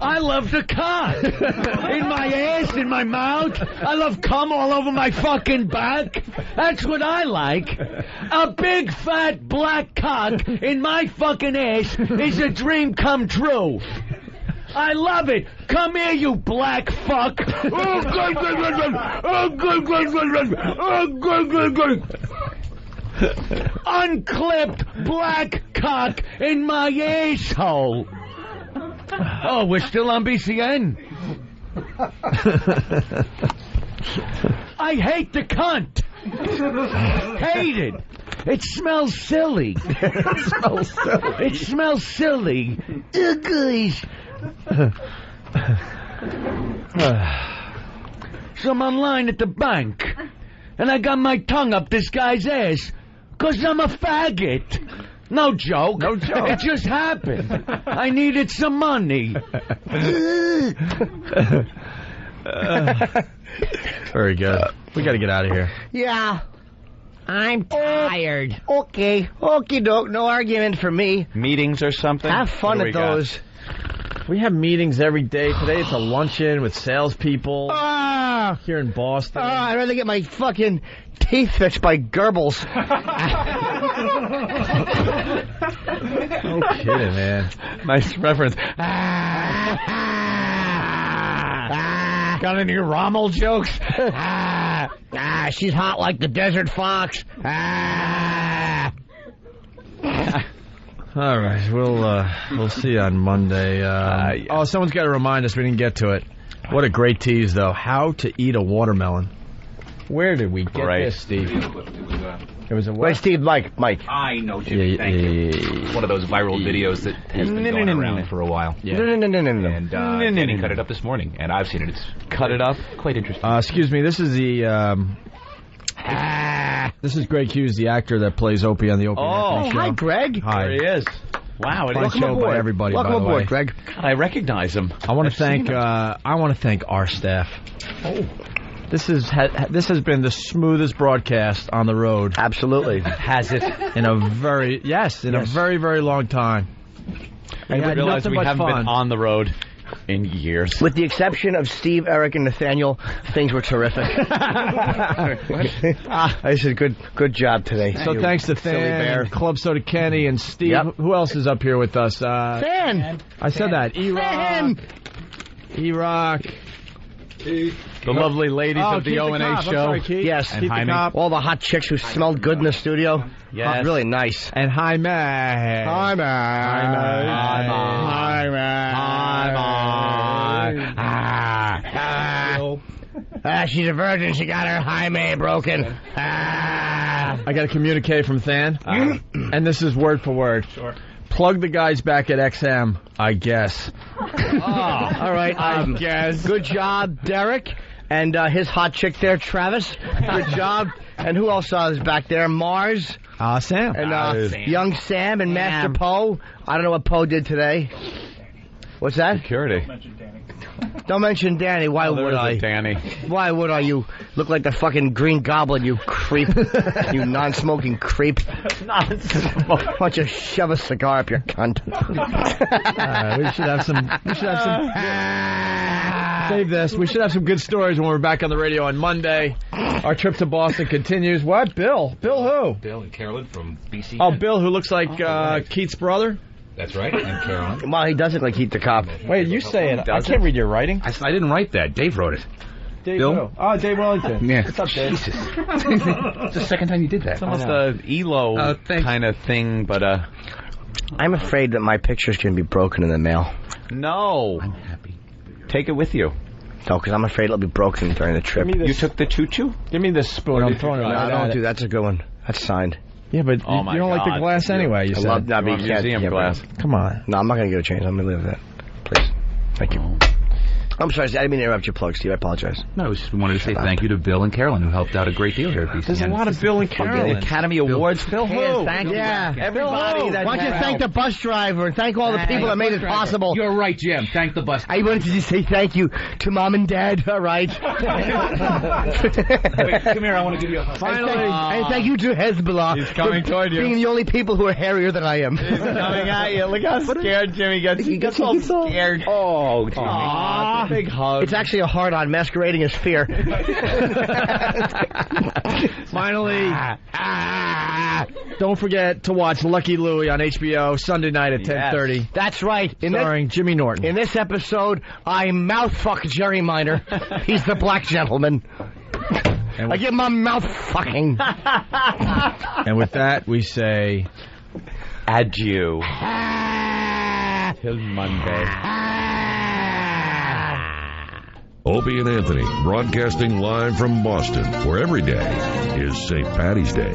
I love the cock in my ass, in my mouth. I love cum all over my fucking back. That's what I like. A big fat black cock in my fucking ass is a dream come true. I love it. Come here, you black fuck. Unclipped black cock in my asshole. Oh, we're still on BCN. I hate the cunt. Hate it. It smells silly. It smells silly. It smells silly. Gosh. So I'm online at the bank, and I got my tongue up this guy's ass, 'cause I'm a faggot. No joke. No joke. It just happened. I needed some money. Very good. We got to get out of here. Yeah. I'm tired. Okay. Okie doke. No argument for me. Meetings or something? Have fun What do at we got? those. We have meetings every day. Today it's a luncheon with salespeople here in Boston. I'd rather get my fucking teeth fixed by Goebbels. No kidding, man. Nice reference. Got any Rommel jokes? She's hot like the desert fox. All right, we'll see you on Monday. Oh, someone's got to remind us we didn't get to it. What a great tease, though. How to eat a watermelon. Where did we get this, Steve? It was a what? Wait, Steve, Mike. I know, Jimmy. Thank you. It's one of those viral videos that has been going around for a while. No. And Danny cut it up this morning, and I've seen it. It's cut it up. Quite interesting. Excuse me, this is the... This is Greg Hughes, the actor that plays Opie on the Opie Anthony Show. Hi, Greg. Hi. There he is. Wow, it Fun is. show by everybody, Welcome by the aboard, way. Greg. I recognize him. I want to thank our staff. Oh. This has been the smoothest broadcast on the road. Absolutely. Has it? In a very very, very long time. I realize we haven't been on the road in years. With the exception of Steve, Eric, and Nathaniel, things were terrific. I said good job today. So thanks to Fan, Club Soda Kenny, and Steve. Yep. Who else is up here with us? Fan. I said that. E-Rock. The lovely ladies of the O&A show. Yes. And Jaime. All the hot chicks who smelled good in the studio. Yes. Really nice. And Jaime. She's a virgin. She got her Jaime broken. I got a communique from Than, and this is word for word. Sure. Plug the guys back at XM, I guess. All right. I guess. Good job, Derek. And his hot chick there, Travis. Good job. And who else is back there? Mars. Sam. And young Sam and Master Poe. I don't know what Poe did today. What's that? Security. Don't mention Danny. Why would I? Danny. Why would I? You look like the fucking Green Goblin, you creep. You non-smoking creep. Non-smoking. Why don't you shove a cigar up your cunt? We should have some. Save this. We should have some good stories when we're back on the radio on Monday. Our trip to Boston continues. What? Bill? Bill who? Bill and Carolyn from BC. Oh, Bill, who looks like Keith's brother? That's right, and Carolyn. Well, he does look like Keith the Cop. Wait, you say it. I can't read your writing. I didn't write that. Dave wrote it. Dave Bill? who? Oh, Dave Wellington. Yeah. What's up, Dave? Jesus. It's the second time you did that. It's almost a ELO kind of thing, but I'm afraid that my picture's going to be broken in the mail. no. I'm happy. Take it with you. No, because I'm afraid it'll be broken during the trip. You took the choo-choo? Give me this spoon. I'm throwing it No, right don't at do it. that. That's a good one. That's signed. Yeah, but Oh, you my don't like the God. glass anyway, you I said. love that. You want museum glass. Come on. No, I'm not going to get a change. I'm going to leave that. Please. Thank you. I'm sorry, I didn't mean to interrupt your plug, Steve. I apologize. No, we wanted to say thank you to Bill and Carolyn, who helped out a great deal here at BCN. There's a lot of Bill and Carolyn. Academy Awards. Bill who? Thank you. Yeah. Everybody that Why don't you had thank the bus driver and thank all the people that made it possible. You're right, Jim. Thank the bus. I wanted to say thank you to Mom and Dad. All right. Wait, come here. I want to give you a hug. And thank you to Hezbollah. He's coming for toward you. being the only people who are hairier than I am. He's coming at you. Look how scared Jimmy gets. He gets all scared. Oh, Aw, it's a big hug. It's actually a hard-on masquerading as fear. Finally, don't forget to watch Lucky Louie on HBO Sunday night at 10:30. That's right. Starring Jimmy Norton. In this episode, I mouthfuck Jerry Minor. He's the black gentleman. I give him a mouth fucking. And with that, we say adieu. Till Monday. Opie and Anthony, broadcasting live from Boston, where every day is St. Paddy's Day.